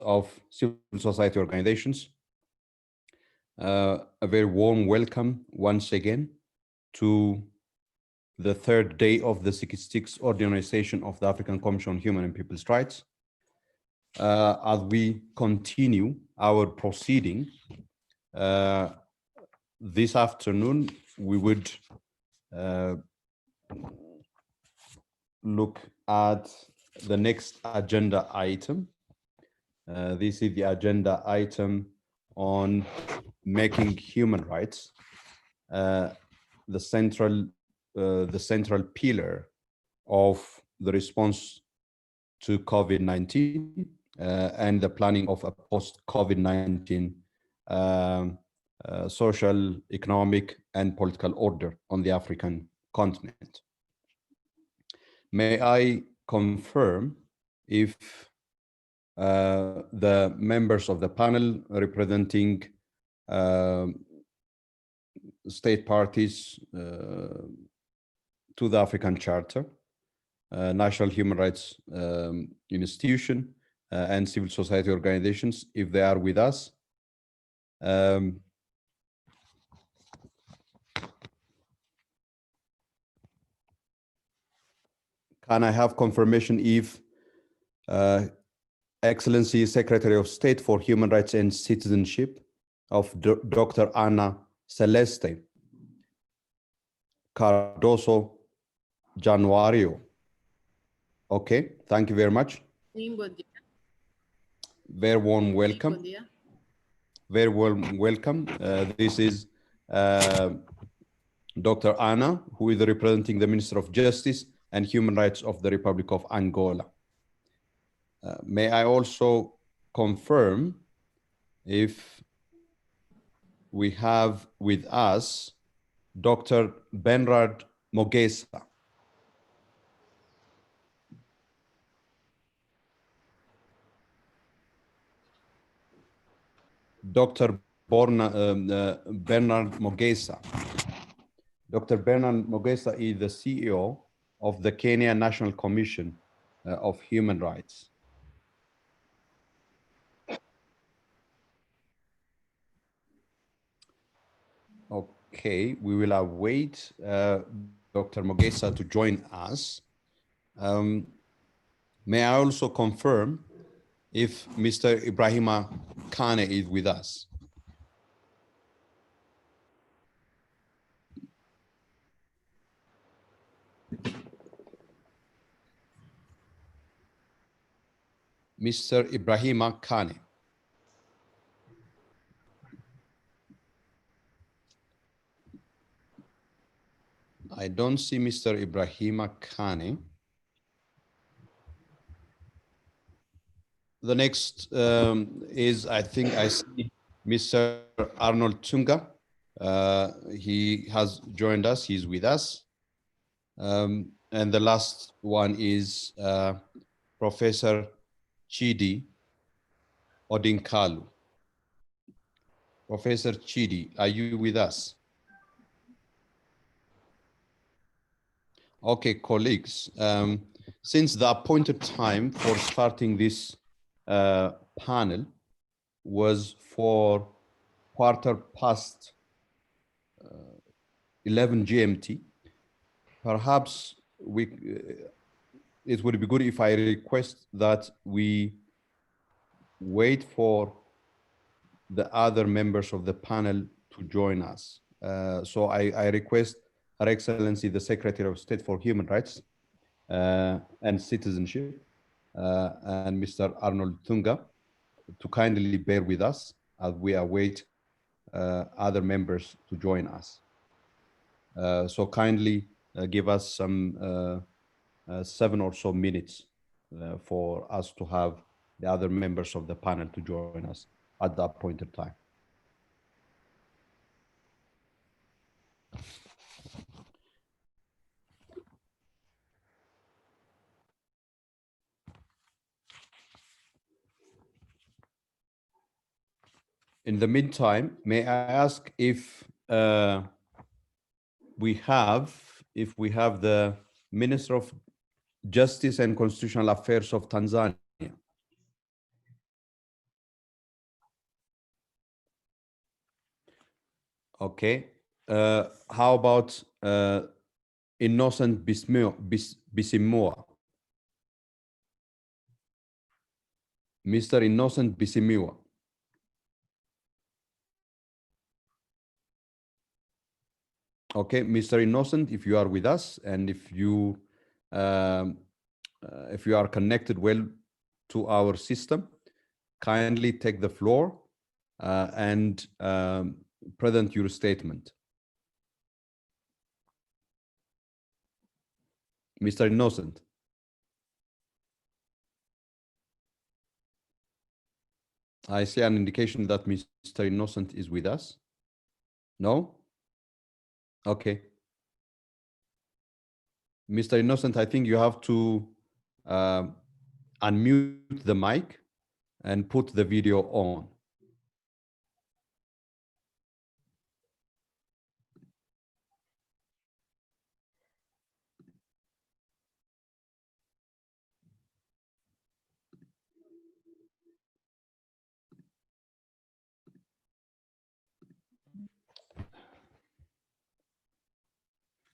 of civil society organizations. A very warm welcome once again to the third day of the 66th Organization of the African Commission on Human and People's Rights. As we continue our proceeding, this afternoon, we would look at the next agenda item. This is the agenda item on making human rights the central pillar of the response to COVID-19 and the planning of a post-COVID-19 social, economic, and political order on the African continent. May I confirm if the members of the panel representing state parties to the African Charter, National Human Rights Institution, and civil society organizations, if they are with us. Can I have confirmation if Excellency Secretary of State for Human Rights and Citizenship of Dr. Ana Celeste Cardoso Januario. Okay, thank you very much. Very warm welcome. Very warm welcome. This is Dr. Ana, who is representing the Minister of Justice and Human Rights of the Republic of Angola. May I also confirm if we have with us Dr. Bernard Mogesa. Dr. Bernard Mogesa. Dr. Bernard Mogesa is the CEO of the Kenya National Commission of Human Rights. Okay, we will await Dr. Mogesa to join us. May I also confirm if Mr. Ibrahima Kane is with us? Mr. Ibrahima Kane. I don't see Mr. Ibrahima Kane. The next is, I think I see Mr. Arnold Tunga. He has joined us, he's with us. And the last one is Professor Chidi Odinkalu. Professor Chidi, are you with us? Okay, colleagues, since the appointed time for starting this panel was for 11:15 GMT, perhaps it would be good if I request that we wait for the other members of the panel to join us. So I request Her Excellency, the Secretary of State for Human Rights and Citizenship, and Mr. Arnold Tunga, to kindly bear with us as we await other members to join us. So kindly give us some 7 or so minutes for us to have the other members of the panel to join us at the appointed time. In the meantime, may I ask if we have the Minister of Justice and Constitutional Affairs of Tanzania? Okay. How about Innocent Bisimoa? Mr. Innocent Bisimiwa. Okay, Mr. Innocent, if you are with us and um, if you are connected well to our system, kindly take the floor and present your statement. Mr. Innocent. I see an indication that Mr. Innocent is with us. No? Okay. Mr. Innocent, I think you have to um, unmute the mic and put the video on.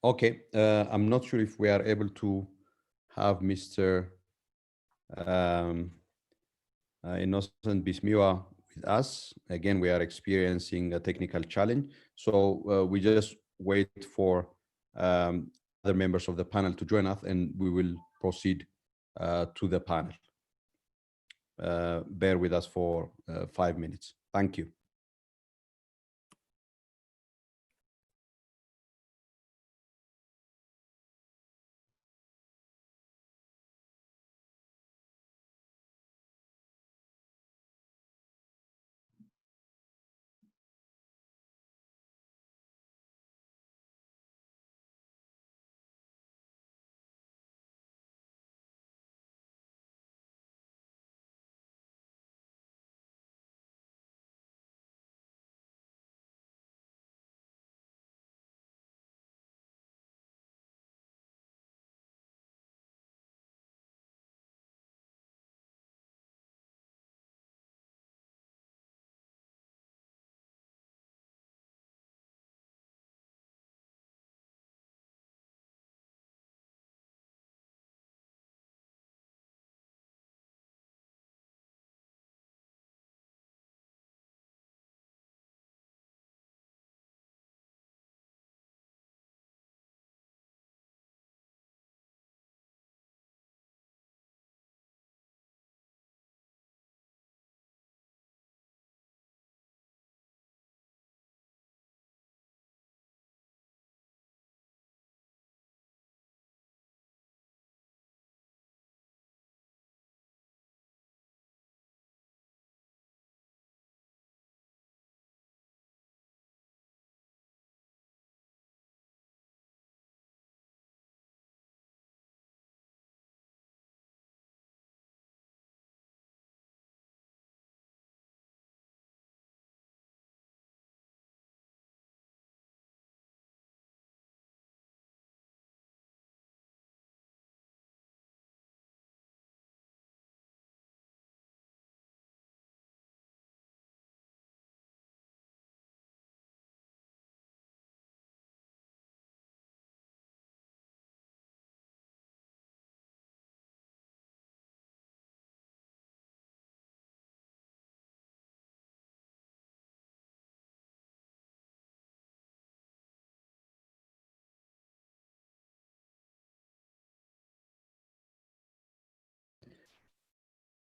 Okay, I'm not sure if we are able to have Mr. Um, Innocent Bismiwa with us. Again, we are experiencing a technical challenge. So we just wait for other members of the panel to join us and we will proceed to the panel. Bear with us for 5 minutes. Thank you.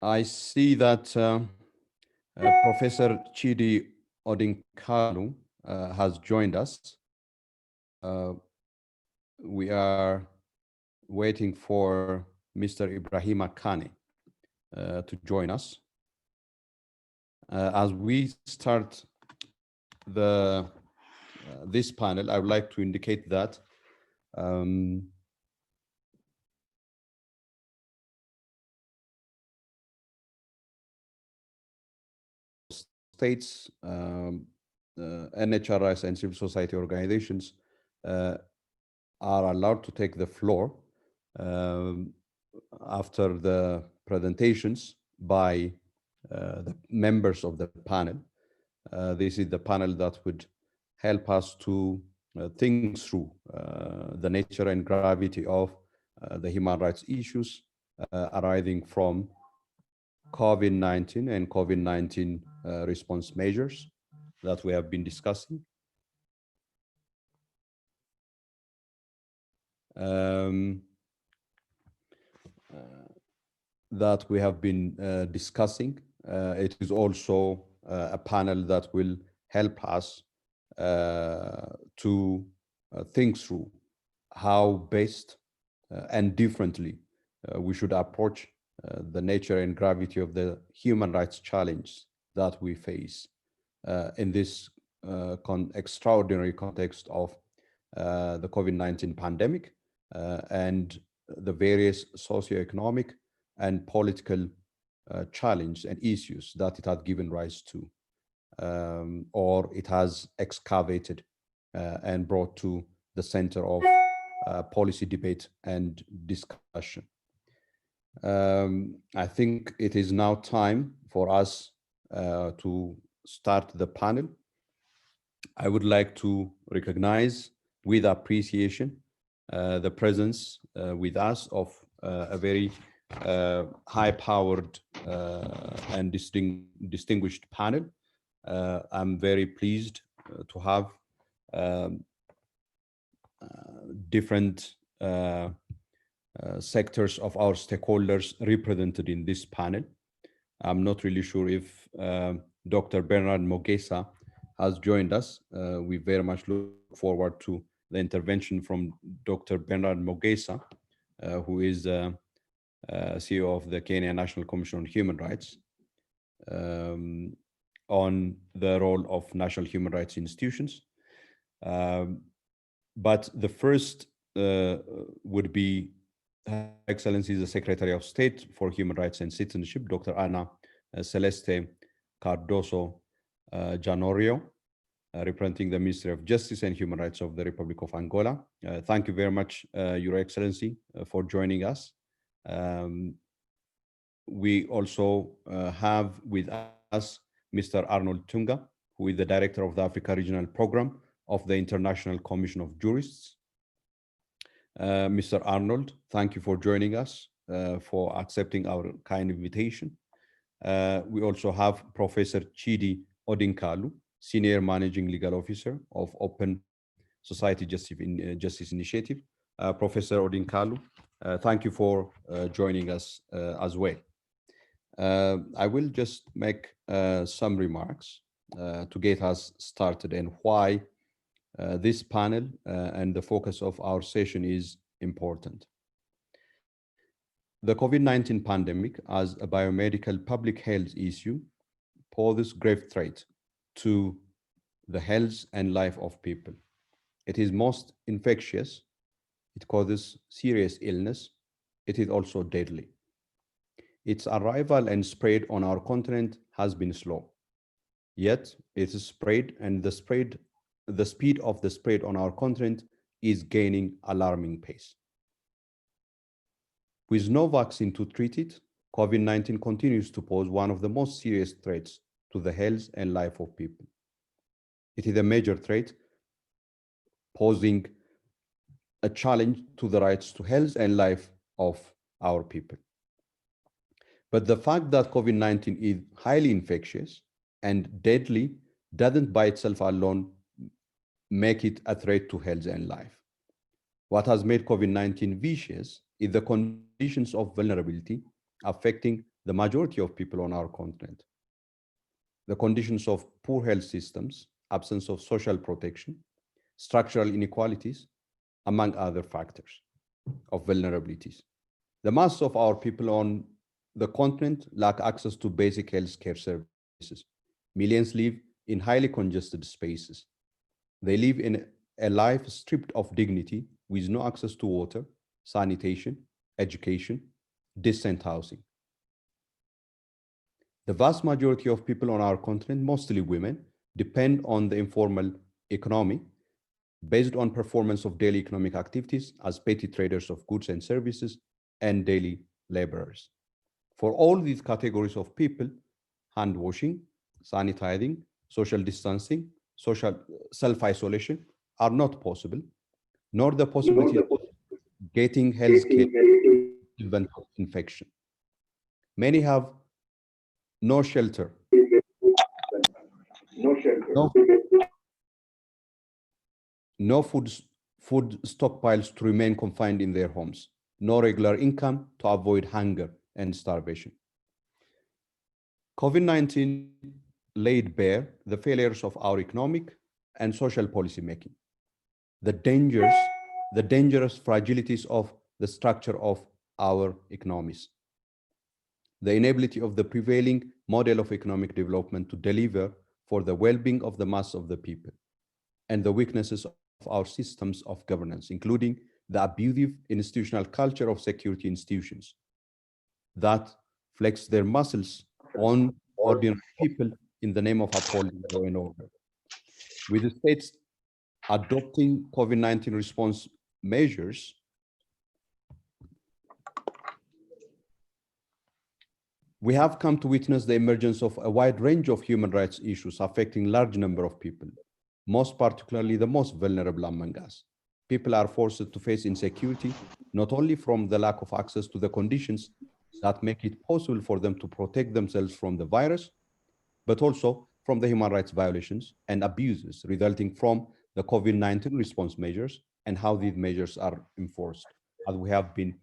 I see that Professor Chidi Odinkalu has joined us. We are waiting for Mr. Ibrahima Kane to join us. As we start this panel, I would like to indicate that states, NHRIs and civil society organizations are allowed to take the floor after the presentations by the members of the panel. This is the panel that would help us to think through the nature and gravity of the human rights issues arising from COVID-19 and COVID-19 response measures that we have been discussing. That we have been discussing. It is also a panel that will help us to think through how best and differently we should approach the nature and gravity of the human rights challenge that we face in this extraordinary context of the COVID-19 pandemic and the various socioeconomic and political challenge and issues that it had given rise to, or it has excavated and brought to the center of policy debate and discussion. I think it is now time for us to start the panel. I would like to recognize with appreciation the presence with us of a very high-powered and distinguished panel. I'm very pleased to have different sectors of our stakeholders represented in this panel. I'm not really sure if Dr. Bernard Mogesa has joined us. We very much look forward to the intervention from Dr. Bernard Mogesa, who is CEO of the Kenya National Commission on Human Rights, on the role of national human rights institutions. But the first would be Her Excellency the Secretary of State for Human Rights and Citizenship, Dr. Ana Celeste Cardoso Janorio, representing the Ministry of Justice and Human Rights of the Republic of Angola. Thank you very much, Your Excellency, for joining us. We also have with us Mr. Arnold Tunga, who is the Director of the Africa Regional Program of the International Commission of Jurists. Mr. Arnold, thank you for joining us, for accepting our kind invitation. We also have Professor Chidi Odinkalu, Senior Managing Legal Officer of Open Society Justice Initiative. Professor Odinkalu, thank you for joining us as well. I will just make some remarks to get us started and why this panel and the focus of our session is important. The COVID-19 pandemic as a biomedical public health issue poses grave threat to the health and life of people. It is most infectious. It causes serious illness. It is also deadly. Its arrival and spread on our continent has been slow. Yet it is spread, and the speed of the spread on our continent is gaining alarming pace. With no vaccine to treat it, COVID-19 continues to pose one of the most serious threats to the health and life of people. It is a major threat, posing a challenge to the rights to health and life of our people. But the fact that COVID-19 is highly infectious and deadly doesn't by itself alone make it a threat to health and life. What has made COVID-19 vicious is the conditions of vulnerability affecting the majority of people on our continent. The conditions of poor health systems, absence of social protection, structural inequalities, among other factors of vulnerabilities. The mass of our people on the continent lack access to basic healthcare services. Millions live in highly congested spaces. They live in a life stripped of dignity with no access to water, sanitation, education, decent housing. The vast majority of people on our continent, mostly women, depend on the informal economy based on performance of daily economic activities as petty traders of goods and services and daily laborers. For all these categories of people, hand washing, sanitizing, social distancing, social self-isolation are not possible, nor the possibility of getting health care event of infection. Many have no shelter, no, no food stockpiles to remain confined in their homes, no regular income to avoid hunger and starvation. COVID-19 laid bare the failures of our economic and social policy making, the dangers, the dangerous fragilities of the structure of our economies, the inability of the prevailing model of economic development to deliver for the well-being of the mass of the people, and the weaknesses of our systems of governance, including the abusive institutional culture of security institutions that flex their muscles on ordinary people in the name of upholding law and order. With the states adopting COVID-19 response measures, we have come to witness the emergence of a wide range of human rights issues affecting large number of people, most particularly the most vulnerable among us. People are forced to face insecurity, not only from the lack of access to the conditions that make it possible for them to protect themselves from the virus, but also from the human rights violations and abuses resulting from the COVID-19 response measures and how these measures are enforced, as we have been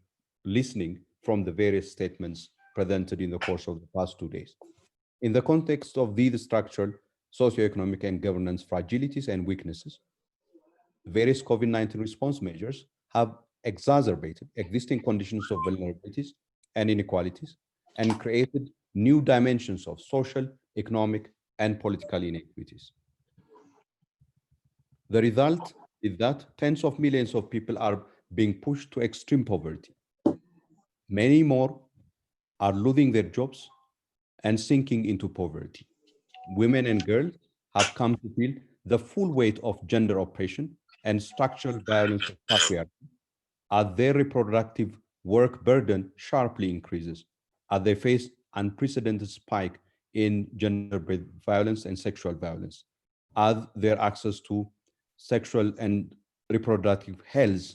listening from the various statements presented in the course of the past 2 days. In the context of these structural, socioeconomic, and governance fragilities and weaknesses, various COVID-19 response measures have exacerbated existing conditions of vulnerabilities and inequalities and created new dimensions of social, economic, and political inequities. The result is that tens of millions of people are being pushed to extreme poverty. Many more are losing their jobs and sinking into poverty. Women and girls have come to feel the full weight of gender oppression and structural violence of patriarchy as their reproductive work burden sharply increases, as they face unprecedented spike in gender-based violence and sexual violence, as their access to sexual and reproductive health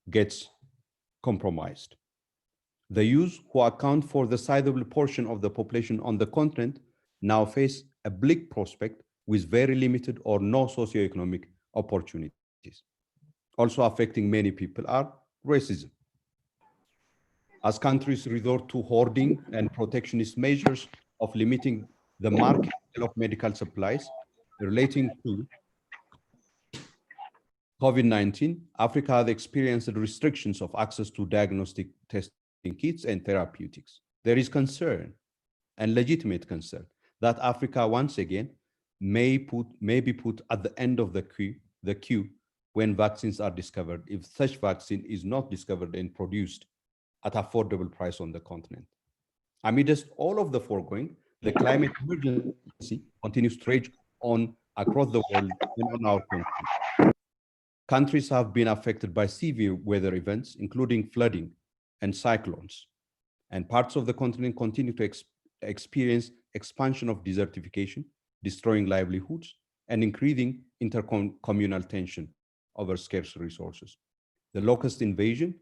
gets compromised. The youth, who account for the sizable portion of the population on the continent, now face a bleak prospect with very limited or no socioeconomic opportunities. Also affecting many people are racism. As countries resort to hoarding and protectionist measures of limiting the market of medical supplies relating to COVID-19, Africa has experienced restrictions of access to diagnostic testing kits and therapeutics. There is concern, and legitimate concern, that Africa once again may be put at the end of the queue when vaccines are discovered, if such vaccine is not discovered and produced at affordable price on the continent. Amidst all of the foregoing, the climate emergency continues to rage on across the world and on our continent. Countries have been affected by severe weather events, including flooding and cyclones, and parts of the continent continue to experience expansion of desertification, destroying livelihoods, and increasing intercommunal tension over scarce resources. The locust invasion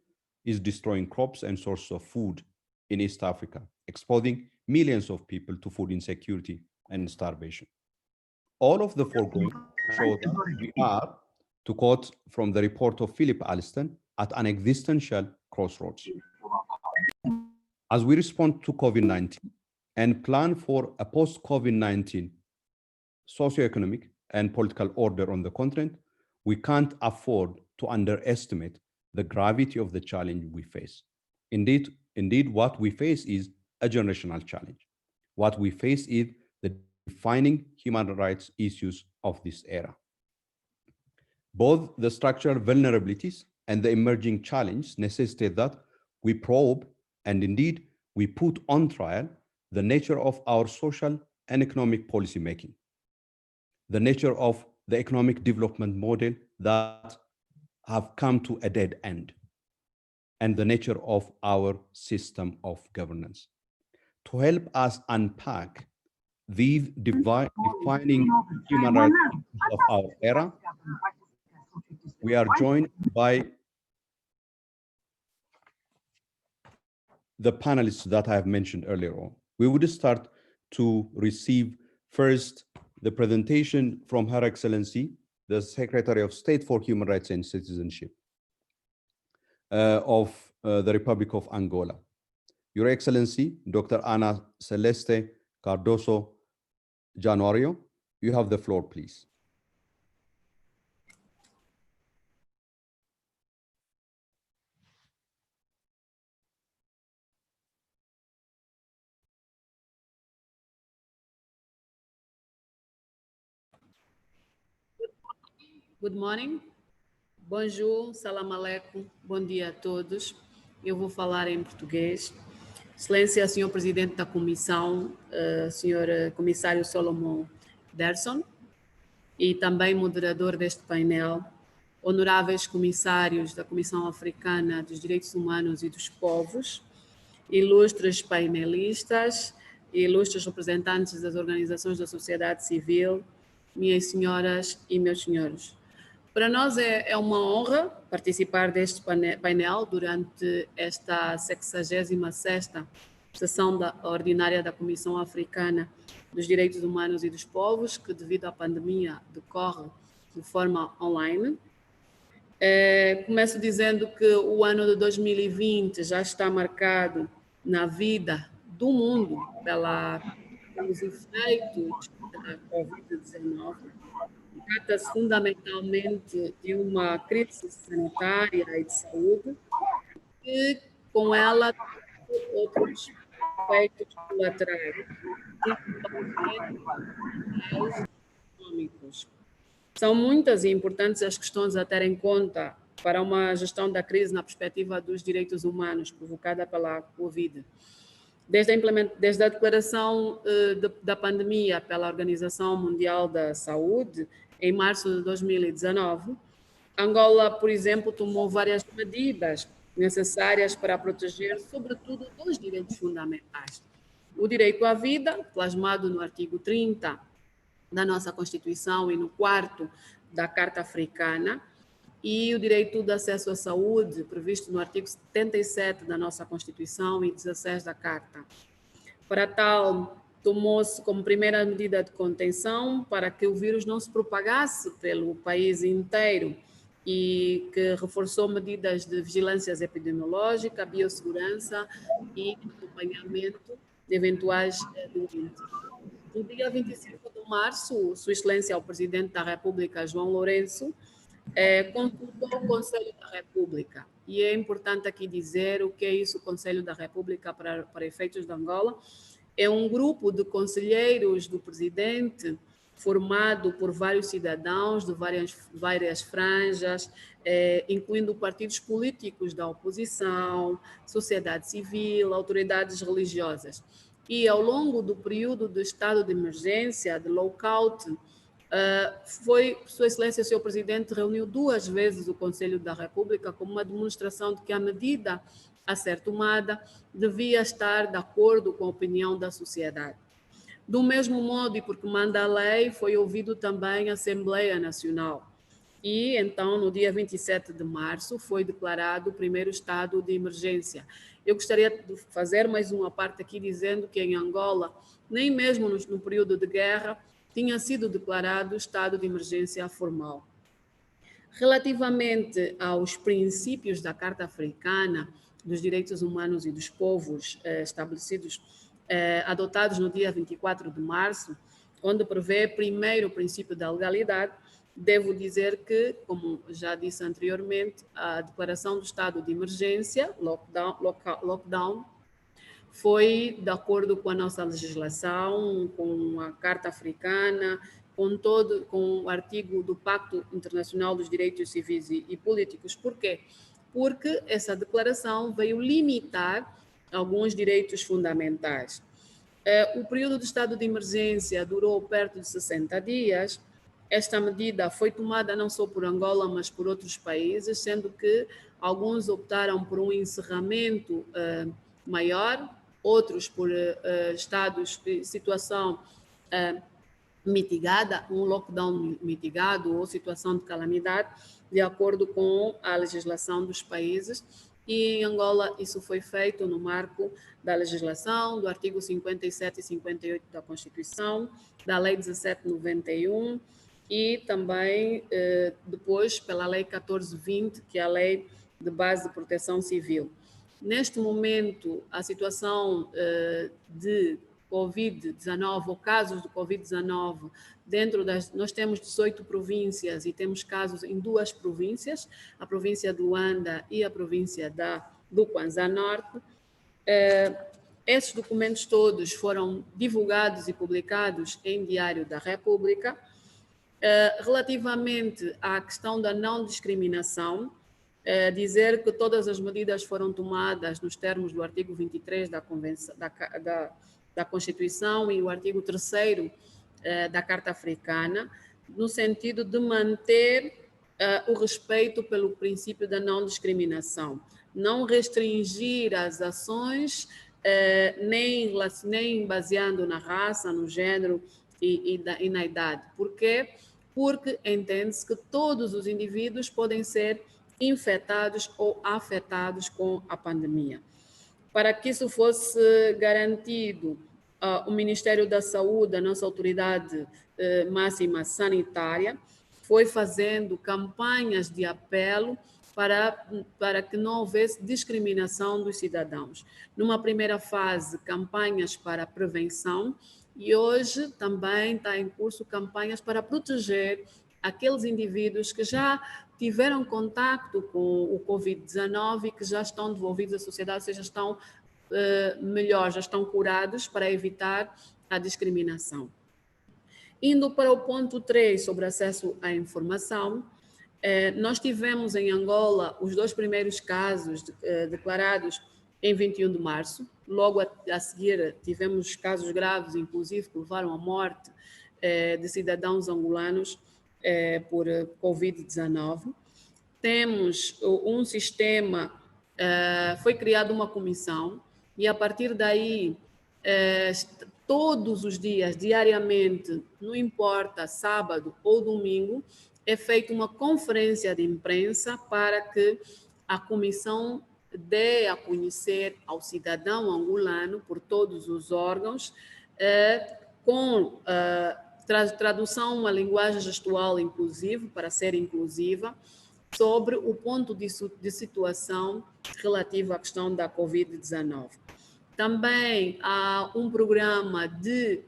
is destroying crops and sources of food in East Africa, exposing millions of people to food insecurity and starvation. All of the foregoing show that we are, to quote from the report of Philip Alston, at an existential crossroads. As we respond to COVID-19 and plan for a post-COVID-19 socioeconomic and political order on the continent, we can't afford to underestimate the gravity of the challenge we face. Indeed, what we face is a generational challenge. What we face is the defining human rights issues of this era. Both the structural vulnerabilities and the emerging challenge necessitate that we probe and indeed we put on trial the nature of our social and economic policy making, the nature of the economic development model that have come to a dead end, and the nature of our system of governance. To help us unpack these defining human rights of our era, we are joined by the panelists that I have mentioned earlier on. We would start to receive first the presentation from Her Excellency, the Secretary of State for Human Rights and Citizenship of the Republic of Angola. Your Excellency, Dr. Ana Celeste Cardoso Januario, you have the floor, please. Good morning, bonjour, salam aleikum, bom dia a todos. Eu vou falar em português. Excelência, senhor Presidente da Comissão, senhor Comissário Solomon Derson, e também moderador deste painel, honoráveis comissários da Comissão Africana dos Direitos Humanos e dos Povos, ilustres painelistas, ilustres representantes das organizações da sociedade civil, minhas senhoras e meus senhores. Para nós é uma honra participar deste painel durante esta 66ª sessão ordinária da Comissão Africana dos Direitos Humanos e dos Povos, que devido à pandemia decorre de forma online. Começo dizendo que o ano de 2020 já está marcado na vida do mundo pelos efeitos da COVID-19. Trata-se fundamentalmente de uma crise sanitária e de saúde e, com ela, outros efeitos colaterais, econômicos. São muitas e importantes as questões a ter em conta para uma gestão da crise na perspectiva dos direitos humanos provocada pela Covid. Desde a declaração da pandemia pela Organização Mundial da Saúde, em março de 2019, Angola, por exemplo, tomou várias medidas necessárias para proteger, sobretudo, dois direitos fundamentais. O direito à vida, plasmado no artigo 30 da nossa Constituição e no 4º da Carta Africana, e o direito de acesso à saúde, previsto no artigo 77 da nossa Constituição e 16 da Carta. Para tal, tomou-se como primeira medida de contenção para que o vírus não se propagasse pelo país inteiro e que reforçou medidas de vigilância epidemiológica, biossegurança e acompanhamento de eventuais doentes. No dia 25 de março, Sua Excelência, o Presidente da República, João Lourenço, consultou o Conselho da República. E é importante aqui dizer o que é isso, o Conselho da República, para efeitos de Angola. É um grupo de conselheiros do presidente, formado por vários cidadãos de várias franjas, incluindo partidos políticos da oposição, sociedade civil, autoridades religiosas. E ao longo do período do estado de emergência, de lockout, Sua Excelência, Sr. Presidente, reuniu 2 vezes o Conselho da República como uma demonstração de que a medida a ser tomada devia estar de acordo com a opinião da sociedade. Do mesmo modo, e porque manda a lei, foi ouvido também a Assembleia Nacional. E, então, no dia 27 de março, foi declarado o primeiro estado de emergência. Eu gostaria de fazer mais uma parte aqui, dizendo que em Angola, nem mesmo no período de guerra, tinha sido declarado estado de emergência formal. Relativamente aos princípios da Carta Africana dos Direitos Humanos e dos Povos estabelecidos, adotados no dia 24 de março, onde prevê primeiro o princípio da legalidade, devo dizer que, como já disse anteriormente, a declaração do estado de emergência, lockdown, foi de acordo com a nossa legislação, com a Carta Africana, com o artigo do Pacto Internacional dos Direitos Civis e Políticos. Por quê? Porque essa declaração veio limitar alguns direitos fundamentais. O período de estado de emergência durou perto de 60 dias. Esta medida foi tomada não só por Angola, mas por outros países, sendo que alguns optaram por um encerramento maior, outros por estados de situação mitigada, um lockdown mitigado ou situação de calamidade, de acordo com a legislação dos países. E em Angola isso foi feito no marco da legislação, do artigo 57 e 58 da Constituição, da Lei 1791 e também depois pela Lei 1420, que é a Lei de Base de Proteção Civil. Neste momento, a situação de Covid-19, ou casos de Covid-19, nós temos 18 províncias e temos casos em 2 províncias, a província de Luanda e a província do Kwanza Norte. Esses documentos todos foram divulgados e publicados em Diário da República. Relativamente à questão da não discriminação, dizer que todas as medidas foram tomadas nos termos do artigo 23 da Convenção, da Constituição e o artigo 3º da Carta Africana, no sentido de manter o respeito pelo princípio da não discriminação, não restringir as ações, nem baseando na raça, no género e na idade. Por quê? Porque entende-se que todos os indivíduos podem ser infectados ou afetados com a pandemia. Para que isso fosse garantido, o Ministério da Saúde, a nossa autoridade máxima sanitária, foi fazendo campanhas de apelo para que não houvesse discriminação dos cidadãos. Numa primeira fase, campanhas para prevenção, e hoje também está em curso campanhas para proteger aqueles indivíduos que já tiveram contato com o Covid-19 e que já estão devolvidos à sociedade, ou seja, estão melhor, já estão curados, para evitar a discriminação. Indo para o ponto 3, sobre acesso à informação, nós tivemos em Angola os 2 primeiros casos declarados em 21 de março. Logo a seguir tivemos casos graves, inclusive, que levaram à morte de cidadãos angolanos por Covid-19. Temos um sistema, foi criada uma comissão e a partir daí, todos os dias, diariamente, não importa sábado ou domingo, é feita uma conferência de imprensa para que a comissão dê a conhecer ao cidadão angolano, por todos os órgãos, com tradução à linguagem gestual inclusiva, para ser inclusiva, sobre o ponto de situação relativo à questão da Covid-19. Também há um programa de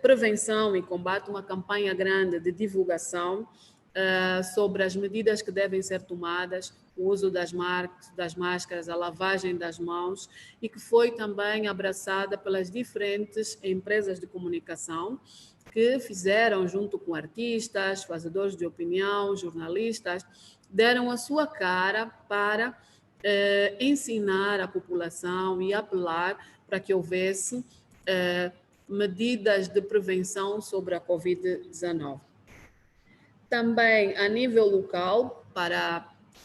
prevenção e combate, uma campanha grande de divulgação sobre as medidas que devem ser tomadas, o uso das máscaras, a lavagem das mãos, e que foi também abraçada pelas diferentes empresas de comunicação que fizeram, junto com artistas, fazedores de opinião, jornalistas, deram a sua cara para ensinar a população e apelar para que houvesse medidas de prevenção sobre a Covid-19. Também a nível local,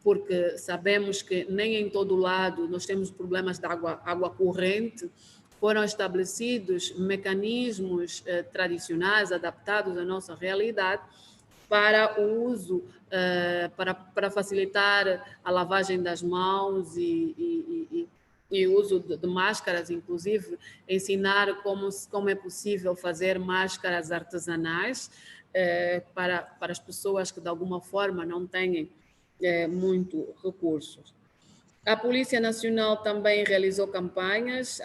porque sabemos que nem em todo lado nós temos problemas de água corrente, foram estabelecidos mecanismos tradicionais adaptados à nossa realidade para o uso, para facilitar a lavagem das mãos e o uso de máscaras, inclusive ensinar como é possível fazer máscaras artesanais para as pessoas que de alguma forma não têm muito recursos. A Polícia Nacional também realizou campanhas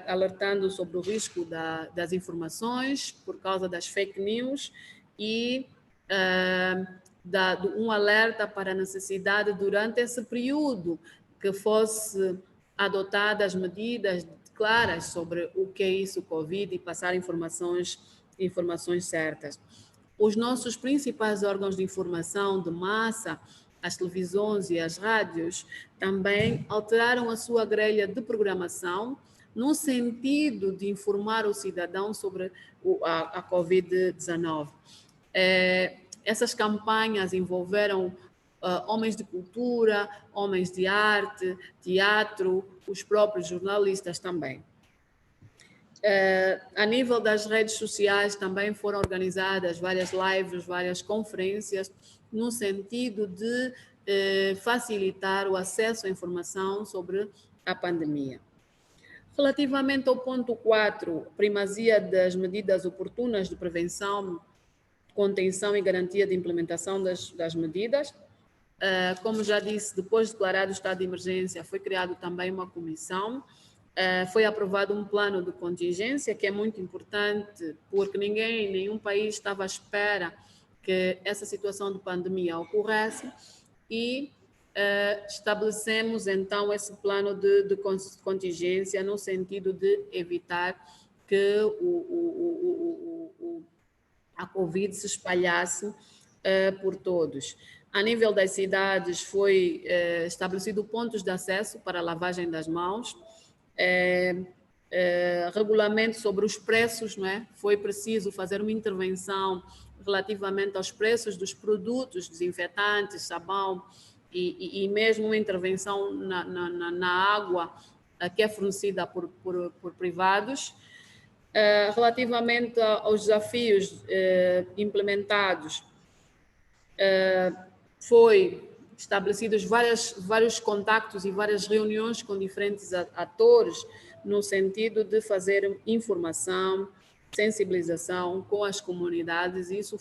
alertando sobre o risco das informações por causa das fake news e um alerta para a necessidade, durante esse período, que fosse adotadas medidas claras sobre o que é isso, Covid, e passar informações certas. Os nossos principais órgãos de informação de massa, as televisões e as rádios, também alteraram a sua grelha de programação no sentido de informar o cidadão sobre a Covid-19. Essas campanhas envolveram homens de cultura, homens de arte, teatro, os próprios jornalistas também. A nível das redes sociais também foram organizadas várias lives, várias conferências, no sentido de facilitar o acesso à informação sobre a pandemia. Relativamente ao ponto 4, primazia das medidas oportunas de prevenção, contenção e garantia de implementação das medidas. Como já disse, depois de declarado o estado de emergência, foi criado também uma comissão, foi aprovado um plano de contingência, que é muito importante, porque nenhum país estava à espera que essa situação de pandemia ocorresse, e estabelecemos então esse plano de contingência no sentido de evitar que a Covid se espalhasse por todos. A nível das cidades, foi estabelecido pontos de acesso para a lavagem das mãos, regulamento sobre os preços, não é? Foi preciso fazer uma intervenção relativamente aos preços dos produtos desinfetantes, sabão, e mesmo uma intervenção na água que é fornecida por privados. Relativamente aos desafios implementados, foi estabelecidos vários contactos e várias reuniões com diferentes atores no sentido de fazer informação, sensibilização com as comunidades. Isso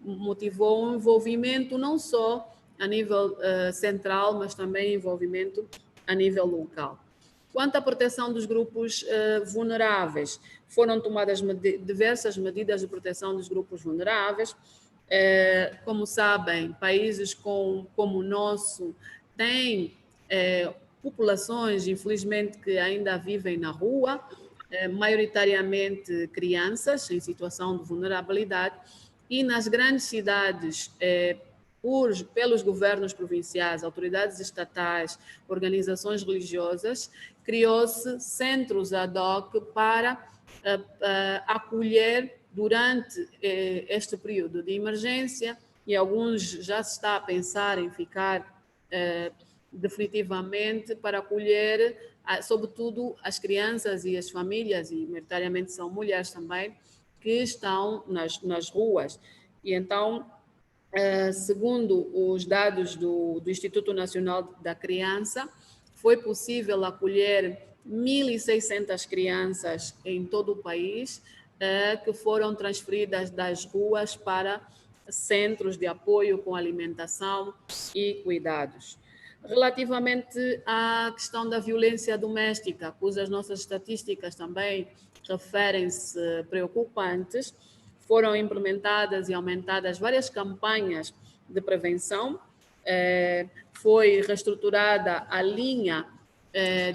motivou um envolvimento não só a nível central, mas também envolvimento a nível local. Quanto à proteção dos grupos vulneráveis, foram tomadas diversas medidas de proteção dos grupos vulneráveis. Como sabem, países como o nosso têm populações, infelizmente, que ainda vivem na rua, maioritariamente crianças em situação de vulnerabilidade, e nas grandes cidades, pelos governos provinciais, autoridades estatais, organizações religiosas, criou-se centros ad hoc para acolher durante este período de emergência, e alguns já se está a pensar em ficar definitivamente para acolher, sobretudo, as crianças e as famílias, e maioritariamente são mulheres também, que estão nas ruas. E então, segundo os dados do Instituto Nacional da Criança, foi possível acolher 1.600 crianças em todo o país, que foram transferidas das ruas para centros de apoio com alimentação e cuidados. Relativamente à questão da violência doméstica, cujas nossas estatísticas também referem-se preocupantes, foram implementadas e aumentadas várias campanhas de prevenção, foi reestruturada a linha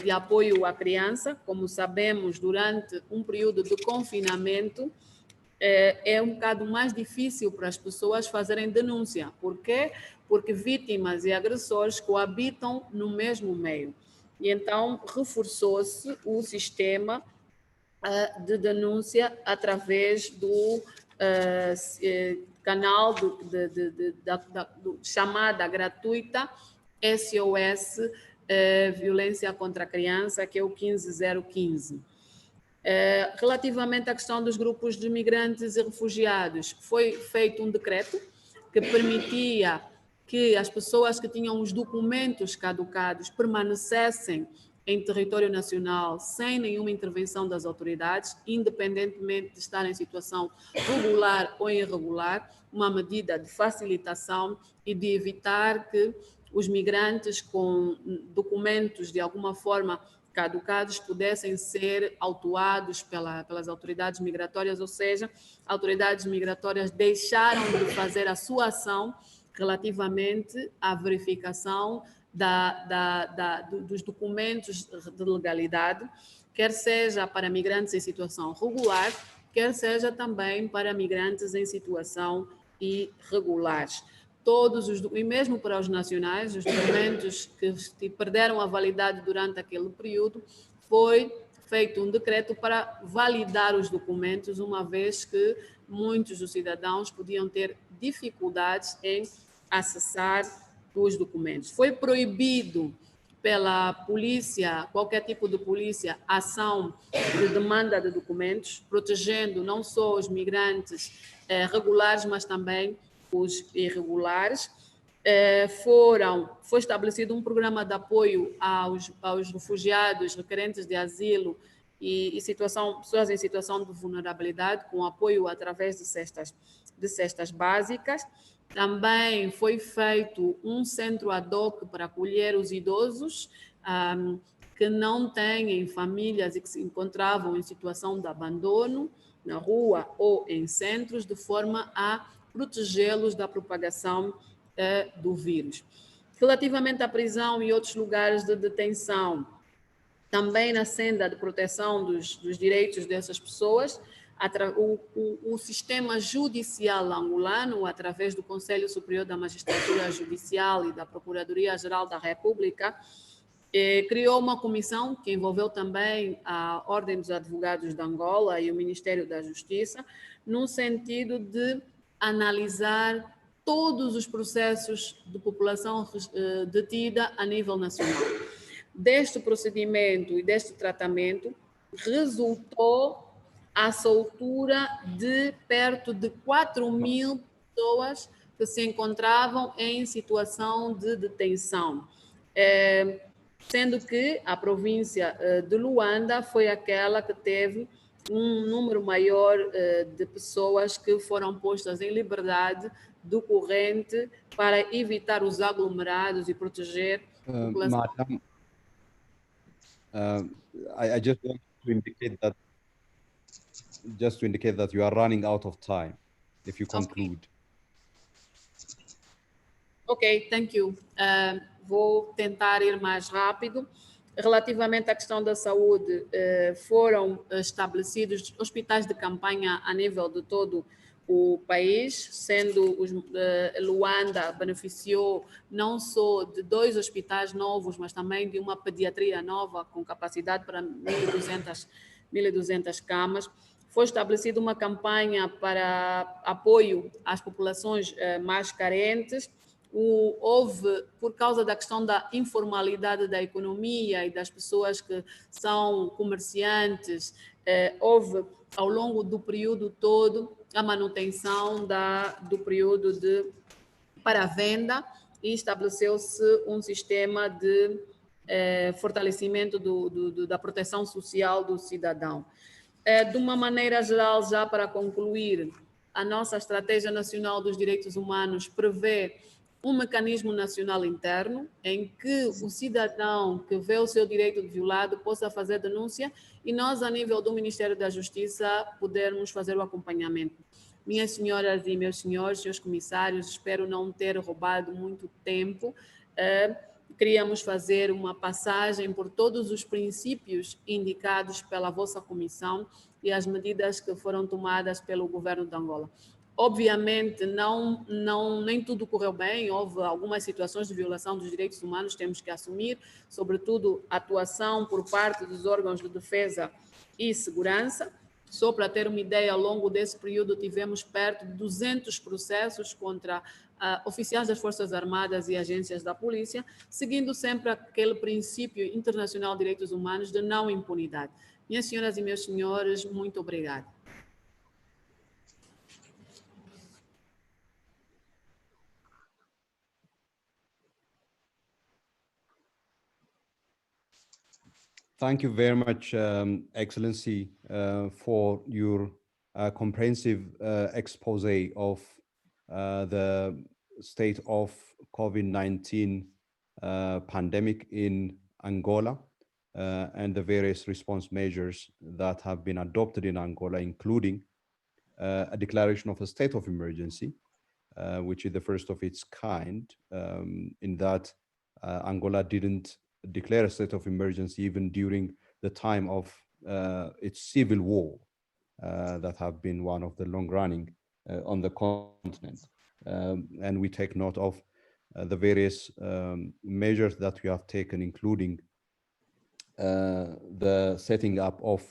de apoio à criança. Como sabemos, durante um período de confinamento, é um bocado mais difícil para as pessoas fazerem denúncia. Por quê? Porque vítimas e agressores coabitam no mesmo meio. E então reforçou-se o sistema de denúncia através do canal do chamada gratuita SOS Violência contra a Criança, que é o 15015. Relativamente à questão dos grupos de migrantes e refugiados, foi feito um decreto que permitia que as pessoas que tinham os documentos caducados permanecessem em território nacional sem nenhuma intervenção das autoridades, independentemente de estar em situação regular ou irregular, uma medida de facilitação e de evitar que os migrantes com documentos de alguma forma caducados pudessem ser autuados pelas autoridades migratórias, ou seja, autoridades migratórias deixaram de fazer a sua ação relativamente à verificação dos documentos de legalidade, quer seja para migrantes em situação regular, quer seja também para migrantes em situação irregular. E mesmo para os nacionais, os documentos que perderam a validade durante aquele período, foi feito um decreto para validar os documentos, uma vez que muitos dos cidadãos podiam ter dificuldades em acessar os documentos. Foi proibido pela polícia, qualquer tipo de polícia, ação de demanda de documentos, protegendo não só os migrantes regulares, mas também os irregulares. Foi estabelecido um programa de apoio aos refugiados requerentes de asilo e pessoas em situação de vulnerabilidade, com apoio através de cestas básicas. Também foi feito um centro ad hoc para acolher os idosos que não têm famílias e que se encontravam em situação de abandono na rua ou em centros, de forma a protegê-los da propagação do vírus. Relativamente à prisão e outros lugares de detenção, também na senda de proteção dos direitos dessas pessoas, o sistema judicial angolano, através do Conselho Superior da Magistratura Judicial e da Procuradoria-Geral da República, criou uma comissão que envolveu também a Ordem dos Advogados de Angola e o Ministério da Justiça, no sentido de analisar todos os processos de população detida a nível nacional. Deste procedimento e deste tratamento, resultou a soltura de perto de 4.000 pessoas que se encontravam em situação de detenção, sendo que a província de Luanda foi aquela que teve um número maior de pessoas que foram postas em liberdade decorrente para evitar os aglomerados e proteger a população. Madam, I just want to indicate that you are running out of time. If you conclude. Ok, thank you. Vou tentar ir mais rápido. Relativamente à questão da saúde, foram estabelecidos hospitais de campanha a nível de todo o país, sendo Luanda beneficiou não só de 2 hospitais novos, mas também de uma pediatria nova com capacidade para 1.200 camas. Foi estabelecida uma campanha para apoio às populações mais carentes. Houve, por causa da questão da informalidade da economia e das pessoas que são comerciantes, houve, ao longo do período todo, a manutenção do período para a venda e estabeleceu-se um sistema de fortalecimento da proteção social do cidadão. De uma maneira geral, já para concluir, a nossa Estratégia Nacional dos Direitos Humanos prevê um mecanismo nacional interno em que o cidadão que vê o seu direito violado possa fazer denúncia e nós, a nível do Ministério da Justiça, pudermos fazer o acompanhamento. Minhas senhoras e meus senhores, seus comissários, espero não ter roubado muito tempo. Queríamos fazer uma passagem por todos os princípios indicados pela vossa comissão e as medidas que foram tomadas pelo governo de Angola. Obviamente, nem tudo correu bem, houve algumas situações de violação dos direitos humanos, temos que assumir, sobretudo a atuação por parte dos órgãos de defesa e segurança. Só para ter uma ideia, ao longo desse período tivemos perto de 200 processos contra oficiais das Forças Armadas e agências da polícia, seguindo sempre aquele princípio internacional de direitos humanos de não impunidade. Minhas senhoras e meus senhores, muito obrigada. Thank you very much, Excellency, for your comprehensive expose of the state of COVID-19 pandemic in Angola and the various response measures that have been adopted in Angola, including a declaration of a state of emergency, which is the first of its kind, in that Angola didn't declare a state of emergency even during the time of its civil war that have been one of the long-running on the continent. And we take note of the various measures that we have taken, including the setting up of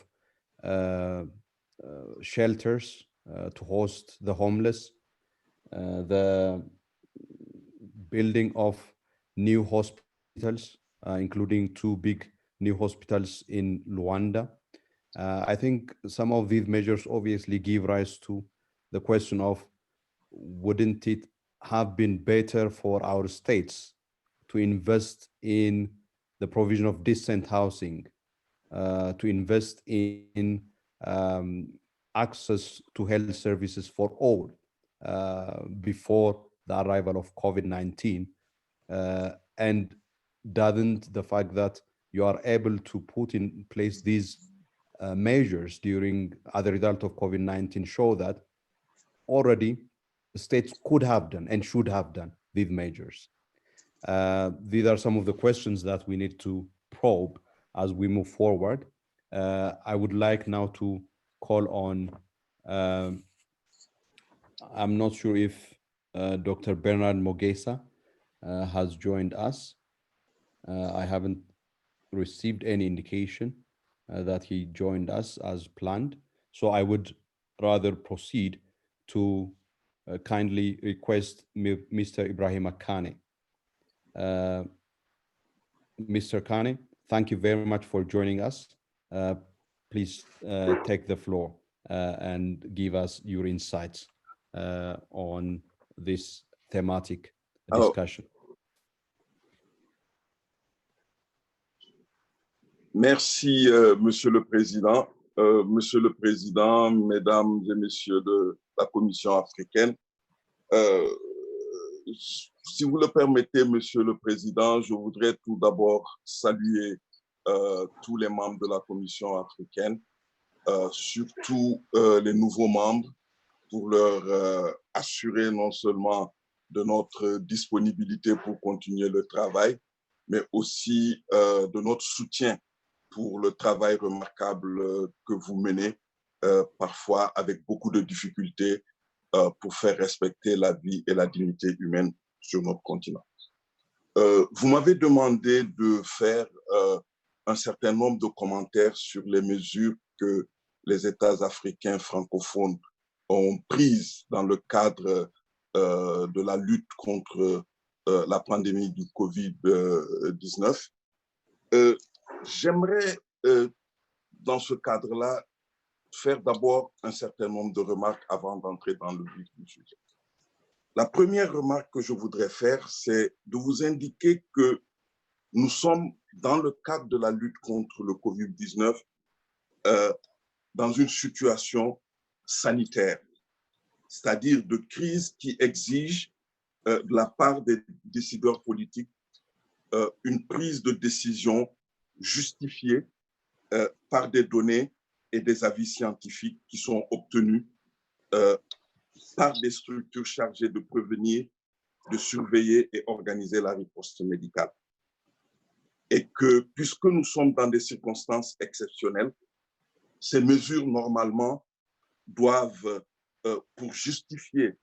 shelters to host the homeless, the building of new hospitals including 2 big new hospitals in Luanda. I think some of these measures obviously give rise to the question of, wouldn't it have been better for our states to invest in the provision of decent housing, to invest in access to health services for all before the arrival of COVID-19? And doesn't the fact that you are able to put in place these measures during as a result of COVID-19 show that already the states could have done and should have done these measures? These are some of the questions that we need to probe as we move forward. I would like now to call on, I'm not sure if Dr. Bernard Mogesa has joined us. I haven't received any indication that he joined us as planned. So I would rather proceed to kindly request Mr. Ibrahim Akane. Mr. Kane, thank you very much for joining us. Please take the floor and give us your insights on this thematic discussion. Merci, Monsieur le Président. Monsieur le Président, Mesdames et Messieurs de la Commission africaine, si vous le permettez, Monsieur le Président, je voudrais tout d'abord saluer tous les membres de la Commission africaine, surtout les nouveaux membres, pour leur assurer non seulement de notre disponibilité pour continuer le travail, mais aussi de notre soutien pour le travail remarquable que vous menez, parfois avec beaucoup de difficultés, pour faire respecter la vie et la dignité humaine sur notre continent. Vous m'avez demandé de faire un certain nombre de commentaires sur les mesures que les États africains francophones ont prises dans le cadre de la lutte contre la pandémie du COVID-19. J'aimerais, dans ce cadre-là, faire d'abord un certain nombre de remarques avant d'entrer dans le vif du sujet. La première remarque que je voudrais faire, c'est de vous indiquer que nous sommes, dans le cadre de la lutte contre le COVID-19, dans une situation sanitaire, c'est-à-dire de crise qui exige de la part des décideurs politiques une prise de décision justifiée par des données et des avis scientifiques qui sont obtenus par des structures chargées de prévenir, de surveiller et organiser la riposte médicale. Et que, puisque nous sommes dans des circonstances exceptionnelles, ces mesures, normalement, doivent, pour justifier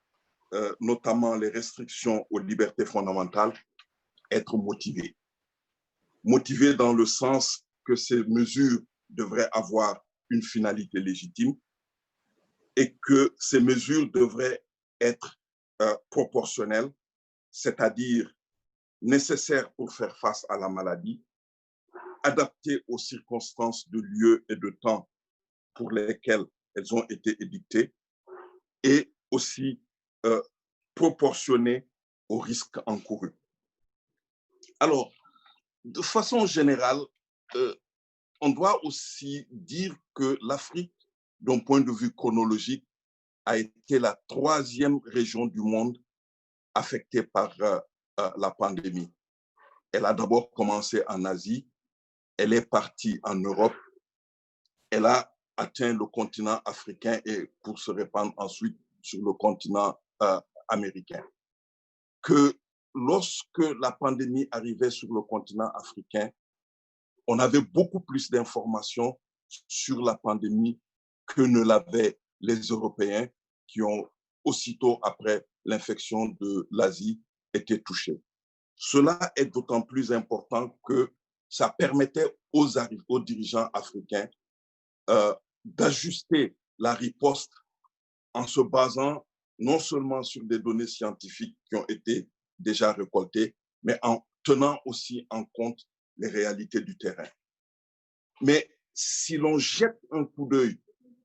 notamment les restrictions aux libertés fondamentales, être motivées. Motivées dans le sens que ces mesures devraient avoir une finalité légitime et que ces mesures devraient être proportionnelles, c'est-à-dire nécessaires pour faire face à la maladie, adaptées aux circonstances de lieu et de temps pour lesquelles elles ont été édictées et aussi proportionnées aux risques encourus. Alors, de façon générale, on doit aussi dire que l'Afrique, d'un point de vue chronologique, a été la 3e région du monde affectée par la pandémie. Elle a d'abord commencé en Asie, elle est partie en Europe, elle a atteint le continent africain et pour se répandre ensuite sur le continent américain. Que lorsque la pandémie arrivait sur le continent africain, on avait beaucoup plus d'informations sur la pandémie que ne l'avaient les Européens qui ont aussitôt après l'infection de l'Asie été touchés. Cela est d'autant plus important que ça permettait aux dirigeants africains d'ajuster la riposte en se basant non seulement sur des données scientifiques qui ont été déjà récoltées, mais en tenant aussi en compte les réalités du terrain. Mais si l'on jette un coup d'œil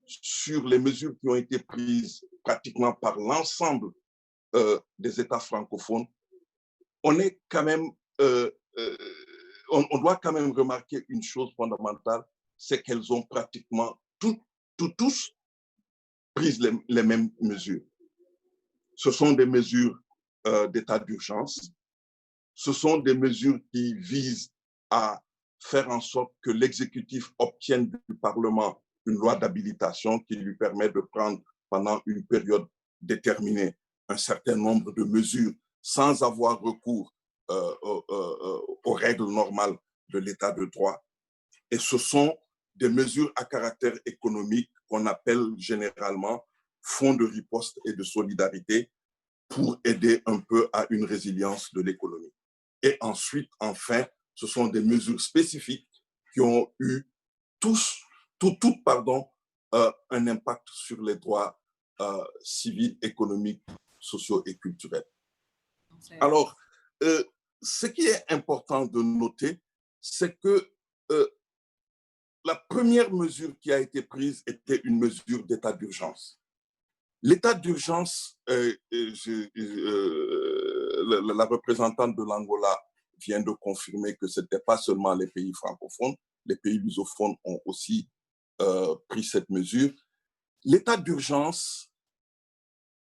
sur les mesures qui ont été prises pratiquement par l'ensemble des États francophones, on est quand même, on doit quand même remarquer une chose fondamentale, c'est qu'elles ont pratiquement tous pris les mêmes mesures. Ce sont des mesures d'état d'urgence. Ce sont des mesures qui visent à faire en sorte que l'exécutif obtienne du Parlement une loi d'habilitation qui lui permet de prendre pendant une période déterminée un certain nombre de mesures sans avoir recours aux règles normales de l'état de droit. Et ce sont des mesures à caractère économique qu'on appelle généralement fonds de riposte et de solidarité pour aider un peu à une résilience de l'économie. Et ensuite, enfin, ce sont des mesures spécifiques qui ont eu un impact sur les droits civils, économiques, sociaux et culturels. Alors, ce qui est important de noter, c'est que la première mesure qui a été prise était une mesure d'état d'urgence. L'état d'urgence, la représentante de l'Angola vient de confirmer que ce n'était pas seulement les pays francophones, les pays lusophones ont aussi pris cette mesure. L'état d'urgence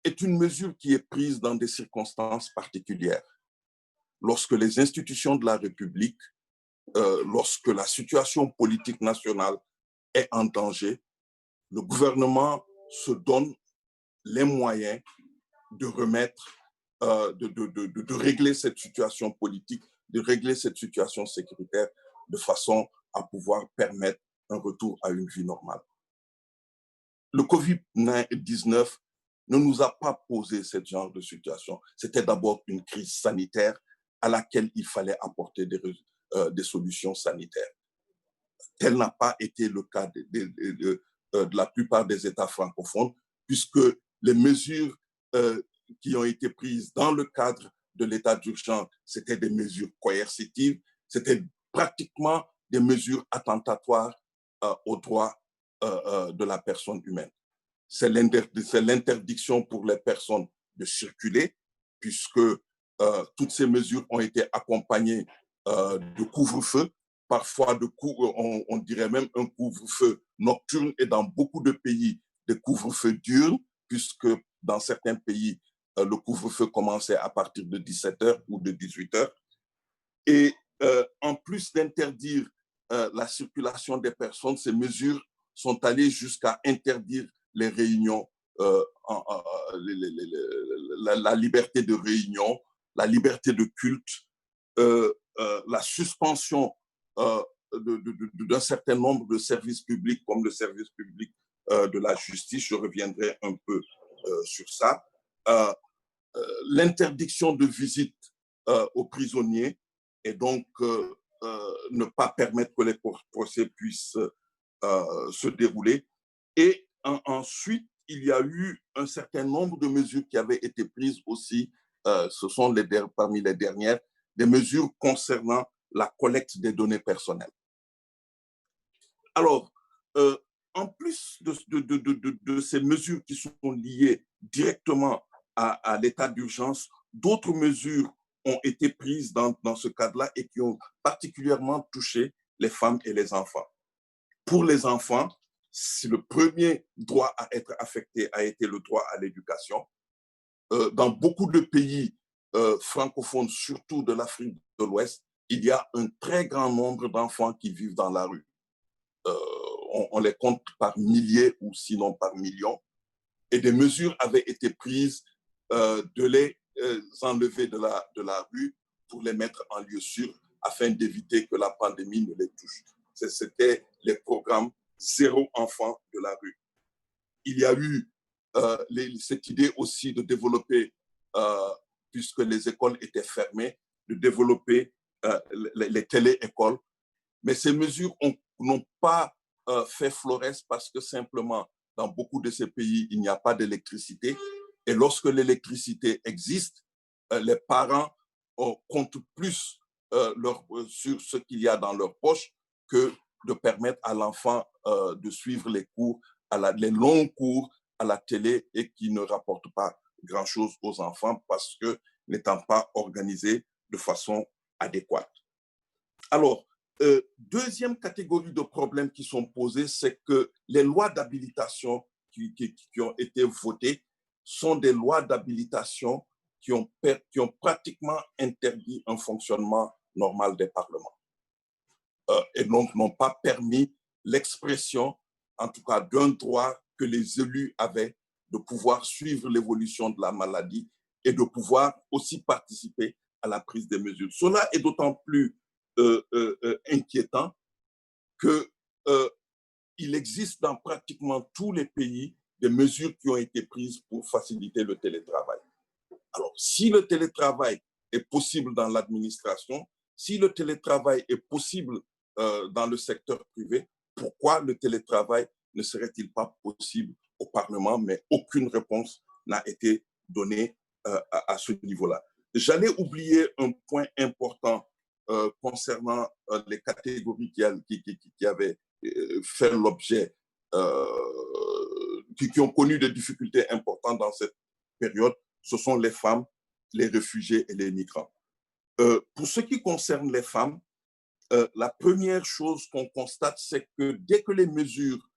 est une mesure qui est prise dans des circonstances particulières. Lorsque les institutions de la République, lorsque la situation politique nationale est en danger, le gouvernement se donne les moyens de remettre, de régler cette situation politique, de régler cette situation sécuritaire de façon à pouvoir permettre un retour à une vie normale. Le COVID-19 ne nous a pas posé ce genre de situation. C'était d'abord une crise sanitaire à laquelle il fallait apporter des solutions sanitaires. Tel n'a pas été le cas de la plupart des États francophones, puisque les mesures qui ont été prises dans le cadre de l'état d'urgence, c'était des mesures coercitives, c'était pratiquement des mesures attentatoires aux droits de la personne humaine. C'est l'interdiction pour les personnes de circuler, puisque toutes ces mesures ont été accompagnées de couvre-feu, parfois on dirait même un couvre-feu nocturne, et dans beaucoup de pays, des couvre-feux diurnes, puisque dans certains pays, le couvre-feu commençait à partir de 17h ou de 18h. Et en plus d'interdire la circulation des personnes, ces mesures sont allées jusqu'à interdire les réunions, la liberté de réunion, la liberté de culte, la suspension d'un certain nombre de services publics, comme le service public de la justice. Je reviendrai un peu sur ça. L'interdiction de visite aux prisonniers, et donc ne pas permettre que les procès puissent se dérouler. Et ensuite, il y a eu un certain nombre de mesures qui avaient été prises aussi, ce sont parmi les dernières, des mesures concernant la collecte des données personnelles. Alors, en plus de ces mesures qui sont liées directement à l'état d'urgence, d'autres mesures ont été prises dans ce cadre-là et qui ont particulièrement touché les femmes et les enfants. Pour les enfants, si le premier droit à être affecté a été le droit à l'éducation, dans beaucoup de pays francophones, surtout de l'Afrique de l'Ouest, il y a un très grand nombre d'enfants qui vivent dans la rue. On les compte par milliers ou sinon par millions. Et des mesures avaient été prises de les enlever de la rue pour les mettre en lieu sûr afin d'éviter que la pandémie ne les touche. C'était les programmes Zéro enfant de la rue. Il y a eu cette idée aussi de développer, puisque les écoles étaient fermées, de développer les télé-écoles. Mais ces mesures n'ont pas fait florès parce que simplement, dans beaucoup de ces pays, il n'y a pas d'électricité. Et lorsque l'électricité existe, les parents comptent plus sur ce qu'il y a dans leur poche que de permettre à l'enfant de suivre les cours, les longs cours à la télé et qui ne rapportent pas grand-chose aux enfants parce que n'étant pas organisés de façon adéquate. Alors, deuxième catégorie de problèmes qui sont posés, c'est que les lois d'habilitation qui ont été votées sont des lois d'habilitation qui ont pratiquement interdit un fonctionnement normal des parlements et donc n'ont pas permis l'expression, en tout cas d'un droit que les élus avaient de pouvoir suivre l'évolution de la maladie et de pouvoir aussi participer à la prise des mesures. Cela est d'autant plus inquiétant qu'il existe dans pratiquement tous les pays des mesures qui ont été prises pour faciliter le télétravail. Alors, si le télétravail est possible dans l'administration, si le télétravail est possible dans le secteur privé, pourquoi le télétravail ne serait-il pas possible au Parlement? Mais aucune réponse n'a été donnée à ce niveau-là. J'allais oublier un point important concernant les catégories qui avaient fait l'objet, qui ont connu des difficultés importantes dans cette période. Ce sont les femmes, les réfugiés et les migrants. Pour ce qui concerne les femmes, la première chose qu'on constate, c'est que dès que les mesures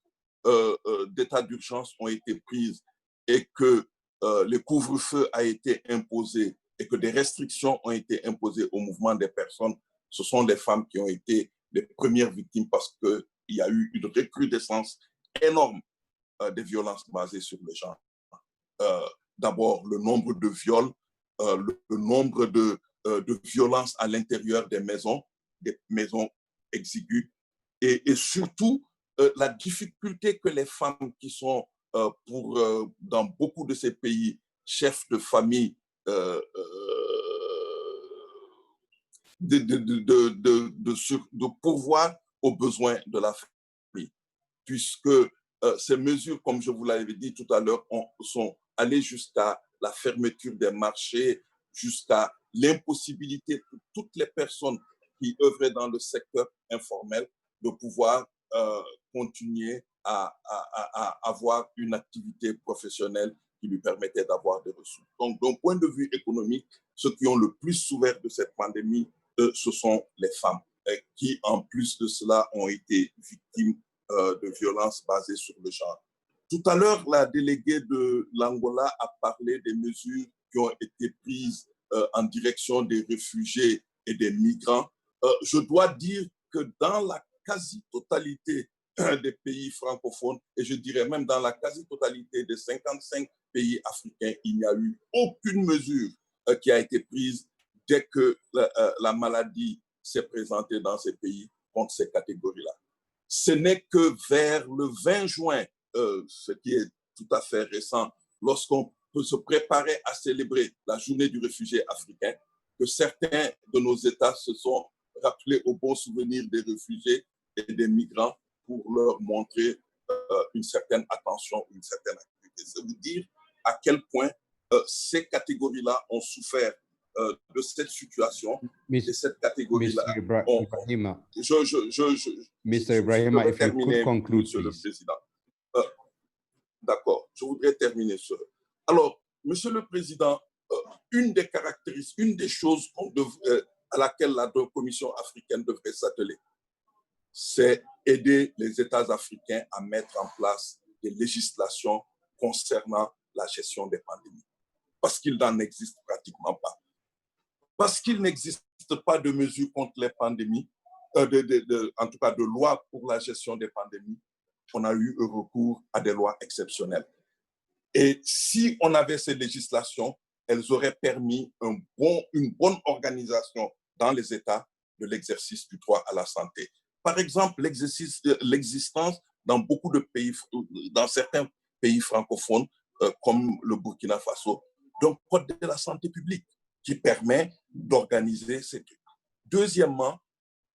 d'état d'urgence ont été prises et que le couvre-feu a été imposé et que des restrictions ont été imposées au mouvement des personnes, ce sont les femmes qui ont été les premières victimes parce qu'il y a eu une recrudescence énorme des violences basées sur le genre. D'abord, le nombre de viols, le nombre de violences à l'intérieur des maisons exiguës, et surtout la difficulté que les femmes qui sont dans beaucoup de ces pays chefs de famille de pourvoir aux besoins de la famille, puisque ces mesures, comme je vous l'avais dit tout à l'heure, sont allées jusqu'à la fermeture des marchés, jusqu'à l'impossibilité pour toutes les personnes qui œuvraient dans le secteur informel de pouvoir continuer à avoir une activité professionnelle qui lui permettait d'avoir des ressources. Donc, d'un point de vue économique, ceux qui ont le plus souffert de cette pandémie, ce sont les femmes, qui, en plus de cela, ont été victimes de violences basées sur le genre. Tout à l'heure, la déléguée de l'Angola a parlé des mesures qui ont été prises en direction des réfugiés et des migrants. Je dois dire que dans la quasi-totalité des pays francophones, et je dirais même dans la quasi-totalité des 55 pays africains, il n'y a eu aucune mesure qui a été prise dès que la maladie s'est présentée dans ces pays contre ces catégories-là. Ce n'est que vers le 20 juin, ce qui est tout à fait récent, lorsqu'on peut se préparer à célébrer la journée du réfugié africain, que certains de nos États se sont rappelés au bon souvenir des réfugiés et des migrants pour leur montrer une certaine attention, une certaine activité. C'est vous dire à quel point ces catégories-là ont souffert de cette situation, et cette catégorie-là. Mr. Ibrahima, if you could conclude, Monsieur le Président. D'accord, je voudrais terminer ça. Alors, Monsieur le Président, une des caractéristiques, une des choses à laquelle la Commission africaine devrait s'atteler, c'est aider les États africains à mettre en place des législations concernant la gestion des pandémies. Parce qu'il n'en existe pratiquement pas. Parce qu'il n'existe pas de mesures contre les pandémies, en tout cas de loi pour la gestion des pandémies, on a eu recours à des lois exceptionnelles. Et si on avait ces législations, elles auraient permis une bonne organisation dans les États de l'exercice du droit à la santé. Par exemple, l'existence dans beaucoup de pays, dans certains pays francophones, comme le Burkina Faso, d'un code de la santé publique qui permet d'organiser ces trucs. Deuxièmement,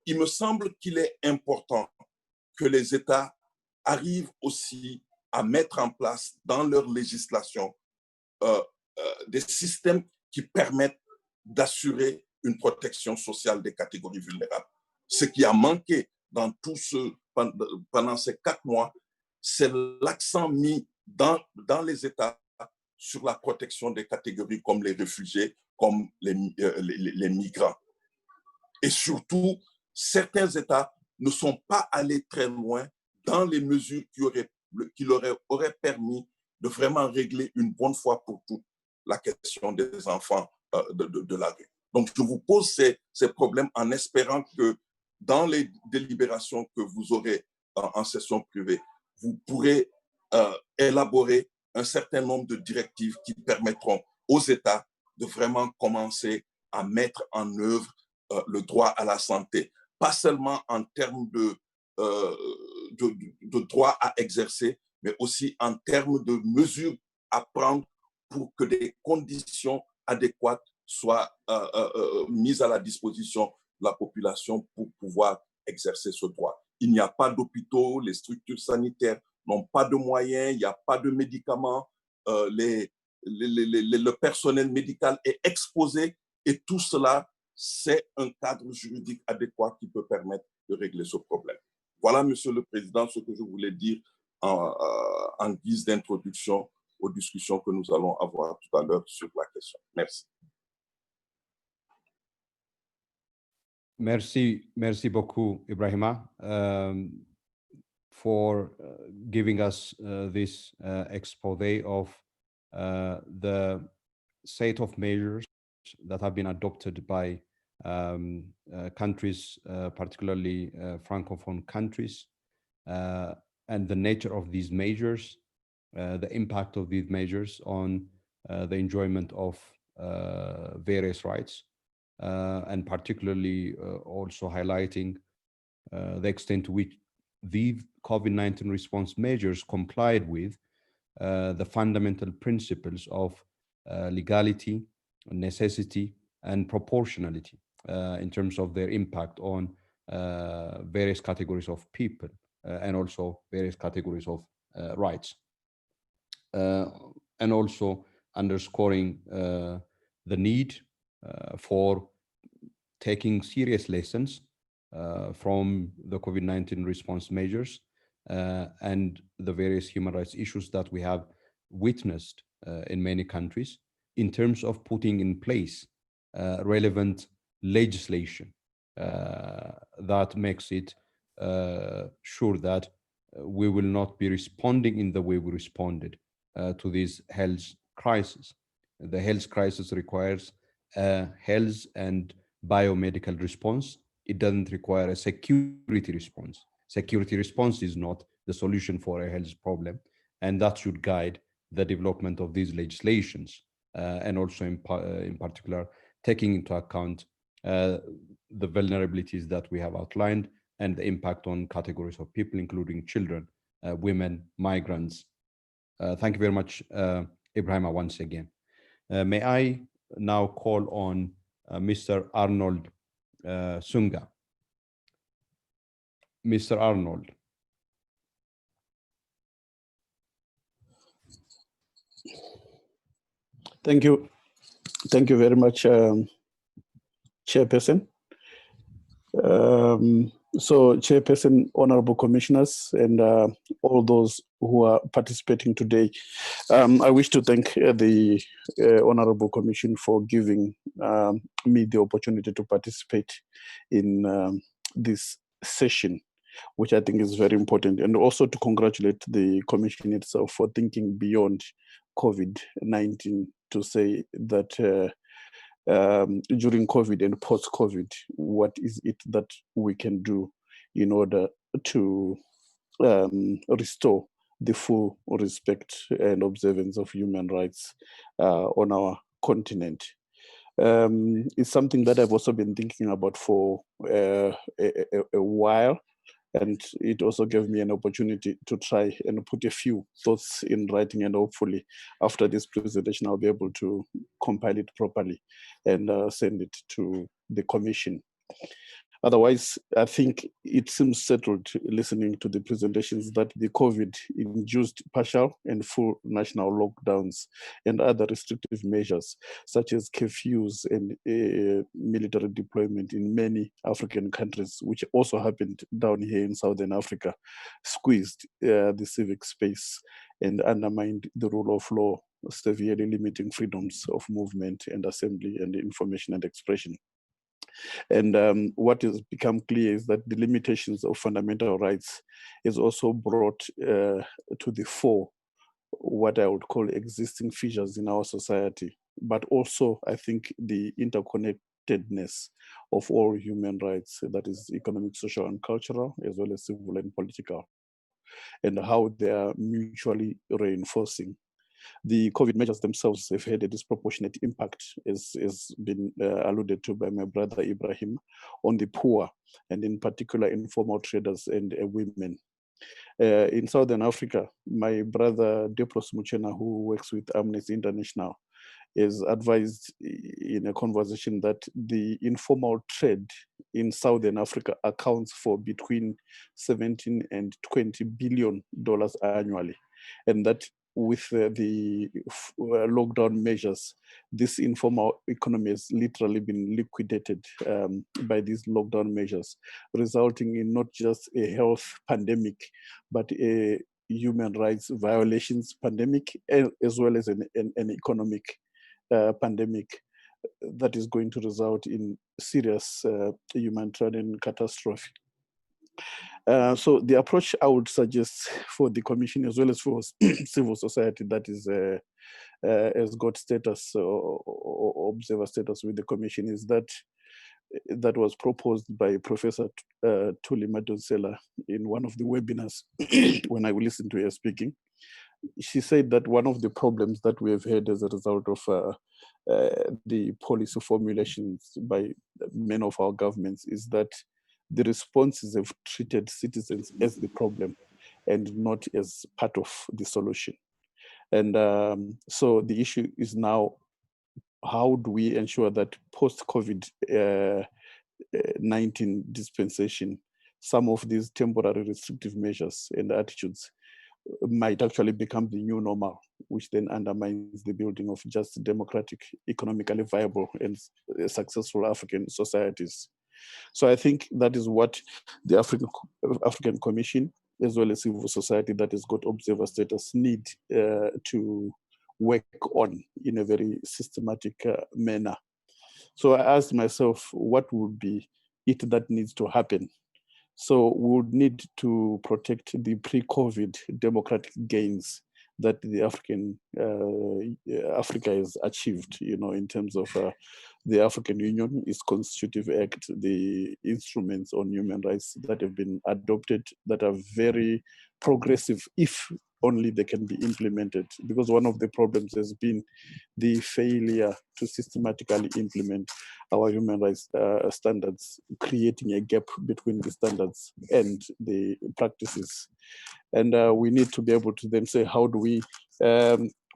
il me semble qu'il est important que les États arrivent aussi à mettre en place dans leur législation des systèmes qui permettent d'assurer une protection sociale des catégories vulnérables. Ce qui a manqué dans pendant ces 4 mois, c'est l'accent mis dans les États sur la protection des catégories comme les réfugiés, comme les migrants. Et surtout, certains États ne sont pas allés très loin dans les mesures qui leur auraient permis de vraiment régler une bonne fois pour toutes la question des enfants de la rue. Donc, je vous pose ces problèmes en espérant que dans les délibérations que vous aurez en session privée, vous pourrez élaborer un certain nombre de directives qui permettront aux États de vraiment commencer à mettre en œuvre le droit à la santé, pas seulement en termes de droit à exercer, mais aussi en termes de mesures à prendre pour que des conditions adéquates soient mises à la disposition de la population pour pouvoir exercer ce droit. Il n'y a pas d'hôpitaux, les structures sanitaires n'ont pas de moyens, il n'y a pas de médicaments, le personnel médical est exposé et tout cela, c'est un cadre juridique adéquat qui peut permettre de régler ce problème. Voilà, Monsieur le Président, ce que je voulais dire en guise d'introduction aux discussions que nous allons avoir tout à l'heure sur la question. Merci. Merci beaucoup, Ibrahima, for giving us this expose of the set of measures that have been adopted by countries, particularly Francophone countries, and the nature of these measures, the impact of these measures on the enjoyment of various rights, and particularly also highlighting the extent to which these COVID-19 response measures complied with the fundamental principles of legality, necessity, and proportionality in terms of their impact on various categories of people and also various categories of rights. And also underscoring the need for taking serious lessons from the COVID-19 response measures and the various human rights issues that we have witnessed in many countries in terms of putting in place relevant legislation that makes it sure that we will not be responding in the way we responded to this health crisis. The health crisis requires a health and biomedical response. It doesn't require a security response. Security response is not the solution for a health problem, and that should guide the development of these legislations, and also in particular, taking into account the vulnerabilities that we have outlined and the impact on categories of people, including children, women, migrants. Thank you very much, Ibrahima, once again. May I now call on Mr. Arnold Sunga. Mr. Arnold. Thank you. Thank you very much, Chairperson. So, Chairperson, Honorable Commissioners, and all those who are participating today, I wish to thank the Honorable Commission for giving me the opportunity to participate in this session, which I think is very important, and also to congratulate the Commission itself for thinking beyond COVID-19 to say that during COVID and post-COVID, what is it that we can do in order to restore the full respect and observance of human rights on our continent. It's something that I've also been thinking about for a while, and it also gave me an opportunity to try and put a few thoughts in writing, and hopefully after this presentation, I'll be able to compile it properly and send it to the Commission. Otherwise, I think it seems settled listening to the presentations that the COVID-induced partial and full national lockdowns and other restrictive measures, such as curfews and military deployment in many African countries, which also happened down here in Southern Africa, squeezed the civic space and undermined the rule of law, severely limiting freedoms of movement and assembly and information and expression. And what has become clear is that the limitations of fundamental rights is also brought to the fore what I would call existing fissures in our society, but also I think the interconnectedness of all human rights, that is economic, social, and cultural, as well as civil and political, and how they are mutually reinforcing. The COVID measures themselves have had a disproportionate impact, as has been alluded to by my brother Ibrahim, on the poor, and in particular informal traders and women. In Southern Africa, my brother Deplos Muchena, who works with Amnesty International, is advised in a conversation that the informal trade in Southern Africa accounts for between 17 and $20 billion annually, and that with the lockdown measures, this informal economy has literally been liquidated by these lockdown measures, resulting in not just a health pandemic, but a human rights violations pandemic, as well as an economic pandemic that is going to result in serious humanitarian catastrophe. So the approach I would suggest for the Commission, as well as for civil society that is has got status or observer status with the Commission, is that was proposed by Professor Thuli Madonsela in one of the webinars when I listened to her speaking. She said that one of the problems that we have had as a result of the policy formulations by many of our governments is that the responses have treated citizens as the problem and not as part of the solution. And so the issue is now, how do we ensure that post-COVID-19 dispensation, some of these temporary restrictive measures and attitudes might actually become the new normal, which then undermines the building of just democratic, economically viable, and successful African societies. So I think that is what the African Commission, as well as civil society that has got observer status, need to work on in a very systematic manner. So I asked myself, what would be it that needs to happen? So we would need to protect the pre-COVID democratic gains that the Africa has achieved, in terms of the African Union, its Constitutive Act, the instruments on human rights that have been adopted that are very progressive, if only they can be implemented. Because one of the problems has been the failure to systematically implement our human rights standards, creating a gap between the standards and the practices. And we need to be able to then say, how do we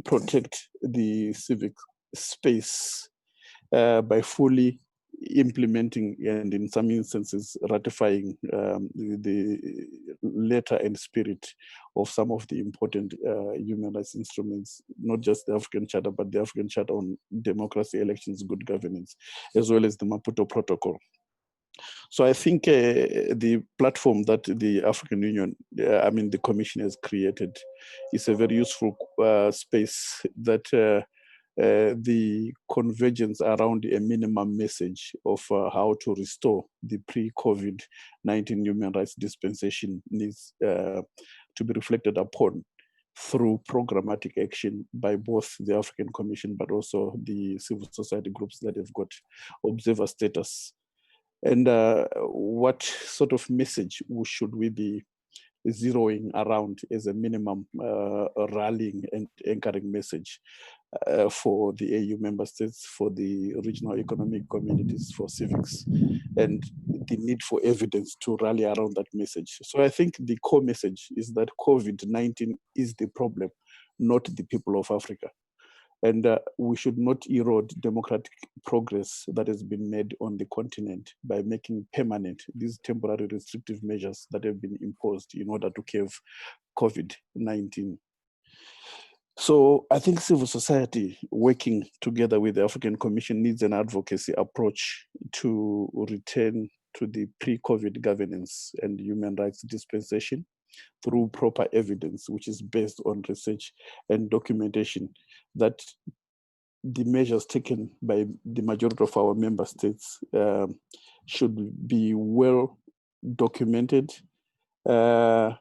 protect the civic space by fully implementing and in some instances ratifying the letter and spirit of some of the important human rights instruments, not just the African Charter, but the African Charter on Democracy, Elections, Good Governance, as well as the Maputo Protocol. So I think the platform that the African Union, the Commission has created is a very useful space that the convergence around a minimum message of how to restore the pre-COVID-19 human rights dispensation needs to be reflected upon through programmatic action by both the African Commission, but also the civil society groups that have got observer status. And what sort of message should we be zeroing around as a minimum rallying and anchoring message for the AU member states, for the regional economic communities, for civics, and the need for evidence to rally around that message? So I think the core message is that COVID-19 is the problem, not the people of Africa. And we should not erode democratic progress that has been made on the continent by making permanent these temporary restrictive measures that have been imposed in order to curb COVID-19. So I think civil society working together with the African Commission needs an advocacy approach to return to the pre-COVID governance and human rights dispensation through proper evidence, which is based on research and documentation, that the measures taken by the majority of our member states should be well documented. And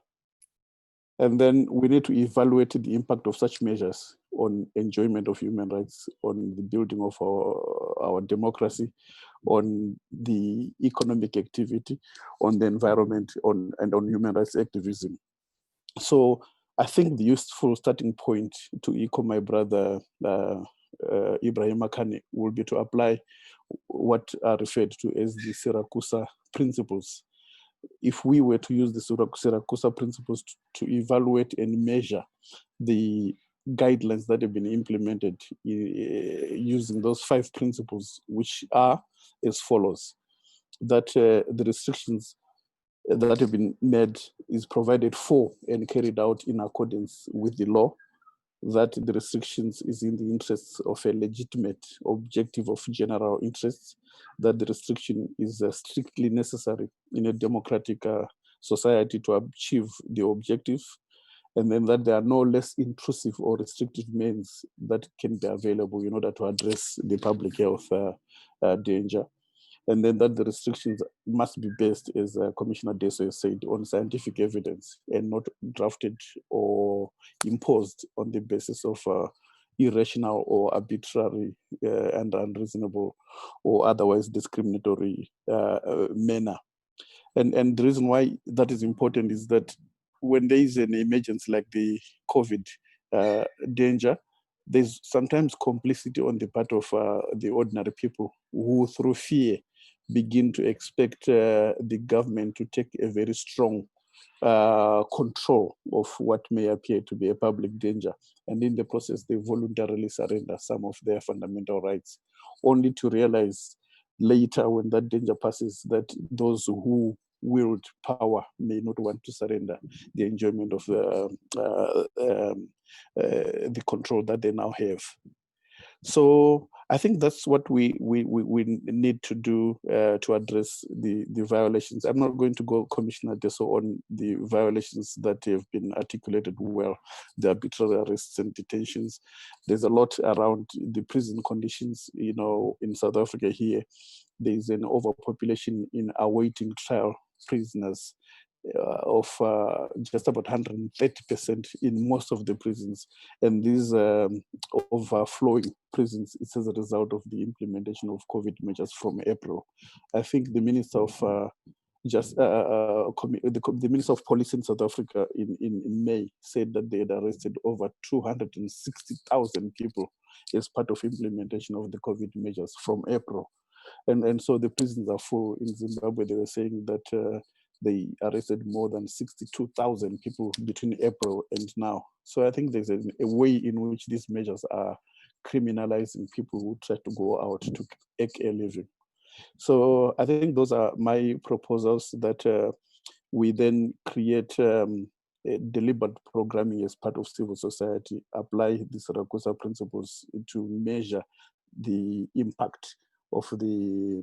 then we need to evaluate the impact of such measures on enjoyment of human rights, on the building of our democracy, on the economic activity, on the environment, and on human rights activism. So I think the useful starting point, to echo my brother Ibrahim Makane, will be to apply what are referred to as the Siracusa principles. If we were to use the Siracusa principles to evaluate and measure the guidelines that have been implemented using those 5 principles, which are as follows: that the restrictions that have been made is provided for and carried out in accordance with the law, that the restrictions is in the interests of a legitimate objective of general interests, that the restriction is strictly necessary in a democratic society to achieve the objective, and then that there are no less intrusive or restrictive means that can be available in order to address the public health danger. And then that the restrictions must be based, as Commissioner Deso said, on scientific evidence and not drafted or imposed on the basis of irrational or arbitrary and unreasonable or otherwise discriminatory manner. And the reason why that is important is that when there is an emergency like the COVID danger, there's sometimes complicity on the part of the ordinary people who, through fear, begin to expect the government to take a very strong control of what may appear to be a public danger. And in the process, they voluntarily surrender some of their fundamental rights, only to realize later, when that danger passes, that those who wield power may not want to surrender the enjoyment of the control that they now have. So I think that's what we need to do to address the violations. I'm not going to go, Commissioner Deso, on the violations that have been articulated well, the arbitrary arrests and detentions. There's a lot around the prison conditions. You know, in South Africa here, there's an overpopulation in awaiting trial prisoners of just about 130% in most of the prisons. And these overflowing prisons is as a result of the implementation of COVID measures from April. I think the Minister of the Minister of Police in South Africa in May said that they had arrested over 260,000 people as part of implementation of the COVID measures from April. And so the prisons are full. In Zimbabwe, they were saying that they arrested more than 62,000 people between April and now. So I think there's a way in which these measures are criminalizing people who try to go out to make a living. So I think those are my proposals, that we then create a deliberate programming as part of civil society, apply the Siracusa principles to measure the impact of the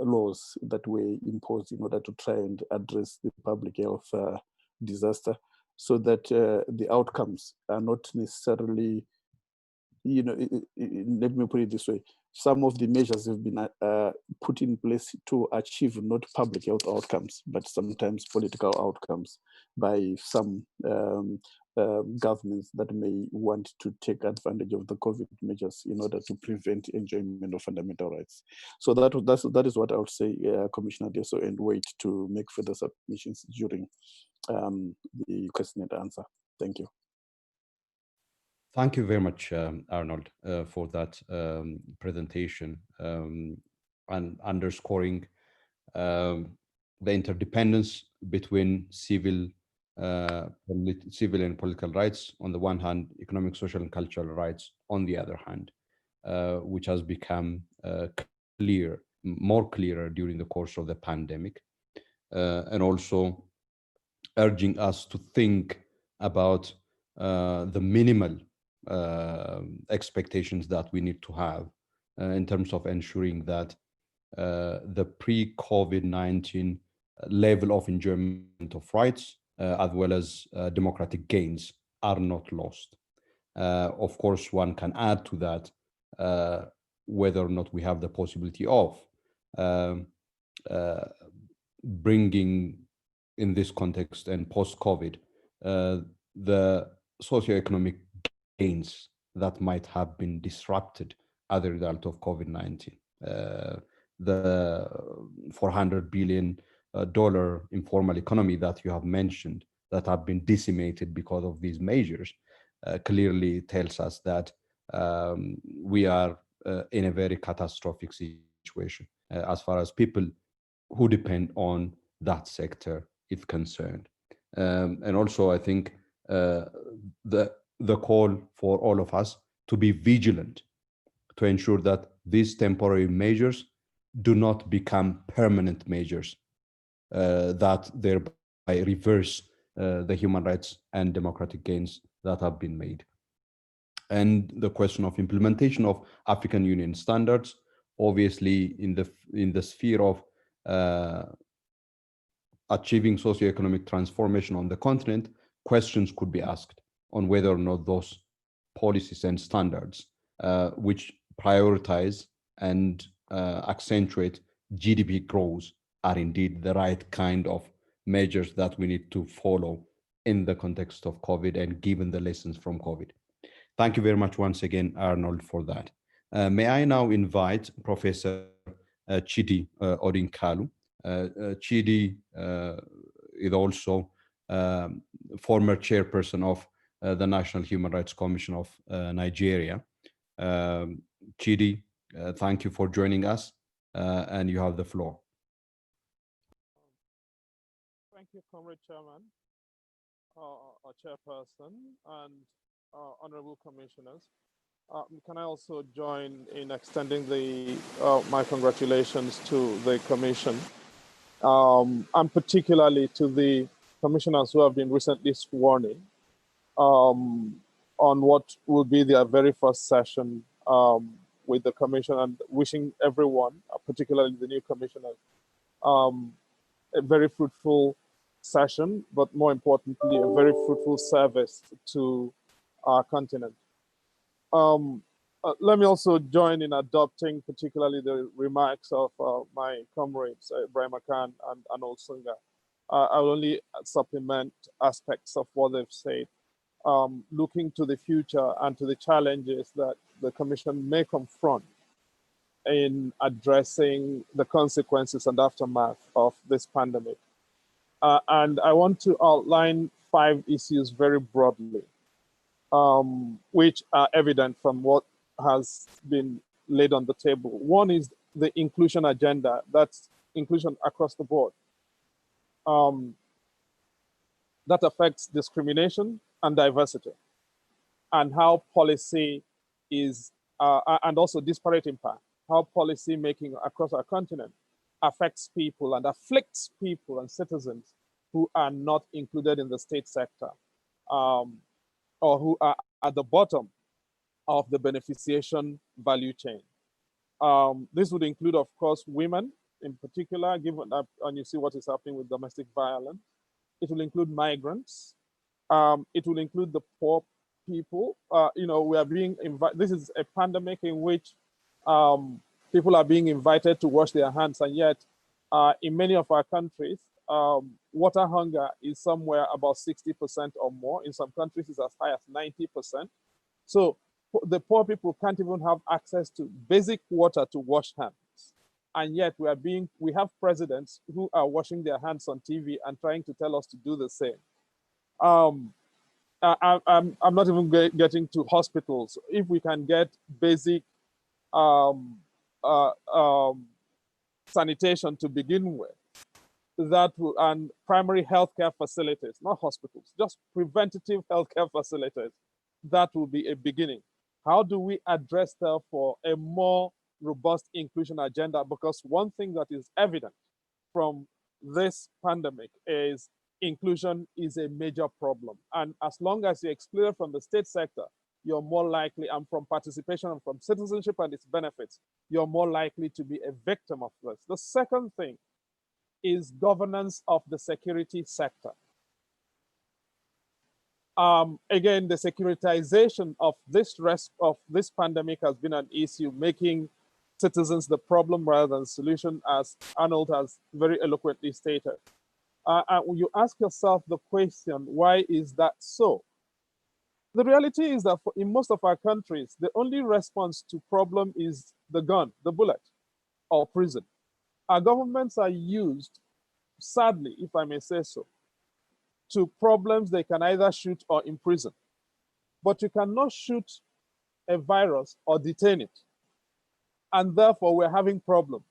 laws that were imposed in order to try and address the public health disaster, so that the outcomes are not necessarily, you know, let me put it this way. Some of the measures have been put in place to achieve not public health outcomes, but sometimes political outcomes by some governments that may want to take advantage of the COVID measures in order to prevent enjoyment of fundamental rights. So that is what I would say, Commissioner Deso, and wait to make further submissions during the question and answer. Thank you. Thank you very much, Arnold, for that presentation and underscoring the interdependence between civil and political rights on the one hand, economic, social, and cultural rights on the other hand, which has become more clearer during the course of the pandemic, and also urging us to think about the minimal expectations that we need to have in terms of ensuring that the pre-COVID-19 level of enjoyment of rights as well as democratic gains are not lost. Of course, one can add to that whether or not we have the possibility of bringing, in this context and post-COVID, the socioeconomic gains that might have been disrupted as a result of COVID-19. The $400 billion informal economy that you have mentioned that have been decimated because of these measures clearly tells us that we are in a very catastrophic situation as far as people who depend on that sector is concerned. And also, I think the call for all of us to be vigilant to ensure that these temporary measures do not become permanent measures that thereby reverse the human rights and democratic gains that have been made. And the question of implementation of African Union standards, obviously in the sphere of achieving socioeconomic transformation on the continent, questions could be asked on whether or not those policies and standards which prioritize and accentuate GDP growth are indeed the right kind of measures that we need to follow in the context of COVID and given the lessons from COVID. Thank you very much once again, Arnold, for that. May I now invite Professor Chidi Odinkalu. Chidi is also former chairperson of the National Human Rights Commission of Nigeria. Chidi, thank you for joining us, and you have the floor. Thank you, Comrade Chairman, Chairperson, and Honorable Commissioners. Can I also join in extending my congratulations to the Commission, and particularly to the commissioners who have been recently sworn in on what will be their very first session with the Commission, and wishing everyone, particularly the new commissioners, a very fruitful session, but more importantly, a very fruitful service to our continent. Let me also join in adopting particularly the remarks of my comrades, Ibrahim Khan and Arnold Sunga. I'll only supplement aspects of what they've said, looking to the future and to the challenges that the Commission may confront in addressing the consequences and aftermath of this pandemic. And I want to outline 5 issues very broadly, which are evident from what has been laid on the table. One is the inclusion agenda, that's inclusion across the board. That affects discrimination and diversity, and how policy is, and also disparate impact, how policy making across our continent affects people and afflicts people and citizens who are not included in the state sector, or who are at the bottom of the beneficiation value chain. This would include, of course, women in particular, given that, and you see what is happening with domestic violence. It will include migrants. It will include the poor people. You know, we are being invited. This is a pandemic in which people are being invited to wash their hands, and yet in many of our countries, water hunger is somewhere about 60% or more. In some countries, it's as high as 90%. So the poor people can't even have access to basic water to wash hands. And yet we have presidents who are washing their hands on TV and trying to tell us to do the same. I'm not even getting to hospitals. If we can get basic sanitation to begin with, that will, and primary healthcare facilities, not hospitals, just preventative healthcare facilities, that will be a beginning. How do we address, therefore, a more robust inclusion agenda? Because one thing that is evident from this pandemic is inclusion is a major problem. And as long as you're excluded from the state sector, you're more likely, and from participation and from citizenship and its benefits, you're more likely to be a victim of this. The second thing is governance of the security sector. Again, the securitization of this pandemic has been an issue, making citizens the problem rather than the solution, as Arnold has very eloquently stated. You ask yourself the question, why is that so? The reality is that in most of our countries, the only response to problem is the gun, the bullet, or prison. Our governments are used, sadly, if I may say so, to problems they can either shoot or imprison. But you cannot shoot a virus or detain it. And therefore, we're having problems.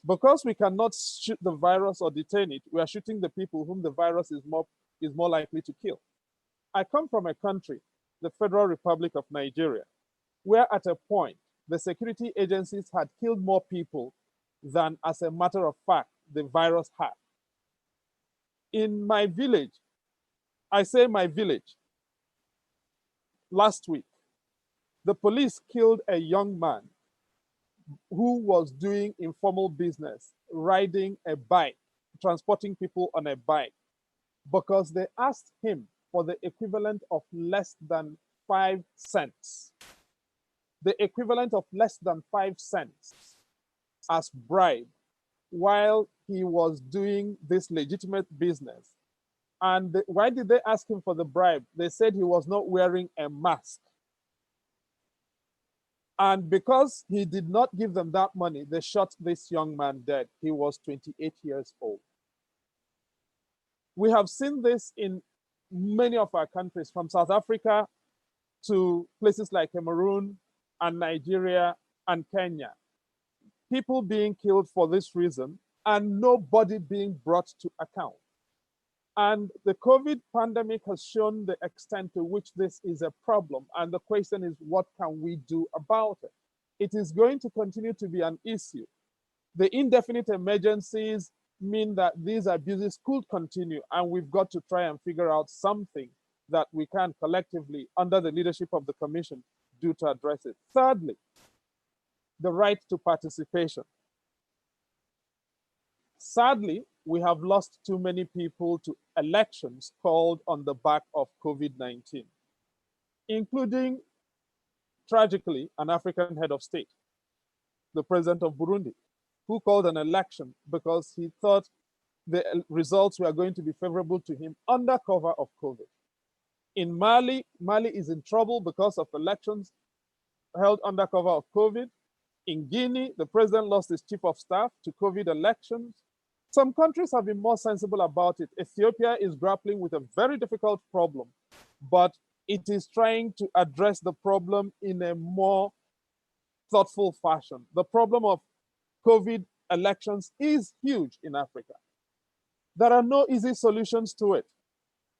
Because we cannot shoot the virus or detain it, we are shooting the people whom the virus is more likely to kill. I come from a country, the Federal Republic of Nigeria, where at a point, the security agencies had killed more people than, as a matter of fact, the virus had. In my village, I say my village, last week, the police killed a young man who was doing informal business, riding a bike, transporting people on a bike, because they asked him for the equivalent of less than 5 cents. The equivalent of less than 5 cents as bribe while he was doing this legitimate business. And why did they ask him for the bribe? They said he was not wearing a mask. And because he did not give them that money, they shot this young man dead. He was 28 years old. We have seen this in many of our countries, from South Africa to places like Cameroon and Nigeria and Kenya. People being killed for this reason and nobody being brought to account. And the COVID pandemic has shown the extent to which this is a problem. And the question is, what can we do about it? It is going to continue to be an issue. The indefinite emergencies mean that these abuses could continue, and we've got to try and figure out something that we can collectively, under the leadership of the Commission, do to address it. Thirdly, the right to participation. Sadly, we have lost too many people to elections called on the back of COVID-19, including, tragically, an African head of state, the president of Burundi, who called an election because he thought the results were going to be favorable to him under cover of COVID. In Mali, Mali is in trouble because of elections held under cover of COVID. In Guinea, the president lost his chief of staff to COVID elections. Some countries have been more sensible about it. Ethiopia is grappling with a very difficult problem, but it is trying to address the problem in a more thoughtful fashion. The problem of COVID elections is huge in Africa. There are no easy solutions to it.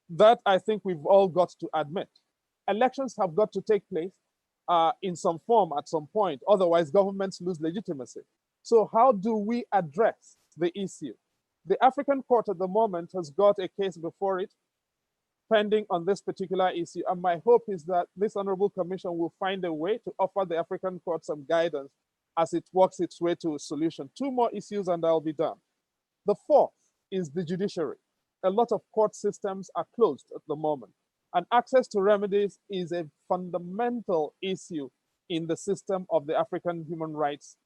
That I think we've all got to admit. Elections have got to take place in some form at some point, otherwise governments lose legitimacy. So how do we address the issue? The African Court at the moment has got a case before it pending on this particular issue, and my hope is that this Honorable Commission will find a way to offer the African Court some guidance as it works its way to a solution. 2 more issues and I'll be done. The fourth is the judiciary. A lot of court systems are closed at the moment, and access to remedies is a fundamental issue in the system of the African human rights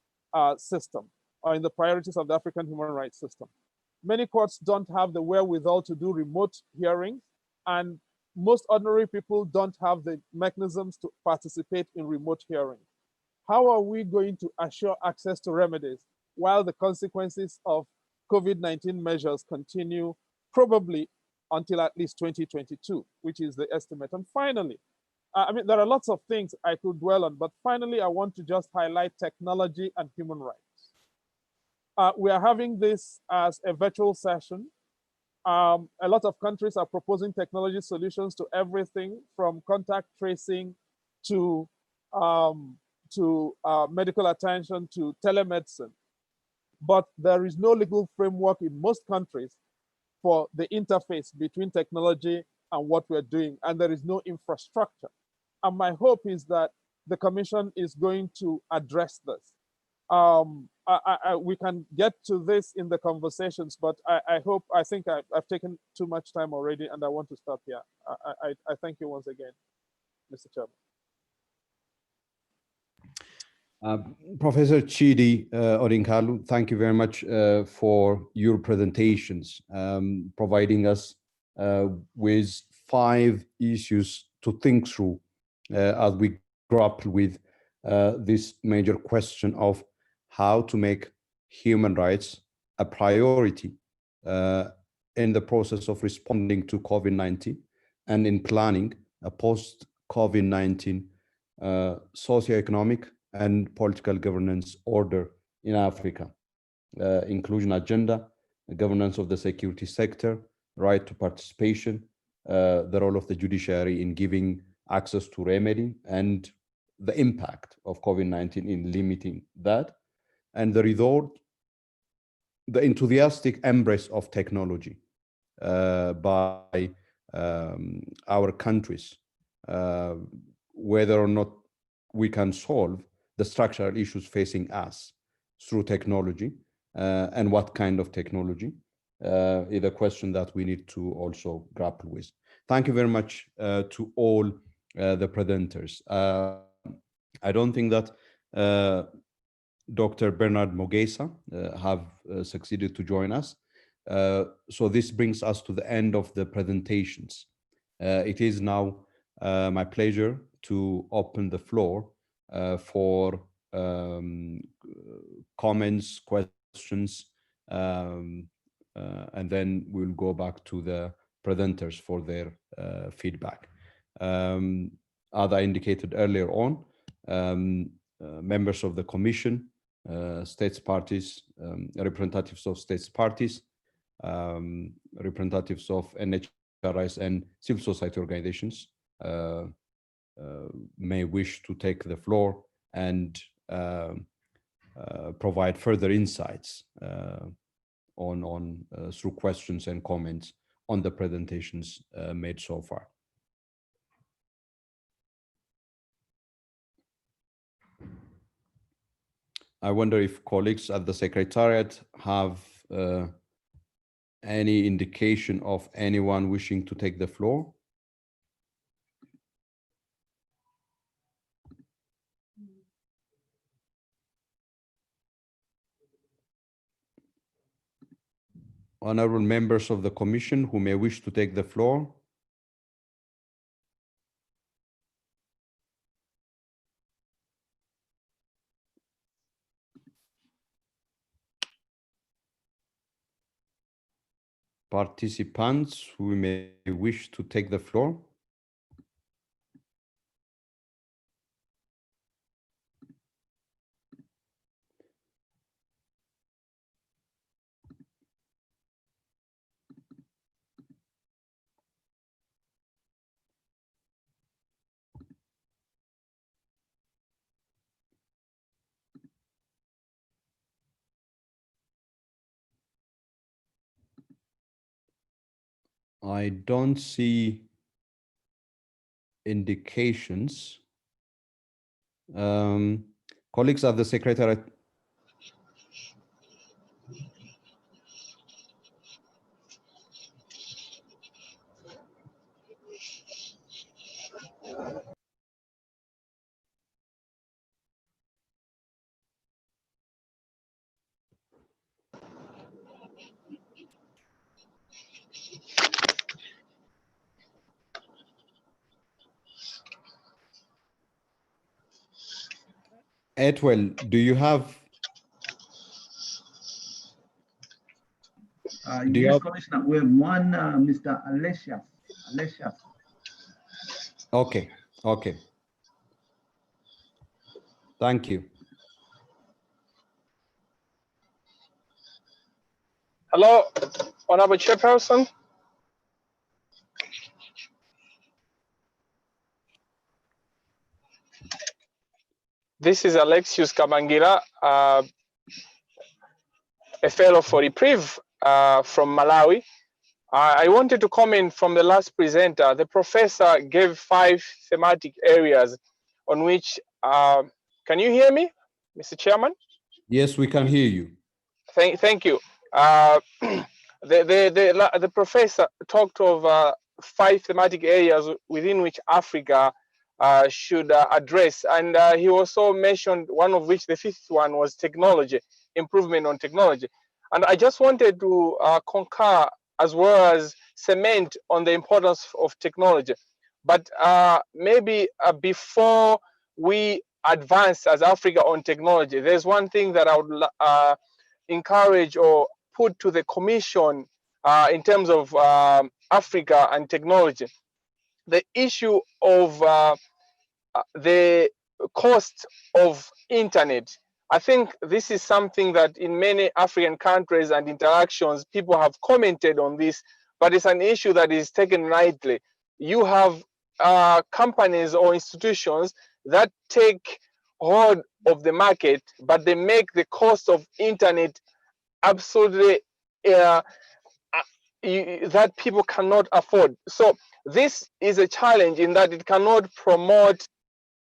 system, or in the priorities of the African human rights system. Many courts don't have the wherewithal to do remote hearings, and most ordinary people don't have the mechanisms to participate in remote hearings. How are we going to assure access to remedies while the consequences of COVID-19 measures continue, probably until at least 2022, which is the estimate? And finally, there are lots of things I could dwell on, but finally, I want to just highlight technology and human rights. We are having this as a virtual session. A lot of countries are proposing technology solutions to everything from contact tracing to to medical attention, to telemedicine. But there is no legal framework in most countries for the interface between technology and what we're doing, and there is no infrastructure. And my hope is that the Commission is going to address this. We can get to this in the conversations, but I think I've taken too much time already, and I want to stop here. I thank you once again, Mr. Chairman. Professor Chidi Odinkalu, thank you very much for your presentations, providing us with 5 issues to think through as we grapple with this major question of how to make human rights a priority in the process of responding to COVID-19 and in planning a post-COVID-19 socioeconomic and political governance order in Africa, inclusion agenda, governance of the security sector, right to participation, the role of the judiciary in giving access to remedy, and the impact of COVID-19 in limiting that, and the result, the enthusiastic embrace of technology by our countries, whether or not we can solve the structural issues facing us through technology, and what kind of technology is a question that we need to also grapple with. Thank you very much to all the presenters. I don't think that Dr. Bernard Mogesa have succeeded to join us. So this brings us to the end of the presentations. It is now my pleasure to open the floor for comments, questions, and then we'll go back to the presenters for their feedback. As I indicated earlier on, members of the Commission, states parties, representatives of states parties, representatives of NHRIs and civil society organizations may wish to take the floor and provide further insights through questions and comments on the presentations made so far. I wonder if colleagues at the Secretariat have any indication of anyone wishing to take the floor. Honorable members of the Commission who may wish to take the floor. Participants who may wish to take the floor. I don't see indications. Colleagues at the Secretariat. Etwell, do you have? Yes, Commissioner, we have one, Mr. Alessius. Okay, okay. Thank you. Hello, Honorable Chairperson. This is Alexius Kabangira, a fellow for Reprieve from Malawi. I wanted to comment from the last presenter. The professor gave 5 thematic areas on which, can you hear me, Mr. Chairman? Yes, we can hear you. Thank you. The professor talked of 5 thematic areas within which Africa should address, and he also mentioned one of which, the 5th one, was technology, improvement on technology. And I just wanted to concur as well as cement on the importance of technology. But maybe before we advance as Africa on technology, there's one thing that I would encourage or put to the Commission in terms of Africa and technology. The issue of the cost of internet. I think this is something that in many African countries and interactions, people have commented on this, but it's an issue that is taken lightly. You have companies or institutions that take hold of the market, but they make the cost of internet absolutely that people cannot afford. So this is a challenge in that it cannot promote,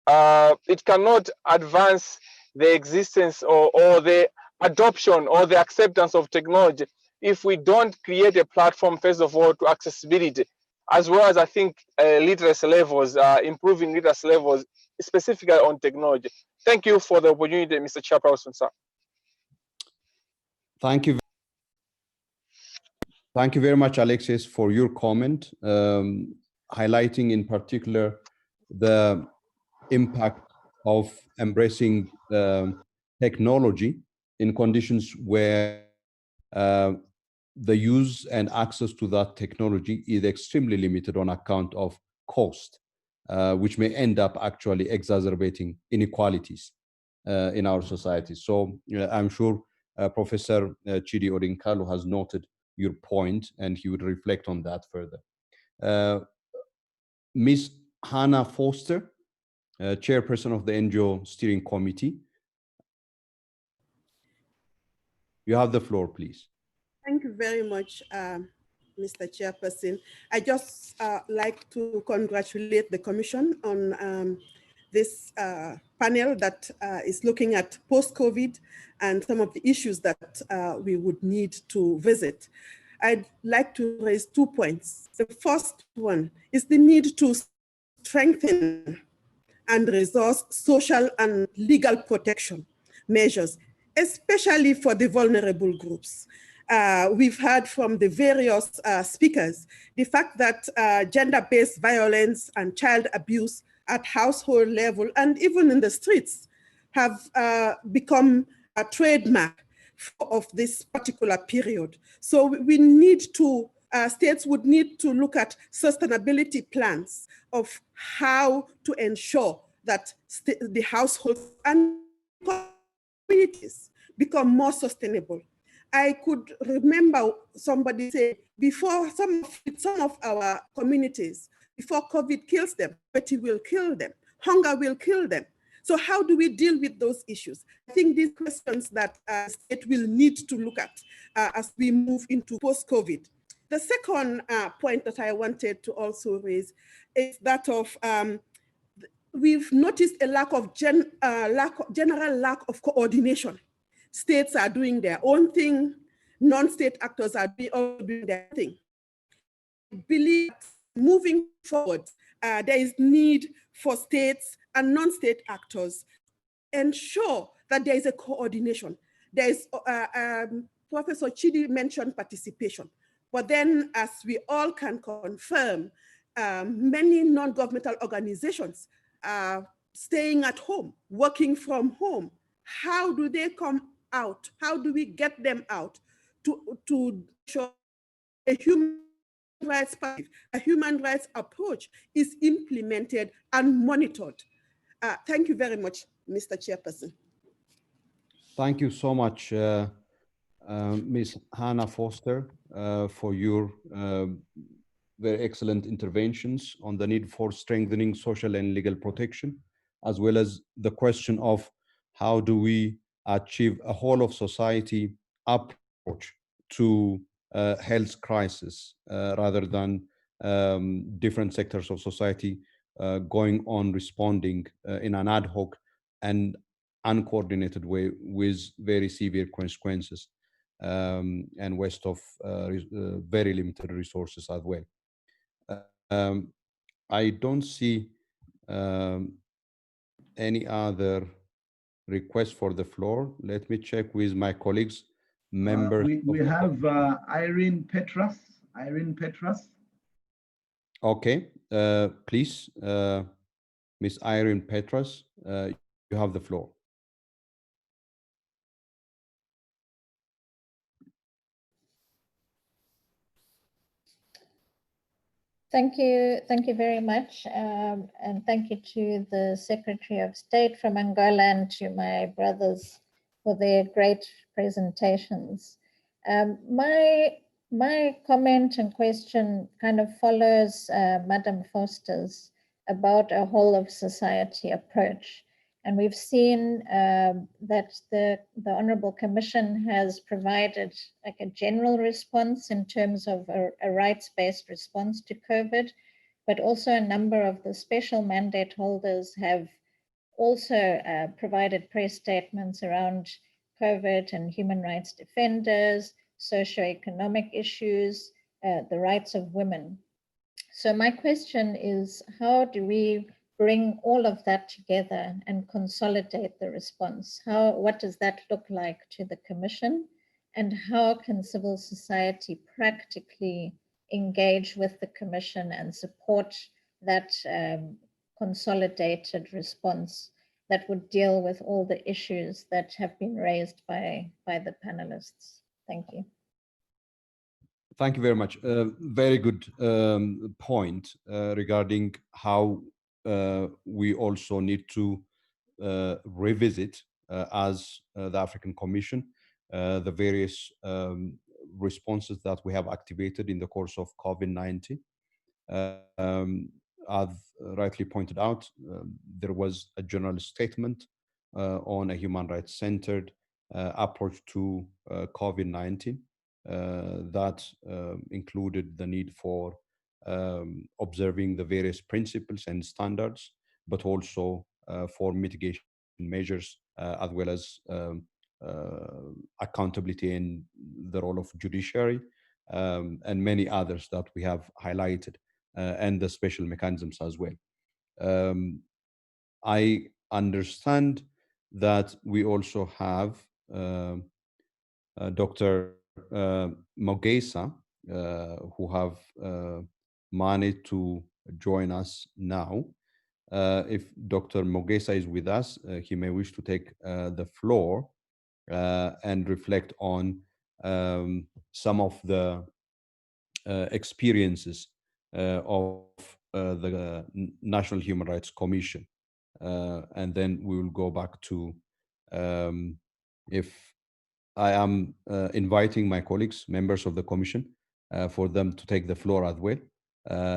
it cannot advance the existence or the adoption or the acceptance of technology if we don't create a platform, first of all, to accessibility, as well as I think literacy levels, improving literacy levels, specifically on technology. Thank you for the opportunity, Mr. Chairperson, sir. Thank you. Thank you very much, Alexis, for your comment, highlighting in particular the impact of embracing technology in conditions where the use and access to that technology is extremely limited on account of cost, which may end up actually exacerbating inequalities in our society. So I'm sure Professor Chidi Odinkalu has noted your point, and he would reflect on that further. Ms. Hannah Foster, chairperson of the NGO Steering Committee. You have the floor, please. Thank you very much, Mr. Chairperson. I just like to congratulate the Commission on this panel that is looking at post-COVID and some of the issues that we would need to visit. I'd like to raise 2 points. The first one is the need to strengthen and resource social and legal protection measures, especially for the vulnerable groups. We've heard from the various speakers the fact that gender-based violence and child abuse at household level and even in the streets have become a trademark of this particular period. So we need to, states would need to look at sustainability plans of how to ensure that the households and communities become more sustainable. I could remember somebody say, before some of our communities, before COVID kills them, poverty will kill them, hunger will kill them. So how do we deal with those issues? I think these questions that state will need to look at as we move into post-COVID. The second point that I wanted to also raise is that of, we've noticed a lack of general lack of coordination. States are doing their own thing, non-state actors are doing their thing. I believe moving forward, there is need for states and non-state actors to ensure that there is a coordination. There is, Professor Chidi mentioned participation, but then as we all can confirm, many non-governmental organizations are staying at home, working from home. How do they come out? How do we get them out to show a human rights approach is implemented and monitored? Thank you very much, Mr. Chairperson. Thank you so much, Ms. Hannah Foster, for your very excellent interventions on the need for strengthening social and legal protection as well as the question of how do we achieve a whole of society approach to health crisis rather than different sectors of society going on responding in an ad hoc and uncoordinated way with very severe consequences and waste of very limited resources as well. I don't see any other request for the floor. Let me check with my colleagues, members. We have Irene Petras. Irene Petras. Okay, please, Ms. Irene Petras, you have the floor. Thank you very much, and thank you to the Secretary of State from Angola and to my brothers for their great presentations. My comment and question kind of follows Madam Foster's about a whole of society approach. And we've seen that the Honorable Commission has provided like a general response in terms of a rights-based response to COVID, but also a number of the special mandate holders have also provided press statements around COVID and human rights defenders, socioeconomic issues, the rights of women. So my question is, how do we bring all of that together and consolidate the response? What does that look like to the Commission? And how can civil society practically engage with the Commission and support that consolidated response that would deal with all the issues that have been raised by the panelists? Thank you. Thank you very much. Very good point regarding how we also need to revisit as the African Commission the various responses that we have activated in the course of COVID-19. As rightly pointed out, there was a general statement on a human rights centered approach to COVID-19 that included the need for observing the various principles and standards, but also for mitigation measures, as well as accountability in the role of judiciary, and many others that we have highlighted, and the special mechanisms as well. I understand that we also have Dr. Mogesa, who have managed to join us now. If Dr. Mogesa is with us, he may wish to take the floor and reflect on some of the experiences of the National Human Rights Commission. And then we will go back to if I am inviting my colleagues, members of the Commission, for them to take the floor as well.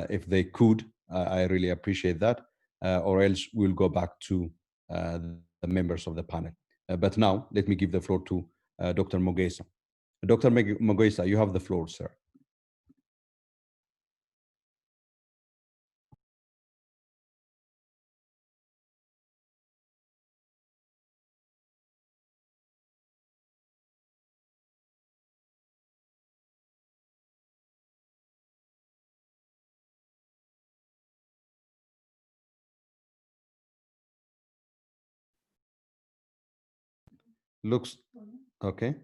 If they could, I really appreciate that, or else we'll go back to the members of the panel. But now, let me give the floor to Dr. Mogesa. Dr. Mogesa, you have the floor, sir. Looks okay.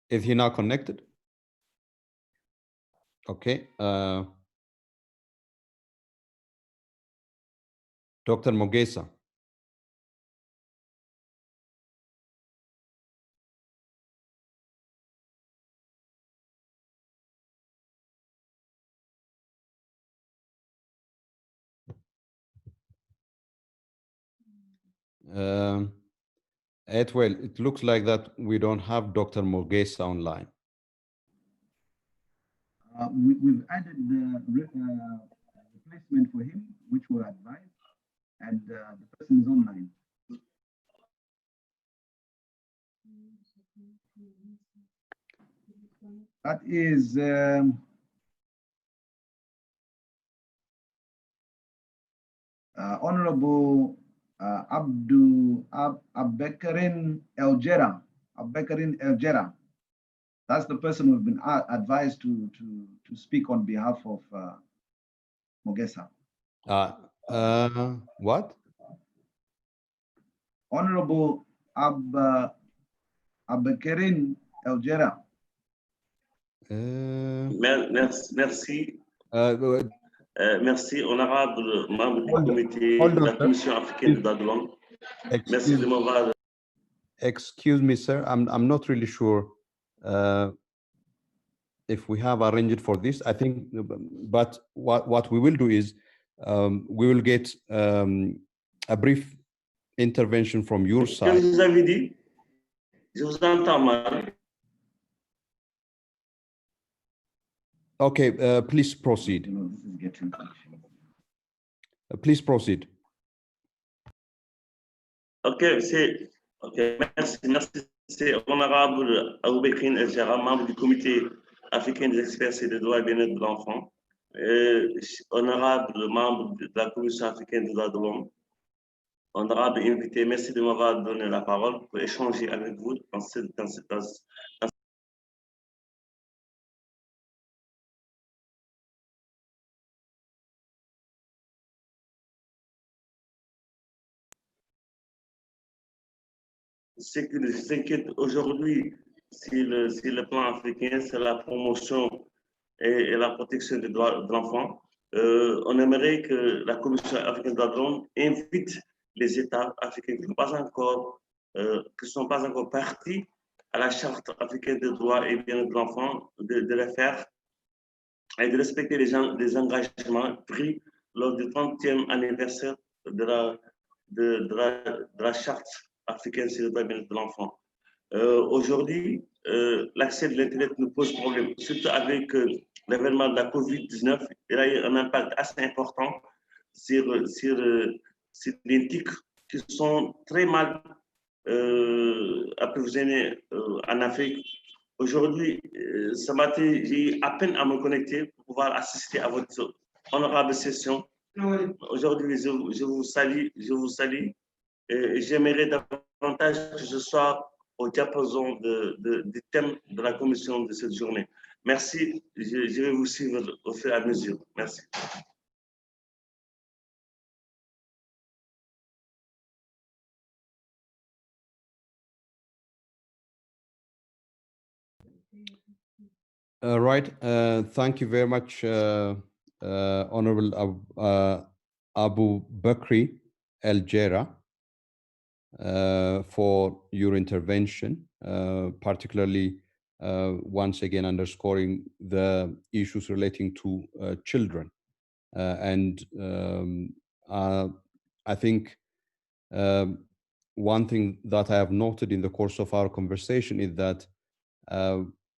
Is he now connected? Okay. Dr. Mogesa. Well, it looks like that we don't have Dr. Mogesa online. We've added the replacement for him, which will advise, and the person is online. That is Honorable Abekarin Eljera. Abekarin Eljera. That's the person who's been advised to speak on behalf of Mogesa. What? Honorable Abekarin Eljera. Merci. Merci, honorable membre du comité de la Commission africaine des droits de l'homme. Merci de m'avoir. Excuse me, sir. I'm not really sure if we have arranged for this. I think, but what we will do is we will get a brief intervention from your side. Qu'est-ce que vous avez dit? Je vous entends mal. Okay, please proceed. Please proceed. Okay, merci. C'est honorable Aboubekrin Eljera, membre du comité africain des experts et des droits et bien-être de l'enfant, honorable membre de la Commission africaine des droits de l'homme, honorable invité, merci de m'avoir donné la parole pour échanger avec vous dans cette Ce qui nous inquiète aujourd'hui, sur le plan africain, c'est la promotion et la protection des droits de l'enfant. On aimerait que la Commission africaine des droits de l'homme invite les États africains qui ne sont pas encore partis à la Charte africaine des droits et bien de l'enfant, de le faire et de respecter les engagements pris lors du 30e anniversaire de la Charte africaine sur le droit de l'enfant. Aujourd'hui, l'accès de l'Internet nous pose problème, surtout avec l'événement de la COVID-19. Il a eu un impact assez important sur les TIC qui sont très mal approvisionnés en Afrique. Aujourd'hui, ce matin, j'ai à peine à me connecter pour pouvoir assister à votre honorable session. Aujourd'hui, je vous salue. Et j'aimerais davantage que je sois au diapason du thème de la commission de cette journée. Merci, je vais vous suivre au fur et à mesure. Merci. Right. Thank you very much, Honorable Abu Bakri Eljera, for your intervention, particularly once again underscoring the issues relating to children. And I think one thing that I have noted in the course of our conversation is that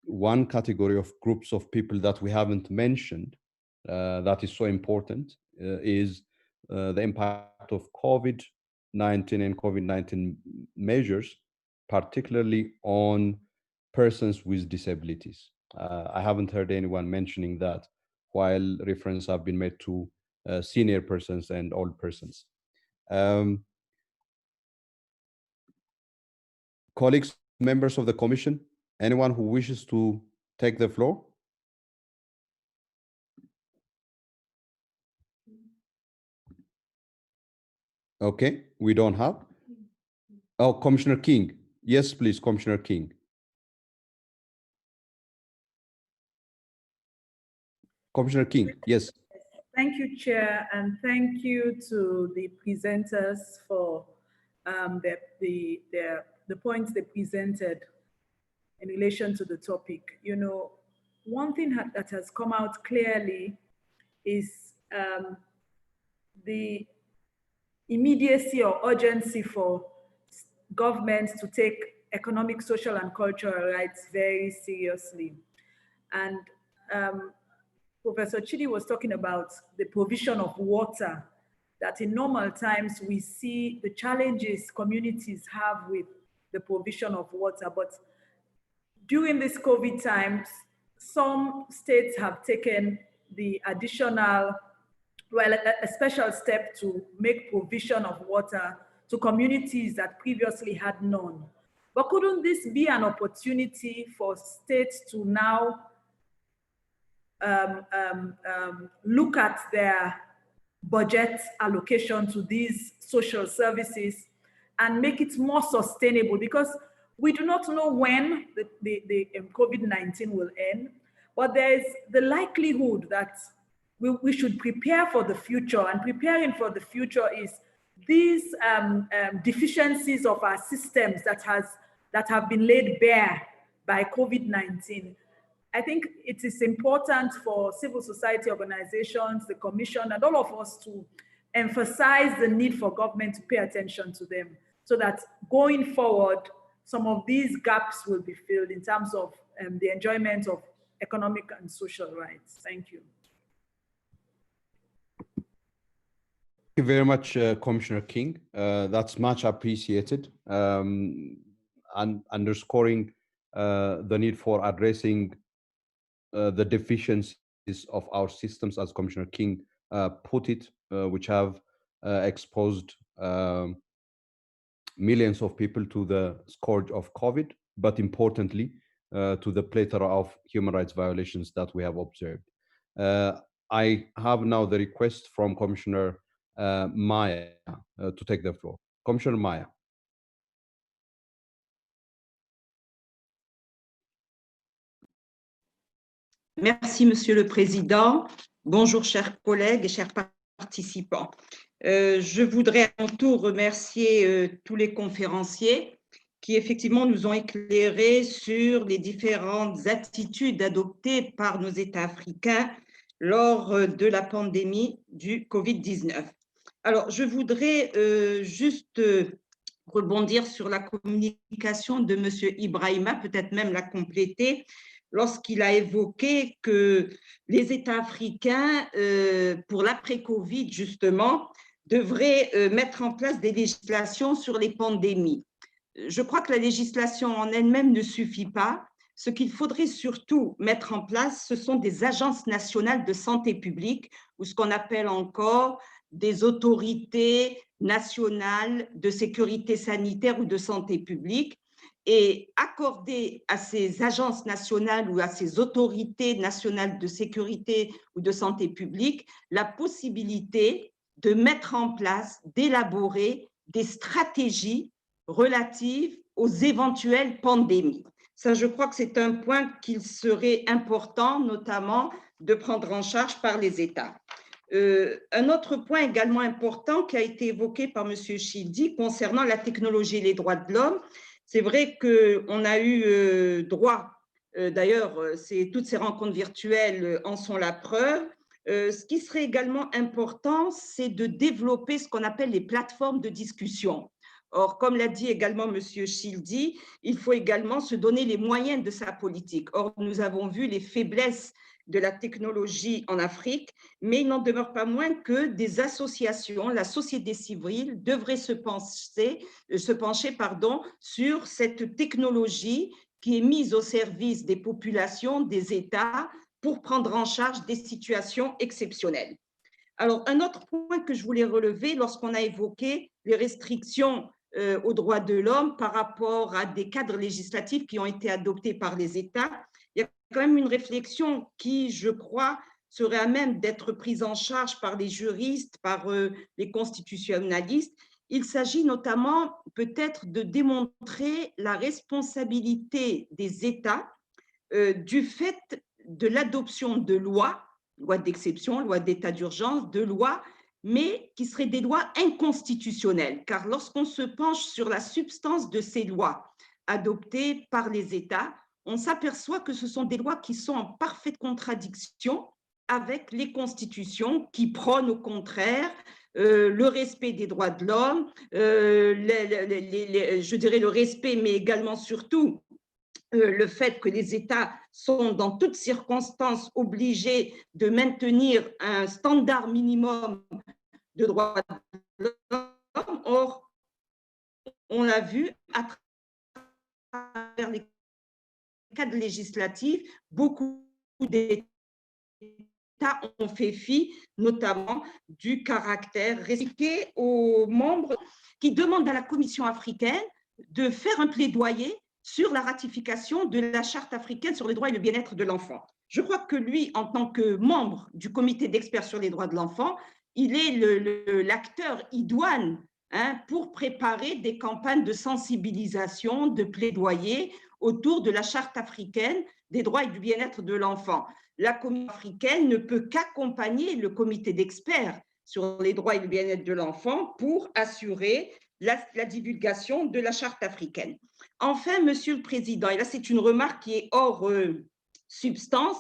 one category of groups of people that we haven't mentioned that is so important is the impact of COVID-19 and COVID-19 measures, particularly on persons with disabilities. I haven't heard anyone mentioning that, while reference have been made to senior persons and old persons. Colleagues, members of the Commission, anyone who wishes to take the floor? Okay, we don't have. Oh, Commissioner King. Yes, please, Commissioner King. Commissioner King, yes. Thank you, Chair, and thank you to the presenters for the points they presented in relation to the topic. You know, one thing that has come out clearly is the immediacy or urgency for governments to take economic, social, and cultural rights very seriously. And Professor Chidi was talking about the provision of water, that in normal times we see the challenges communities have with the provision of water. But during this COVID times, some states have taken the additional, well, a special step to make provision of water to communities that previously had none. But couldn't this be an opportunity for states to now look at their budget allocation to these social services and make it more sustainable? Because we do not know when the COVID-19 will end, but there is the likelihood that we should prepare for the future, and preparing for the future is these deficiencies of our systems that have been laid bare by COVID-19. I think it is important for civil society organizations, the Commission, and all of us to emphasize the need for government to pay attention to them, so that going forward, some of these gaps will be filled in terms of the enjoyment of economic and social rights. Thank you. Thank you very much, Commissioner King. That's much appreciated, and underscoring the need for addressing the deficiencies of our systems, as Commissioner King put it, which have exposed millions of people to the scourge of COVID, but importantly, to the plethora of human rights violations that we have observed. I have now the request from Commissioner Maya to take the floor. Commissioner Maya. Merci, Monsieur le Président. Bonjour, chers collègues et chers participants. Je voudrais à mon tour remercier tous les conférenciers qui, effectivement, nous ont éclairés sur les différentes attitudes adoptées par nos États africains lors de la pandémie du Covid-19. Alors, je voudrais juste rebondir sur la communication de Monsieur Ibrahima, peut-être même la compléter, lorsqu'il a évoqué que les États africains, pour l'après-Covid justement, devraient mettre en place des législations sur les pandémies. Je crois que la législation en elle-même ne suffit pas. Ce qu'il faudrait surtout mettre en place, ce sont des agences nationales de santé publique, ou ce qu'on appelle encore des autorités nationales de sécurité sanitaire ou de santé publique, et accorder à ces agences nationales ou à ces autorités nationales de sécurité ou de santé publique la possibilité de mettre en place, d'élaborer des stratégies relatives aux éventuelles pandémies. Ça, je crois que c'est un point qu'il serait important, notamment, de prendre en charge par les États. Un autre point également important qui a été évoqué par M. Childi concernant la technologie et les droits de l'homme. C'est vrai qu'on a eu droit, d'ailleurs, toutes ces rencontres virtuelles en sont la preuve. Ce qui serait également important, c'est de développer ce qu'on appelle les plateformes de discussion. Or, comme l'a dit également M. Childi, il faut également se donner les moyens de sa politique. Or, nous avons vu les faiblesses de la technologie en Afrique, mais il n'en demeure pas moins que des associations, la société civile, devraient se pencher sur cette technologie qui est mise au service des populations, des États, pour prendre en charge des situations exceptionnelles. Alors, un autre point que je voulais relever, lorsqu'on a évoqué les restrictions aux droits de l'homme par rapport à des cadres législatifs qui ont été adoptés par les États, il y a quand même une réflexion qui, je crois, serait à même d'être prise en charge par les juristes, par les constitutionnalistes. Il s'agit notamment peut-être de démontrer la responsabilité des États du fait de l'adoption de lois d'exception, loi d'état d'urgence, de lois, mais qui seraient des lois inconstitutionnelles. Car lorsqu'on se penche sur la substance de ces lois adoptées par les États, on s'aperçoit que ce sont des lois qui sont en parfaite contradiction avec les constitutions qui prônent au contraire le respect des droits de l'homme, je dirais le respect, mais également surtout le fait que les États sont dans toutes circonstances obligés de maintenir un standard minimum de droits de l'homme. Or, on l'a vu à travers les cadres législatifs, beaucoup d'États ont fait fi, notamment du caractère respecté aux membres qui demandent à la Commission africaine de faire un plaidoyer sur la ratification de la Charte africaine sur les droits et le bien-être de l'enfant. Je crois que lui, en tant que membre du comité d'experts sur les droits de l'enfant, il est l'acteur idoine pour préparer des campagnes de sensibilisation, de plaidoyer autour de la Charte africaine des droits et du bien-être de l'enfant. La Commission africaine ne peut qu'accompagner le comité d'experts sur les droits et le bien-être de l'enfant pour assurer la divulgation de la Charte africaine. Enfin, Monsieur le Président, et là c'est une remarque qui est hors substance,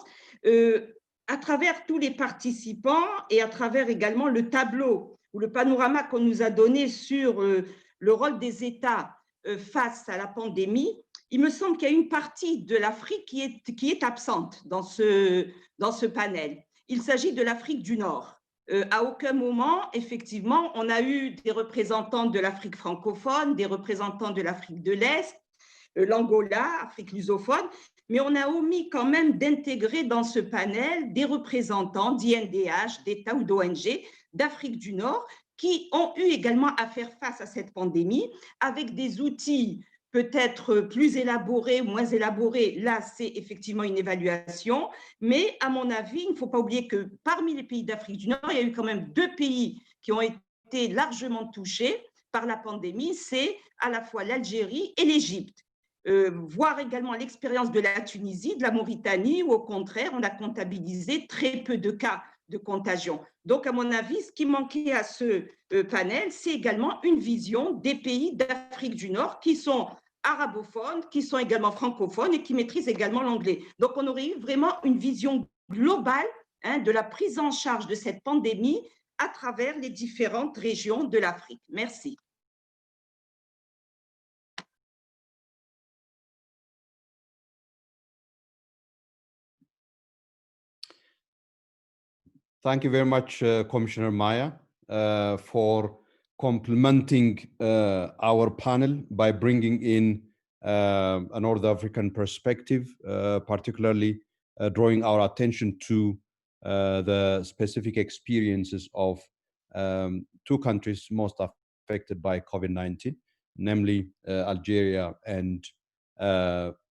à travers tous les participants et à travers également le tableau ou le panorama qu'on nous a donné sur le rôle des États face à la pandémie, il me semble qu'il y a une partie de l'Afrique qui est absente dans ce panel. Il s'agit de l'Afrique du Nord. À aucun moment, effectivement, on a eu des représentants de l'Afrique francophone, des représentants de l'Afrique de l'Est, l'Angola, Afrique lusophone, mais on a omis quand même d'intégrer dans ce panel des représentants d'INDH, d'États ou d'ONG d'Afrique du Nord qui ont eu également à faire face à cette pandémie avec des outils peut-être plus élaborés, moins élaborés. Là, c'est effectivement une évaluation, mais à mon avis, il ne faut pas oublier que parmi les pays d'Afrique du Nord, il y a eu quand même 2 pays qui ont été largement touchés par la pandémie, c'est à la fois l'Algérie et l'Égypte. Voir également l'expérience de la Tunisie, de la Mauritanie, où au contraire, on a comptabilisé très peu de cas de contagion. Donc, à mon avis, ce qui manquait à ce panel, c'est également une vision des pays d'Afrique du Nord qui sont arabophones, qui sont également francophones et qui maîtrisent également l'anglais. Donc, on aurait eu vraiment une vision globale de la prise en charge de cette pandémie à travers les différentes régions de l'Afrique. Merci. Thank you very much, Commissioner Maya, for complementing our panel by bringing in a North African perspective, particularly drawing our attention to the specific experiences of 2 countries most affected by COVID-19, namely Algeria and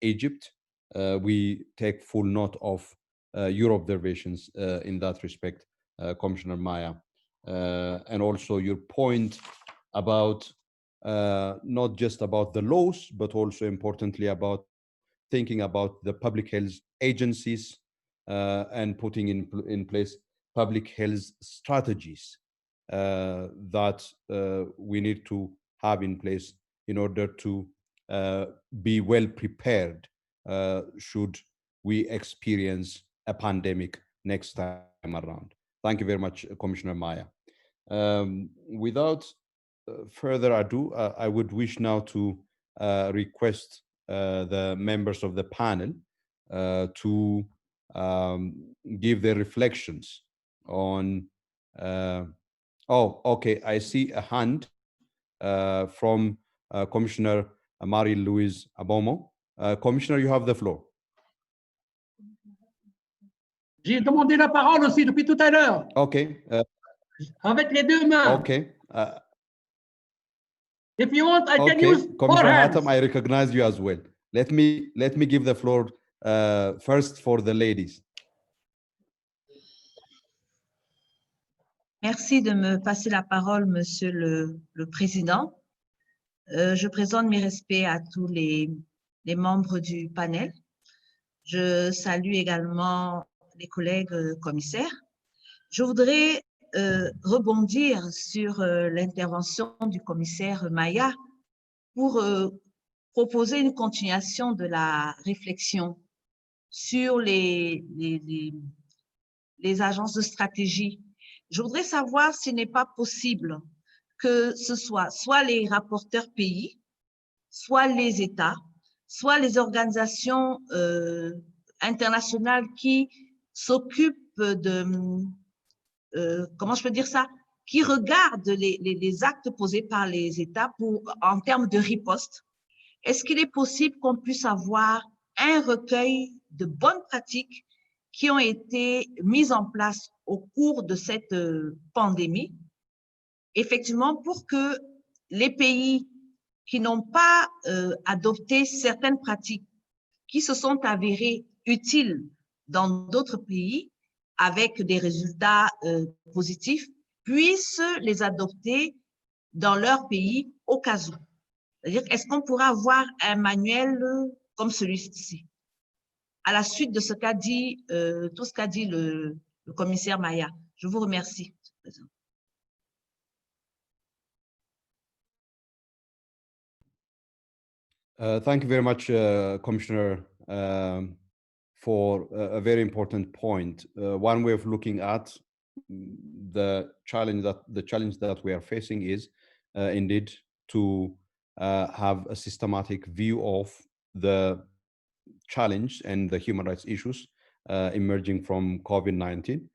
Egypt. We take full note of your observations in that respect, Commissioner Maya, and also your point about not just about the laws, but also importantly about thinking about the public health agencies and putting in place public health strategies that we need to have in place in order to be well prepared should we experience a pandemic next time around. Thank you very much, Commissioner Maya. Without further ado, I would wish now to request the members of the panel to give their reflections on, okay, I see a hand from Commissioner Marie-Louise Abomo. Commissioner, you have the floor. J'ai demandé la parole aussi depuis tout à l'heure. Okay. Avec les 2 mains. Okay. If you want, I can use Commissioner 4 hands. Hatem, I recognize you as well. Let me give the floor first for the ladies. Merci de me passer la parole, Monsieur le Président. Je présente mes respects à tous les membres du panel. Je salue également les collègues commissaires. Je voudrais rebondir sur l'intervention du commissaire Maya pour proposer une continuation de la réflexion sur les agences de stratégie. Je voudrais savoir s'il n'est pas possible que ce soit les rapporteurs pays, soit les États, soit les organisations internationales qui s'occupent de, comment je peux dire ça, qui regardent les actes posés par les États en termes de riposte. Est-ce qu'il est possible qu'on puisse avoir un recueil de bonnes pratiques qui ont été mises en place au cours de cette pandémie, effectivement, pour que les pays qui n'ont pas adopté certaines pratiques qui se sont avérées utiles dans d'autres pays avec des résultats positifs puissent les adopter dans leur pays au cas où. C'est-à-dire, est-ce qu'on pourra avoir un manuel comme celui-ci? À la suite de ce qu'a dit, tout ce qu'a dit le commissaire Maya. Je vous remercie. Thank you very much, Commissioner, for a very important point. One way of looking at the challenge that we are facing is indeed to have a systematic view of the challenge and the human rights issues emerging from COVID-19.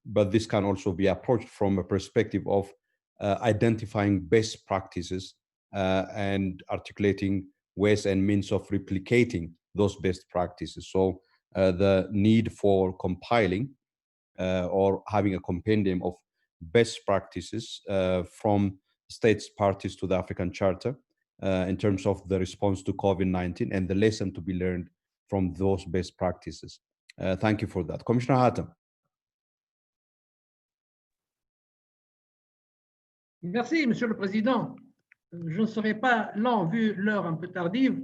But this can also be approached from a perspective of identifying best practices and articulating ways and means of replicating those best practices. So the need for compiling or having a compendium of best practices from states parties to the African Charter in terms of the response to COVID-19 and the lesson to be learned from those best practices. Thank you for that. Commissioner Hatem. Merci, Monsieur le Président. Je ne serai pas lent vu l'heure un peu tardive,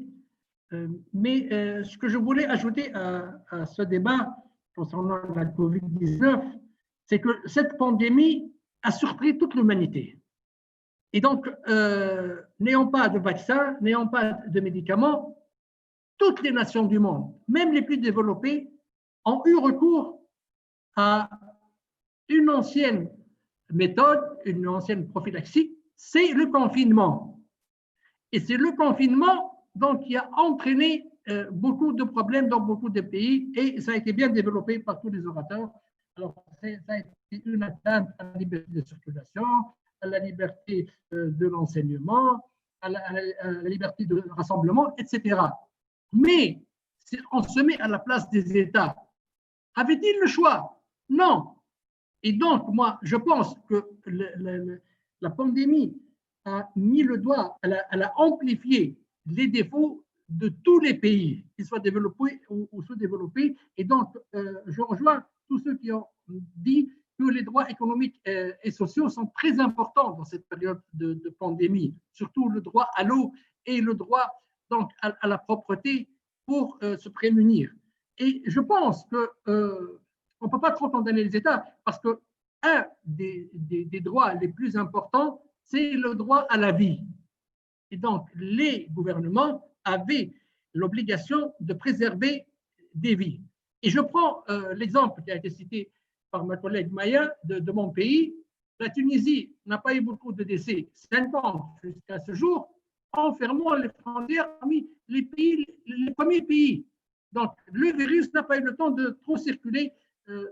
mais ce que je voulais ajouter à ce débat concernant la COVID-19, c'est que cette pandémie a surpris toute l'humanité. Et donc, n'ayant pas de vaccin, n'ayant pas de médicaments, toutes les nations du monde, même les plus développées, ont eu recours à une ancienne méthode, une ancienne prophylaxie, c'est le confinement. Et c'est le confinement donc, qui a entraîné beaucoup de problèmes dans beaucoup de pays et ça a été bien développé par tous les orateurs. Alors, ça a été une atteinte à la liberté de circulation, à la liberté de l'enseignement, à la liberté de rassemblement, etc. Mais on se met à la place des États. Avait-il le choix? Non. Et donc, moi, je pense que la pandémie a mis le doigt, elle a amplifié les défauts de tous les pays, qu'ils soient développés ou sous-développés. Et donc, je rejoins tous ceux qui ont dit que les droits économiques et sociaux sont très importants dans cette période de pandémie, surtout le droit à l'eau et le droit donc, à la propreté pour se prémunir. Et je pense que on ne peut pas trop condamner les États parce que un des droits les plus importants, c'est le droit à la vie. Et donc, les gouvernements avaient l'obligation de préserver des vies. Et je prends l'exemple qui a été cité par ma collègue Maya de mon pays. La Tunisie n'a pas eu beaucoup de décès, 50 jusqu'à ce jour, en fermant les frontières parmi les premiers pays. Donc, le virus n'a pas eu le temps de trop circuler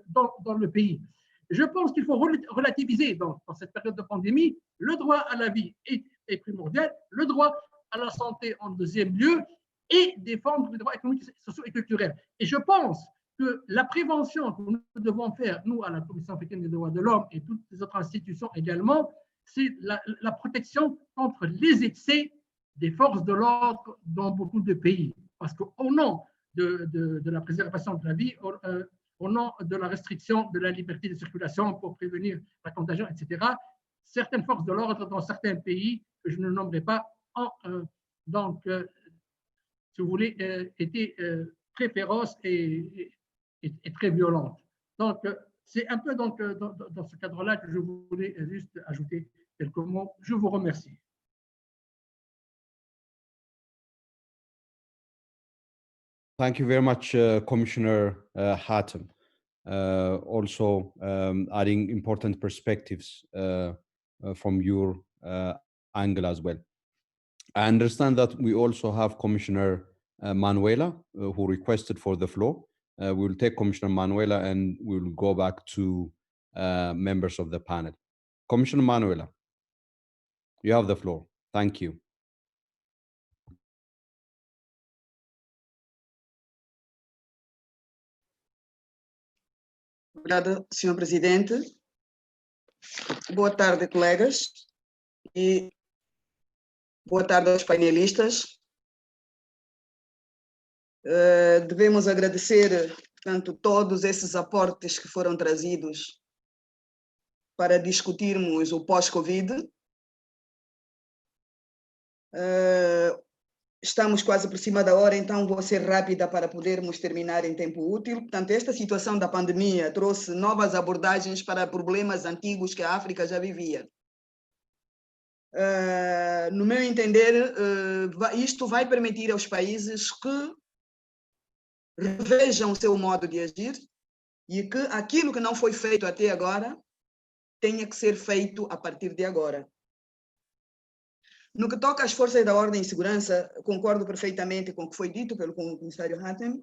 dans le pays. Je pense qu'il faut relativiser dans cette période de pandémie. Le droit à la vie est primordial, le droit à la santé en deuxième lieu et défendre les droits économiques, sociaux et culturels. Et je pense que la prévention que nous devons faire, nous, à la Commission africaine des droits de l'homme et toutes les autres institutions également, c'est la protection contre les excès des forces de l'ordre dans beaucoup de pays. Parce qu'au nom de la préservation de la vie, au nom de la restriction de la liberté de circulation pour prévenir la contagion, etc., certaines forces de l'ordre dans certains pays, que je ne nommerai pas, donc, si vous voulez, étaient très féroces et très violentes. Donc, c'est un peu donc, dans ce cadre-là que je voulais juste ajouter quelques mots. Je vous remercie. Thank you very much, Commissioner Hatem. Also adding important perspectives from your angle as well. I understand that we also have Commissioner Manuela, who requested for the floor. We will take Commissioner Manuela and we will go back to members of the panel. Commissioner Manuela, you have the floor. Thank you. Obrigada, Sr. Presidente. Boa tarde, colegas, e boa tarde aos painelistas. Devemos agradecer, portanto, todos esses aportes que foram trazidos para discutirmos o pós-Covid. Estamos quase por cima da hora, então vou ser rápida para podermos terminar em tempo útil. Portanto, esta situação da pandemia trouxe novas abordagens para problemas antigos que a África já vivia. No meu entender, isto vai permitir aos países que revejam o seu modo de agir e que aquilo que não foi feito até agora tenha que ser feito a partir de agora. No que toca às forças da ordem e segurança, concordo perfeitamente com o que foi dito pelo comissário Hatem,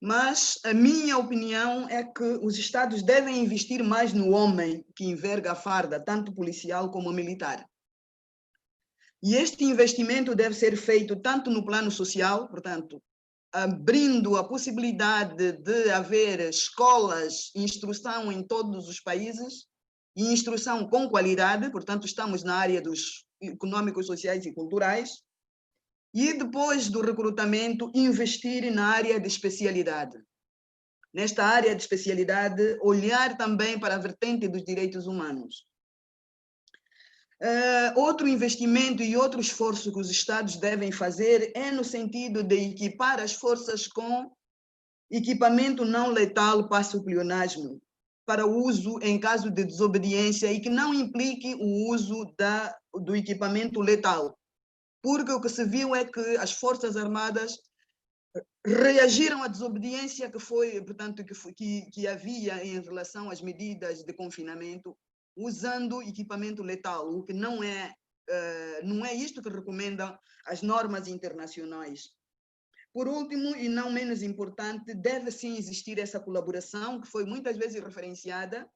mas a minha opinião é que os Estados devem investir mais no homem que enverga a farda, tanto policial como militar. E este investimento deve ser feito tanto no plano social, portanto, abrindo a possibilidade de haver escolas, instrução em todos os países, e instrução com qualidade, portanto, estamos na área dos econômicos, sociais e culturais, e depois do recrutamento, investir na área de especialidade. Nesta área de especialidade, olhar também para a vertente dos direitos humanos. Outro investimento e outro esforço que os Estados devem fazer é no sentido de equipar as forças com equipamento não letal para o pleonasmo, para uso em caso de desobediência e que não implique o uso do equipamento letal. Porque o que se viu é que as Forças Armadas reagiram à desobediência que foi, portanto, que havia em relação às medidas de confinamento, usando equipamento letal, o que não é isto que recomendam as normas internacionais. Por último, e não menos importante, deve sim existir essa colaboração, que foi muitas vezes referenciada,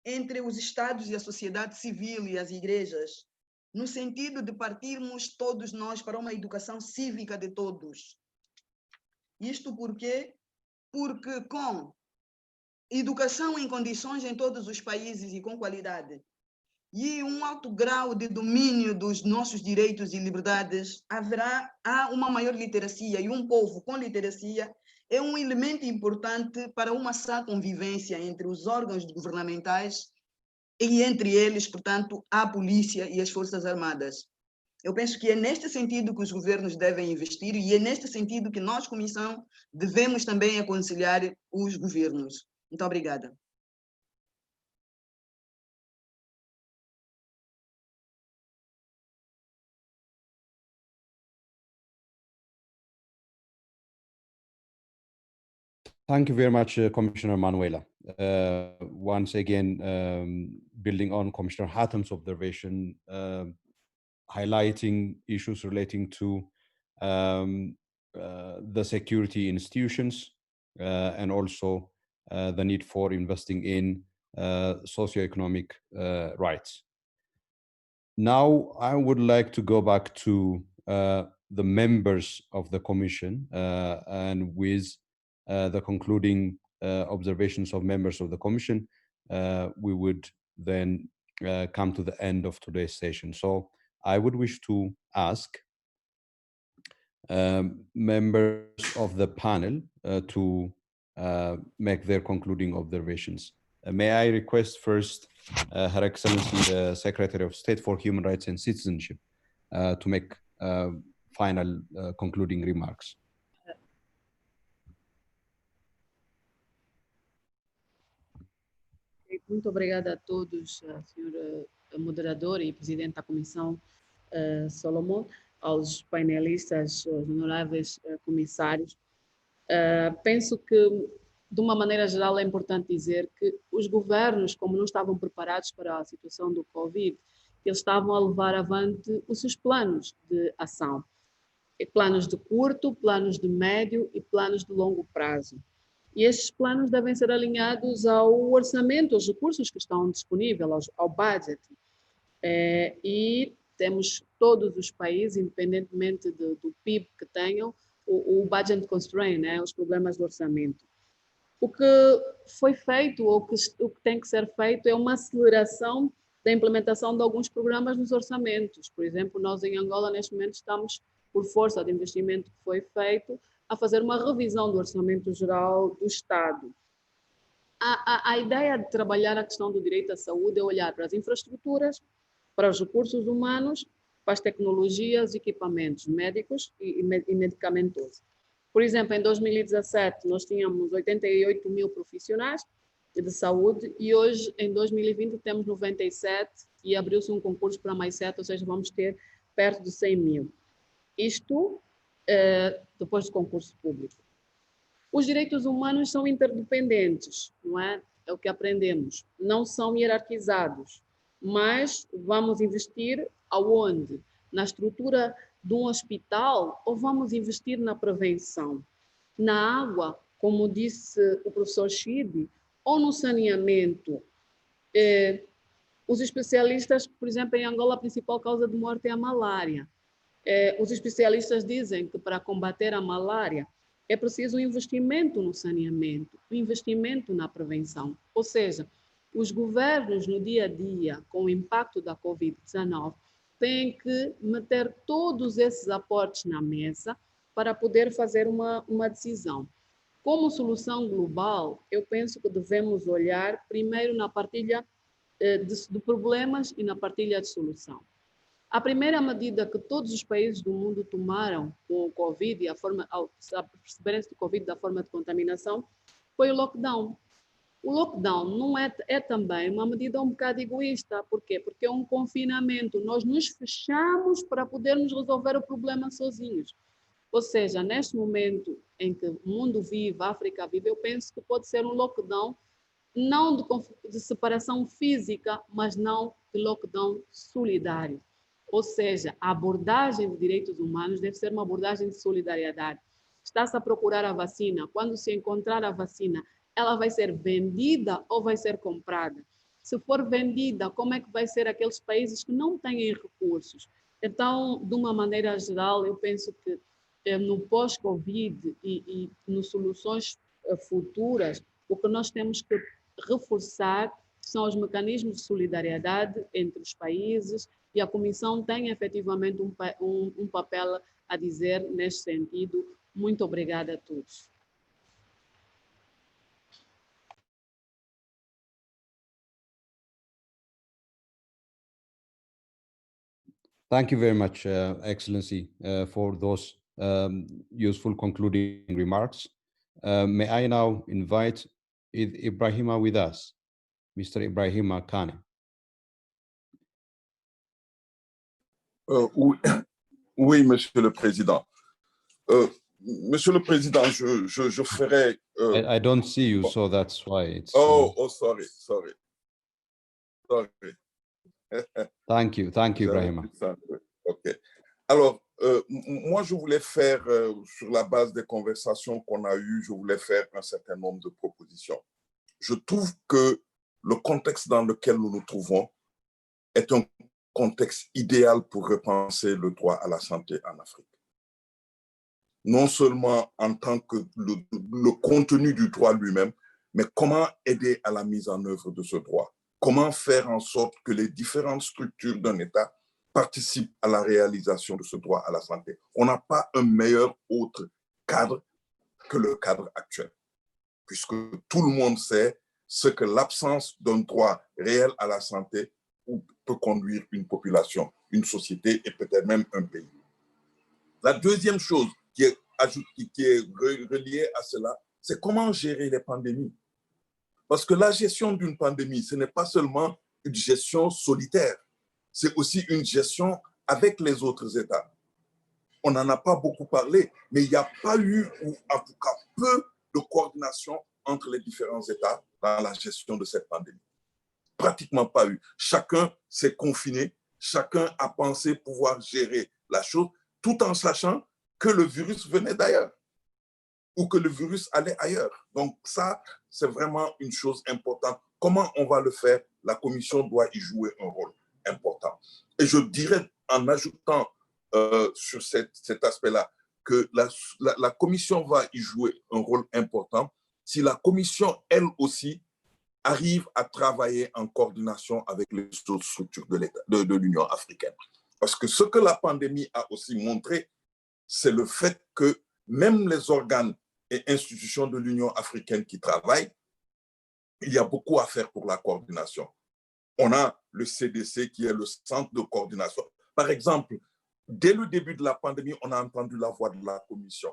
entre os Estados e a sociedade civil e as igrejas, no sentido de partirmos todos nós para uma educação cívica de todos. Isto porque com educação em condições em todos os países e com qualidade, e um alto grau de domínio dos nossos direitos e liberdades, há uma maior literacia, e um povo com literacia é um elemento importante para uma sã convivência entre os órgãos governamentais e entre eles, portanto, a polícia e as Forças Armadas. Eu penso que é neste sentido que os governos devem investir e é neste sentido que nós, Comissão, devemos também aconselhar os governos. Muito obrigada. Thank you very much, Commissioner Manuela. Once again, building on Commissioner Hatham's observation, highlighting issues relating to the security institutions and also the need for investing in socioeconomic rights. Now, I would like to go back to the members of the Commission and with the concluding observations of members of the Commission, we would then come to the end of today's session. So I would wish to ask members of the panel to make their concluding observations. May I request first Her Excellency, the Secretary of State for Human Rights and Citizenship, to make final concluding remarks. Muito obrigada a todos, Sr. Moderador e Presidente da Comissão, Solomon, aos painelistas, aos honoráveis comissários. Penso que, de uma maneira geral, é importante dizer que os governos, como não estavam preparados para a situação do Covid, que eles estavam a levar avante os seus planos de ação. Planos de curto, planos de médio e planos de longo prazo. E estes planos devem ser alinhados ao orçamento, aos recursos que estão disponíveis, ao budget. E temos todos os países, independentemente do PIB que tenham, o budget constraint, os problemas do orçamento. O que foi feito, ou o que tem que ser feito, é uma aceleração da implementação de alguns programas nos orçamentos. Por exemplo, nós em Angola, neste momento, estamos, por força do investimento que foi feito, a fazer uma revisão do orçamento geral do Estado. A ideia de trabalhar a questão do direito à saúde é olhar para as infraestruturas, para os recursos humanos, para as tecnologias, equipamentos médicos e medicamentosos. Por exemplo, em 2017, nós tínhamos 88 mil profissionais de saúde e hoje, em 2020, temos 97 e abriu-se um concurso para mais 7, ou seja, vamos ter perto de 100 mil. Isto depois do concurso público. Os direitos humanos são interdependentes, não é? É o que aprendemos. Não são hierarquizados, mas vamos investir aonde? Na estrutura de um hospital ou vamos investir na prevenção? Na água, como disse o professor Chidi, ou no saneamento? Os especialistas, por exemplo, em Angola, a principal causa de morte é a malária. Os especialistas dizem que para combater a malária é preciso um investimento no saneamento, um investimento na prevenção. Ou seja, os governos no dia a dia, com o impacto da Covid-19, têm que meter todos esses aportes na mesa para poder fazer uma decisão. Como solução global, eu penso que devemos olhar primeiro na partilha de problemas e na partilha de solução. A primeira medida que todos os países do mundo tomaram com o Covid e ao perceberem-se do Covid da forma de contaminação foi o lockdown. O lockdown não é também uma medida um bocado egoísta. Por quê? Porque é um confinamento. Nós nos fechamos para podermos resolver o problema sozinhos. Ou seja, neste momento em que o mundo vive, a África vive, eu penso que pode ser um lockdown não de separação física, mas não de lockdown solidário. Ou seja, a abordagem de direitos humanos deve ser uma abordagem de solidariedade. Está-se a procurar a vacina. Quando se encontrar a vacina, ela vai ser vendida ou vai ser comprada? Se for vendida, como é que vai ser aqueles países que não têm recursos? Então, de uma maneira geral, eu penso que no pós-Covid e nas soluções futuras, o que nós temos que reforçar são os mecanismos de solidariedade entre os países, e a Comissão tem efetivamente um papel a dizer neste sentido. Muito obrigada a todos. Thank you very much, Excellency, for those useful concluding remarks. May I now invite Ibrahima with us, Mr. Ibrahima Kane. Oui, Monsieur le Président. Monsieur le Président, je ferai... I don't see you, so that's why it's... sorry. Thank you, Ibrahima. OK. Alors, moi, je voulais faire, sur la base des conversations qu'on a eues, je voulais faire un certain nombre de propositions. Je trouve que le contexte dans lequel nous nous trouvons est un contexte idéal pour repenser le droit à la santé en Afrique. Non seulement en tant que le contenu du droit lui-même, mais comment aider à la mise en œuvre de ce droit. Comment faire en sorte que les différentes structures d'un État participent à la réalisation de ce droit à la santé. On n'a pas un meilleur autre cadre que le cadre actuel, puisque tout le monde sait ce que l'absence d'un droit réel à la santé peut conduire une population, une société et peut-être même un pays. La deuxième chose qui est reliée à cela, c'est comment gérer les pandémies. Parce que la gestion d'une pandémie, ce n'est pas seulement une gestion solitaire, c'est aussi une gestion avec les autres États. On n'en a pas beaucoup parlé, mais il n'y a pas eu, ou en tout cas peu, de coordination entre les différents États dans la gestion de cette pandémie. Pratiquement pas eu. Chacun s'est confiné chacun a pensé pouvoir gérer la chose tout en sachant que le virus venait d'ailleurs ou que le virus allait ailleurs. Donc ça, c'est vraiment une chose importante. Comment on va le faire? La Commission doit y jouer un rôle important. Et je dirais, en ajoutant sur cet aspect-là, que la Commission va y jouer un rôle important si la Commission, elle aussi, arrive à travailler en coordination avec les autres structures de l'Union africaine. Parce que ce que la pandémie a aussi montré, c'est le fait que même les organes et institutions de l'Union africaine qui travaillent, il y a beaucoup à faire pour la coordination. On a le CDC qui est le centre de coordination. Par exemple, dès le début de la pandémie, on a entendu la voix de la Commission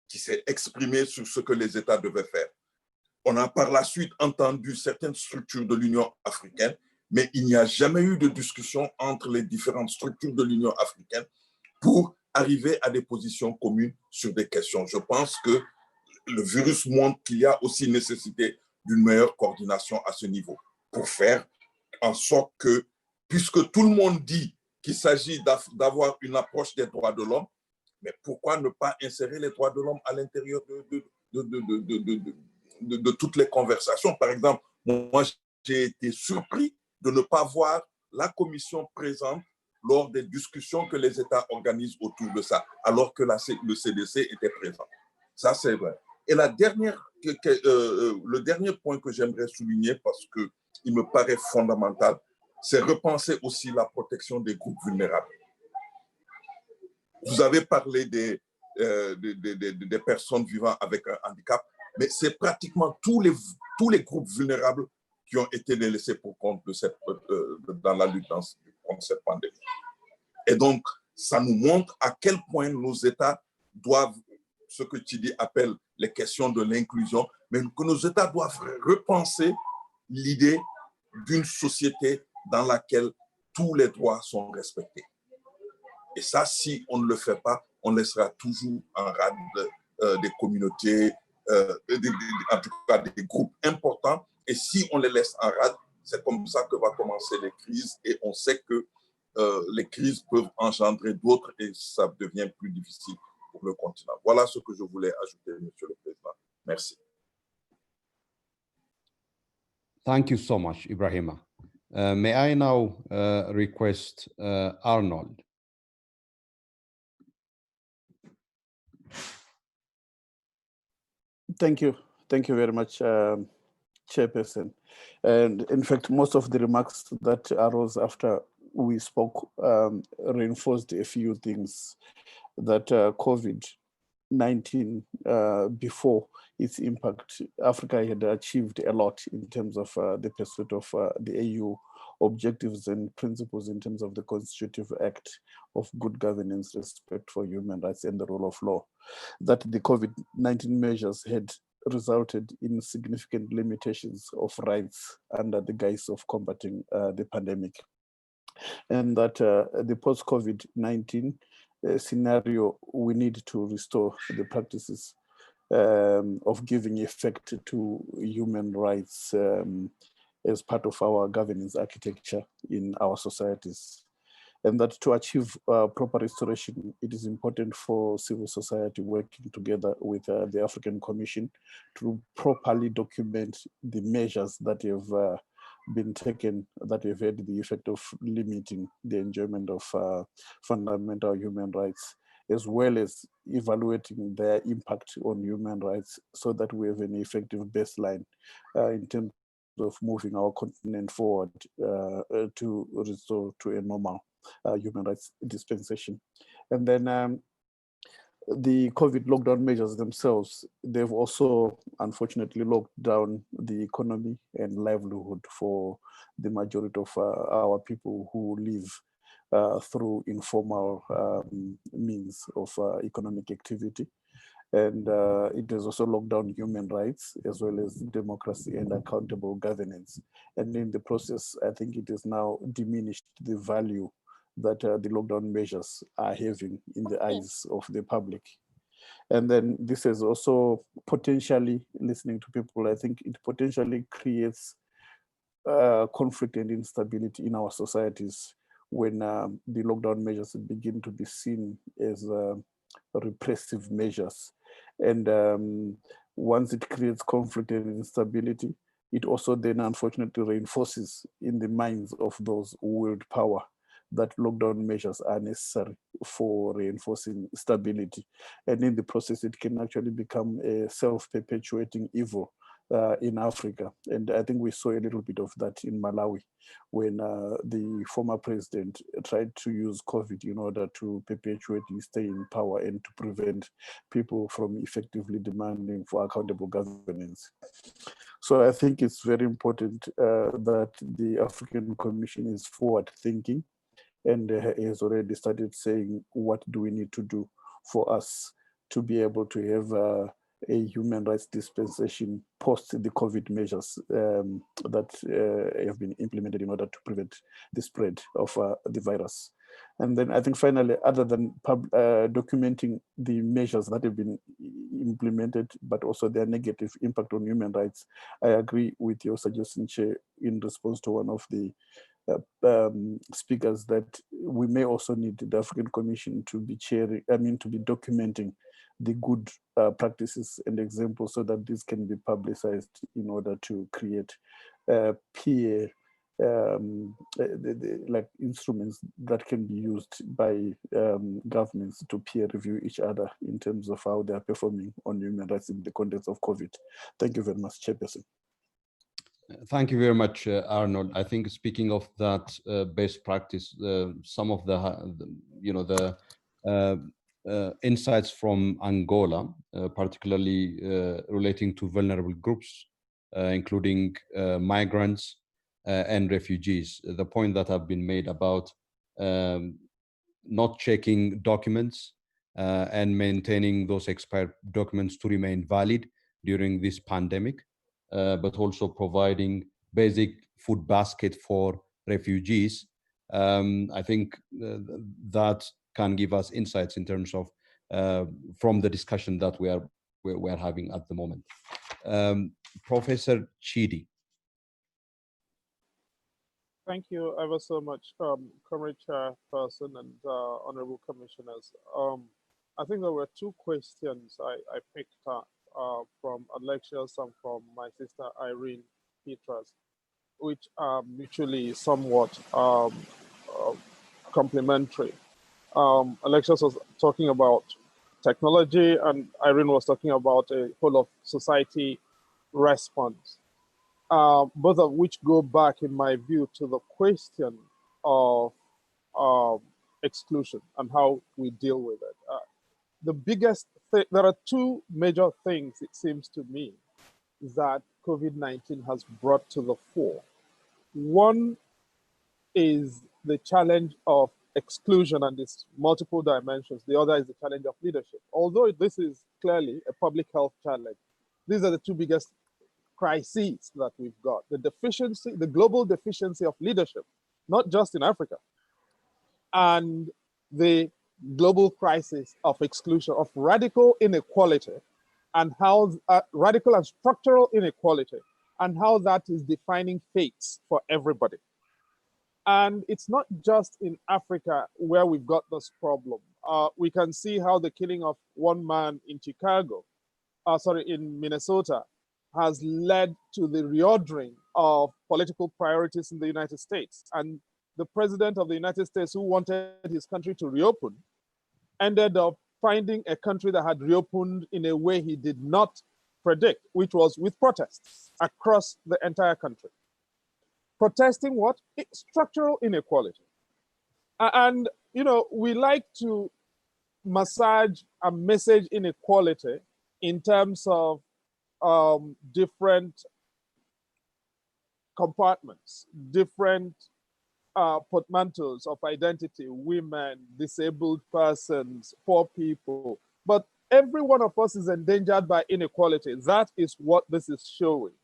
qui s'est exprimée sur ce que les États devaient faire. On a par la suite entendu certaines structures de l'Union africaine, mais il n'y a jamais eu de discussion entre les différentes structures de l'Union africaine pour arriver à des positions communes sur des questions. Je pense que le virus montre qu'il y a aussi nécessité d'une meilleure coordination à ce niveau pour faire en sorte que, puisque tout le monde dit qu'il s'agit d'avoir une approche des droits de l'homme, mais pourquoi ne pas insérer les droits de l'homme à l'intérieur de toutes les conversations? Par exemple, moi, j'ai été surpris de ne pas voir la Commission présente lors des discussions que les États organisent autour de ça, alors que le CDC était présent. Ça, c'est vrai. Et le dernier point que j'aimerais souligner, parce qu'il me paraît fondamental, c'est repenser aussi la protection des groupes vulnérables. Vous avez parlé des personnes vivant avec un handicap, mais c'est pratiquement tous les groupes vulnérables qui ont été laissés pour compte dans la lutte contre cette pandémie. Et donc, ça nous montre à quel point nos États doivent, ce que Chidi appelle les questions de l'inclusion, mais que nos États doivent repenser l'idée d'une société dans laquelle tous les droits sont respectés. Et ça, si on ne le fait pas, on laissera toujours en rade des communautés, en tout cas des groupes importants. Et si on les laisse en rade, c'est comme ça que vont commencer les crises. Et on sait que les crises peuvent engendrer d'autres et ça devient plus difficile pour le continent. Voilà ce que je voulais ajouter, Monsieur le Président. Merci. Thank you so much, Ibrahima. May I now request Arnold? Thank you very much, Chairperson. And in fact, most of the remarks that arose after we spoke reinforced a few things that COVID-19, before its impact, Africa had achieved a lot in terms of the pursuit of the AU objectives and principles in terms of the Constitutive Act of good governance, respect for human rights, and the rule of law. That the COVID-19 measures had resulted in significant limitations of rights under the guise of combating the pandemic. And that the post-COVID-19 scenario, we need to restore the practices of giving effect to human rights as part of our governance architecture in our societies. And that to achieve proper restoration, it is important for civil society working together with the African Commission to properly document the measures that have been taken that have had the effect of limiting the enjoyment of fundamental human rights, as well as evaluating their impact on human rights so that we have an effective baseline in terms of moving our continent forward to restore to a normal human rights dispensation. And then the COVID lockdown measures themselves, they've also unfortunately locked down the economy and livelihood for the majority of our people who live through informal means of economic activity. And it has also locked down human rights as well as democracy and accountable governance. And in the process, I think it has now diminished the value that the lockdown measures are having in the eyes of the public. And then this is also potentially, listening to people, I think it potentially creates conflict and instability in our societies when the lockdown measures begin to be seen as repressive measures. And once it creates conflict and instability, it also then unfortunately reinforces in the minds of those who wield power that lockdown measures are necessary for reinforcing stability. And in the process, it can actually become a self-perpetuating evil in Africa. And I think we saw a little bit of that in Malawi when the former president tried to use COVID in order to perpetuately stay in power and to prevent people from effectively demanding for accountable governance. So I think it's very important that the African Commission is forward thinking and has already started saying, what do we need to do for us to be able to have a human rights dispensation post the COVID measures that have been implemented in order to prevent the spread of the virus. And then I think finally, other than documenting the measures that have been implemented, but also their negative impact on human rights, I agree with your suggestion, Chair, in response to one of the speakers, that we may also need the African Commission to be to be documenting the good practices and examples so that this can be publicized in order to create peer like instruments that can be used by governments to peer review each other in terms of how they are performing on human rights in the context of COVID. Thank you very much, Chairperson. Thank you very much, Arnold. I think speaking of that best practice, some of the insights from Angola, particularly relating to vulnerable groups, including migrants and refugees. The point that have been made about not checking documents and maintaining those expired documents to remain valid during this pandemic. But also providing basic food basket for refugees. I think that can give us insights in terms of from the discussion that we are having at the moment. Professor Chidi. Thank you ever so much, Comrade Chairperson and Honorable Commissioners. I think there were two questions I picked up from Alexios and from my sister Irene Petras, which are mutually somewhat complementary. Alexios was talking about technology and Irene was talking about a whole of society response, both of which go back, in my view, to the question of exclusion and how we deal with it. The biggest thing, there are two major things, it seems to me, that COVID-19 has brought to the fore. One is the challenge of exclusion and its multiple dimensions. The other is the challenge of leadership. Although this is clearly a public health challenge, these are the two biggest crises that we've got. The deficiency, the global deficiency of leadership, not just in Africa, and the global crisis of exclusion, of radical inequality, and how radical and structural inequality, and how that is defining fates for everybody. And it's not just in Africa where we've got this problem. We can see how the killing of one man in in Minnesota, has led to the reordering of political priorities in the United States. And the president of the United States, who wanted his country to reopen, ended up finding a country that had reopened in a way he did not predict, which was with protests across the entire country. Protesting what? Structural inequality. And, you know, we like to massage and message inequality in terms of different compartments, different portmanteaus of identity, women, disabled persons, poor people. But every one of us is endangered by inequality. That is what this is showing.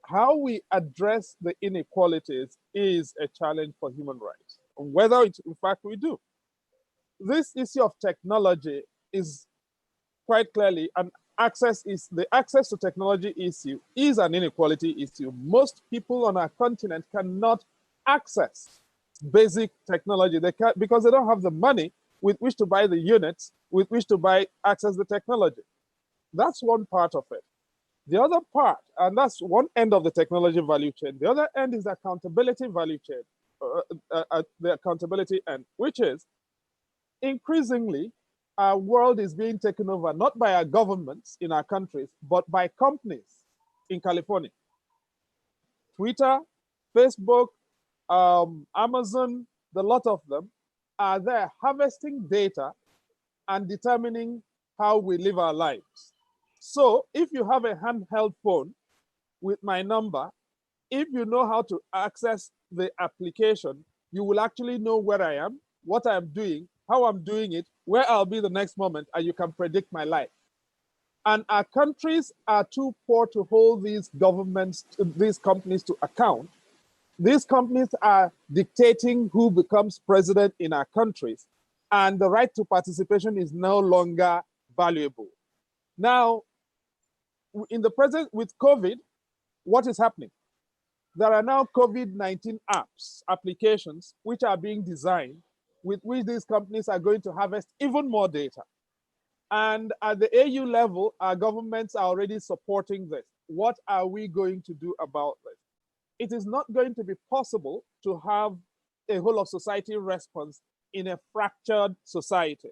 How we address the inequalities is a challenge for human rights, whether it, in fact we do. This issue of technology is quite clearly, and the access to technology issue is an inequality issue. Most people on our continent cannot access basic technology. They can't, because they don't have the money with which to buy the units, with which to access the technology. That's one part of it. The other part, and that's one end of the technology value chain. The other end is the accountability value chain, the accountability end, which is increasingly our world is being taken over not by our governments in our countries, but by companies in California. Twitter, Facebook, Amazon, the lot of them are there harvesting data and determining how we live our lives. So if you have a handheld phone with my number, if you know how to access the application, you will actually know where I am, what I'm doing, how I'm doing it, where I'll be the next moment, and you can predict my life. And our countries are too poor to hold these governments, these companies to account. These companies are dictating who becomes president in our countries, and the right to participation is no longer valuable. Now, in the present with COVID, what is happening? There are now COVID-19 apps, applications, which are being designed with which these companies are going to harvest even more data. And at the AU level, our governments are already supporting this. What are we going to do about this? It is not going to be possible to have a whole of society response in a fractured society.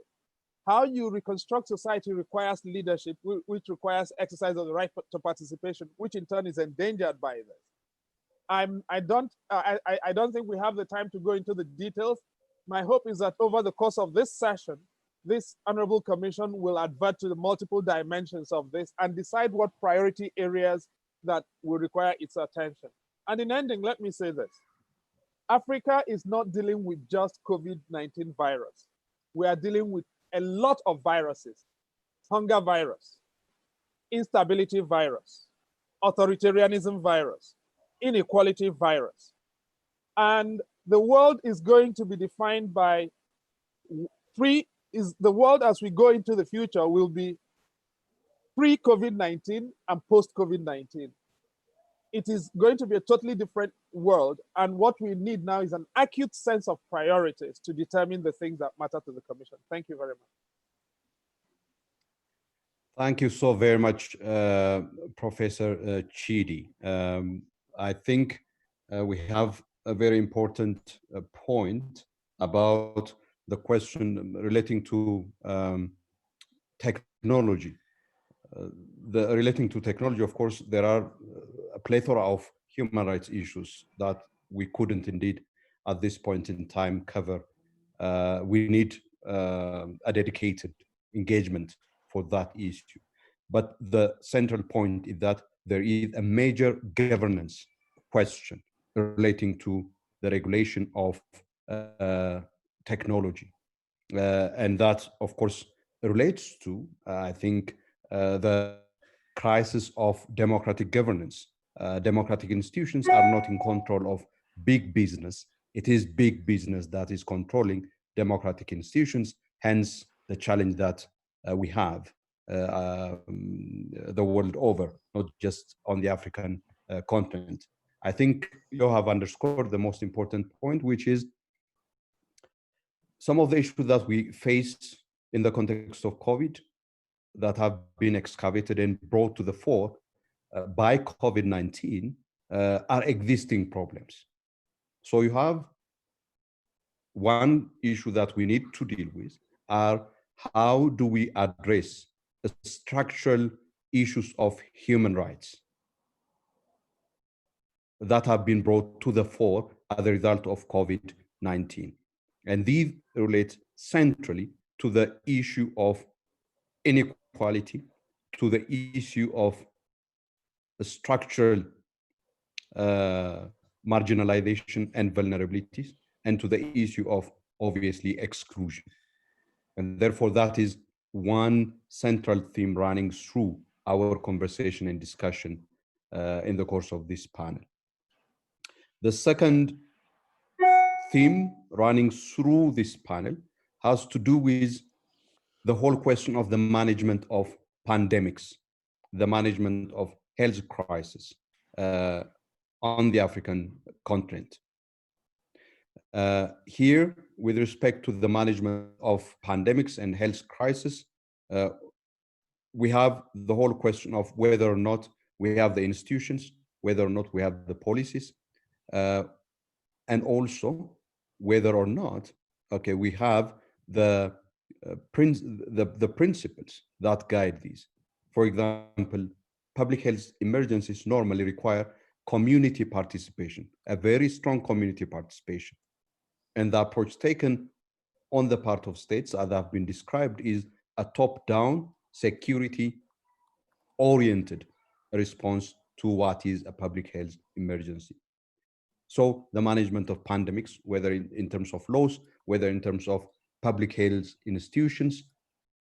How you reconstruct society requires leadership, which requires exercise of the right to participation, which in turn is endangered by this. I don't think we have the time to go into the details. My hope is that over the course of this session, this Honorable Commission will advert to the multiple dimensions of this and decide what priority areas that will require its attention. And in ending, let me say this. Africa is not dealing with just COVID-19 virus. We are dealing with a lot of viruses: hunger virus, instability virus, authoritarianism virus, inequality virus. And the world is going to be defined by the world as we go into the future will be pre-COVID-19 and post-COVID-19. It is going to be a totally different world. And what we need now is an acute sense of priorities to determine the things that matter to the Commission. Thank you very much. Thank you so very much, Professor Chidi. I think we have a very important point about the question relating to technology. Relating to technology, of course, there are a plethora of human rights issues that we couldn't indeed at this point in time cover. We need a dedicated engagement for that issue. But the central point is that there is a major governance question relating to the regulation of technology. And that, of course, relates to, I think, the crisis of democratic governance. Democratic institutions are not in control of big business. It is big business that is controlling democratic institutions, hence the challenge that we have the world over, not just on the African continent. I think you have underscored the most important point, which is some of the issues that we face in the context of COVID that have been excavated and brought to the fore by COVID-19 are existing problems. So you have one issue that we need to deal with are how do we address the structural issues of human rights that have been brought to the fore as a result of COVID-19. And these relate centrally to the issue of inequality, to the issue of structural marginalization and vulnerabilities, and to the issue of, obviously, exclusion. And therefore, that is one central theme running through our conversation and discussion in the course of this panel. The second theme running through this panel has to do with the whole question of the management of pandemics, the management of health crisis on the African continent. Here, with respect to the management of pandemics and health crisis, we have the whole question of whether or not we have the institutions, whether or not we have the policies, and also whether or not, okay, we have the principles that guide these. For example, public health emergencies normally require community participation, a very strong community participation. And the approach taken on the part of states, as have been described, is a top-down, security-oriented response to what is a public health emergency. So the management of pandemics, whether in terms of laws, whether in terms of public health institutions,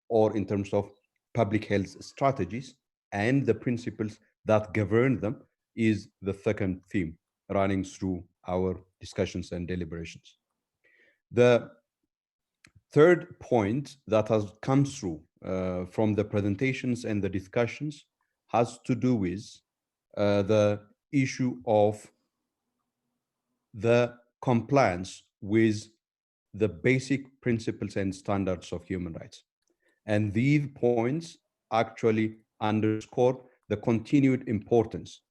or in terms of public health strategies, and the principles that govern them, is the second theme running through our discussions and deliberations. The third point that has come through from the presentations and the discussions has to do with the issue of the compliance with the basic principles and standards of human rights. And these points actually underscore the continued importance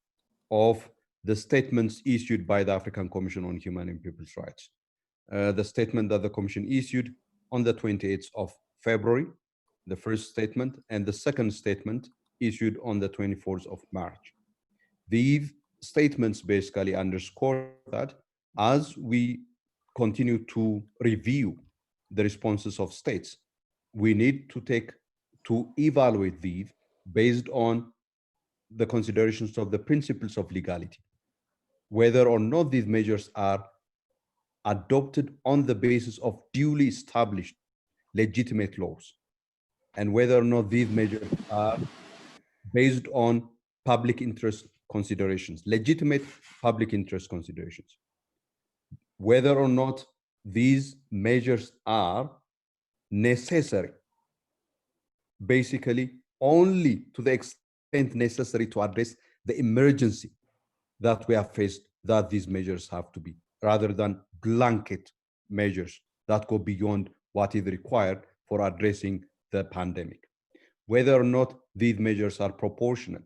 of the statements issued by the African Commission on Human and People's Rights. The statement that the Commission issued on the 28th of February, the first statement, and the second statement issued on the 24th of March. These statements basically underscore that as we continue to review the responses of states, we need to evaluate these based on the considerations of the principles of legality, whether or not these measures are adopted on the basis of duly established legitimate laws, and whether or not these measures are based on public interest considerations, legitimate public interest considerations, whether or not these measures are necessary, basically only to the extent necessary to address the emergency that we have faced, that these measures have to be, rather than blanket measures that go beyond what is required for addressing the pandemic. Whether or not these measures are proportional.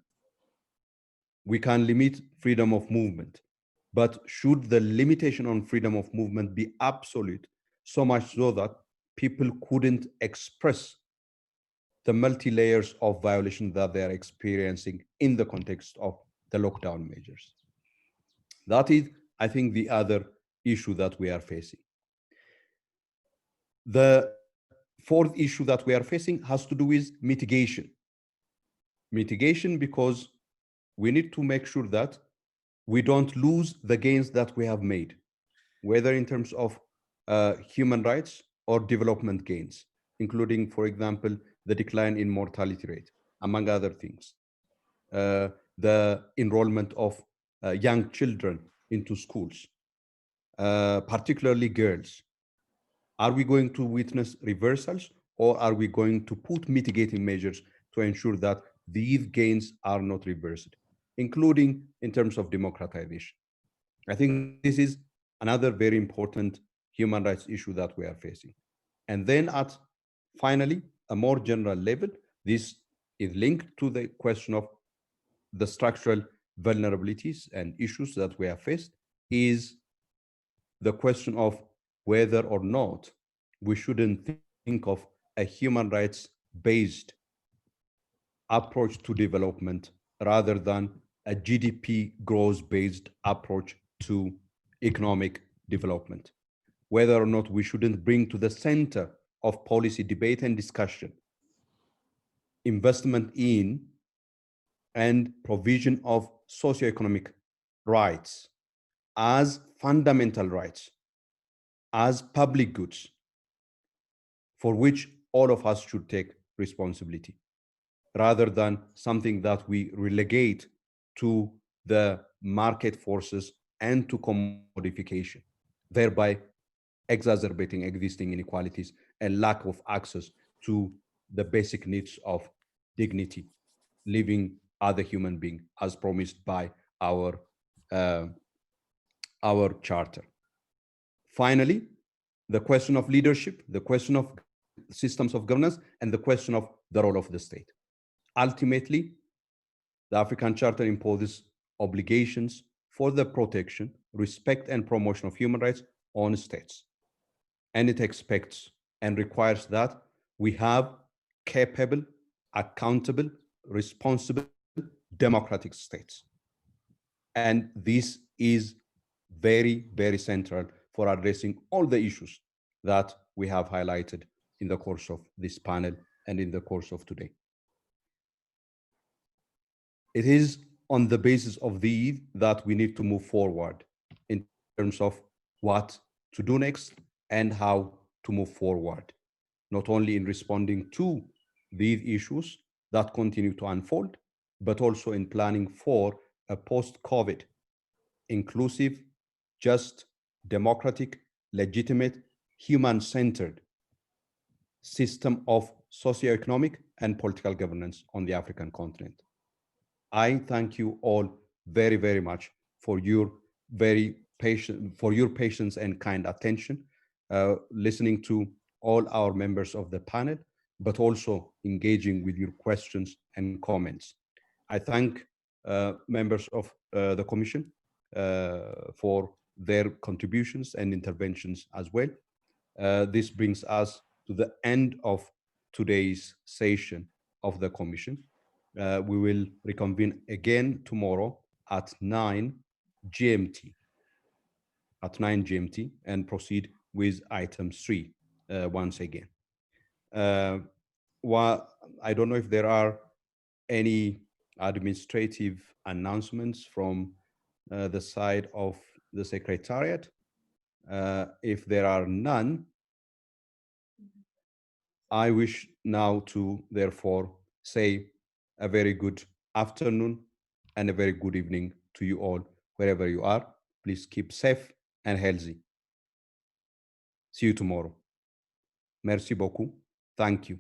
We can limit freedom of movement, but should the limitation on freedom of movement be absolute, so much so that people couldn't express the multi-layers of violation that they are experiencing in the context of the lockdown measures? That is, I think, the other issue that we are facing. The fourth issue that we are facing has to do with mitigation. Mitigation, because we need to make sure that we don't lose the gains that we have made, whether in terms of human rights or development gains, including, for example, the decline in mortality rate, among other things. The enrollment of young children into schools, particularly girls. Are we going to witness reversals, or are we going to put mitigating measures to ensure that these gains are not reversed, including in terms of democratization? I think this is another very important human rights issue that we are facing. And then at finally, a more general level, this is linked to the question of the structural vulnerabilities and issues that we have faced, is the question of whether or not we shouldn't think of a human rights-based approach to development rather than a GDP growth-based approach to economic development. Whether or not we shouldn't bring to the center of policy debate and discussion investment in and provision of socioeconomic rights as fundamental rights, as public goods, for which all of us should take responsibility, rather than something that we relegate to the market forces and to commodification, thereby exacerbating existing inequalities and lack of access to the basic needs of dignity, living as a human being, as promised by our charter. Finally, the question of leadership, the question of systems of governance, and the question of the role of the state. Ultimately, the African Charter imposes obligations for the protection, respect, and promotion of human rights on states. And it expects and requires that we have capable, accountable, responsible, democratic states. And this is very, very central for addressing all the issues that we have highlighted in the course of this panel and in the course of today. It is on the basis of these that we need to move forward in terms of what to do next and how to move forward, not only in responding to these issues that continue to unfold, but also in planning for a post-COVID inclusive, just, democratic, legitimate, human-centered system of socioeconomic and political governance on the African continent. I thank you all very, very much for your patience and kind attention, listening to all our members of the panel, but also engaging with your questions and comments. I thank members of the Commission for their contributions and interventions as well. This brings us to the end of today's session of the Commission. We will reconvene again tomorrow at 9 GMT, and proceed with item 3 once again. Well, I don't know if there are any administrative announcements from the side of the Secretariat. If there are none, I wish now to therefore say a very good afternoon and a very good evening to you all, wherever you are. Please keep safe and healthy. See you tomorrow. Merci beaucoup. Thank you.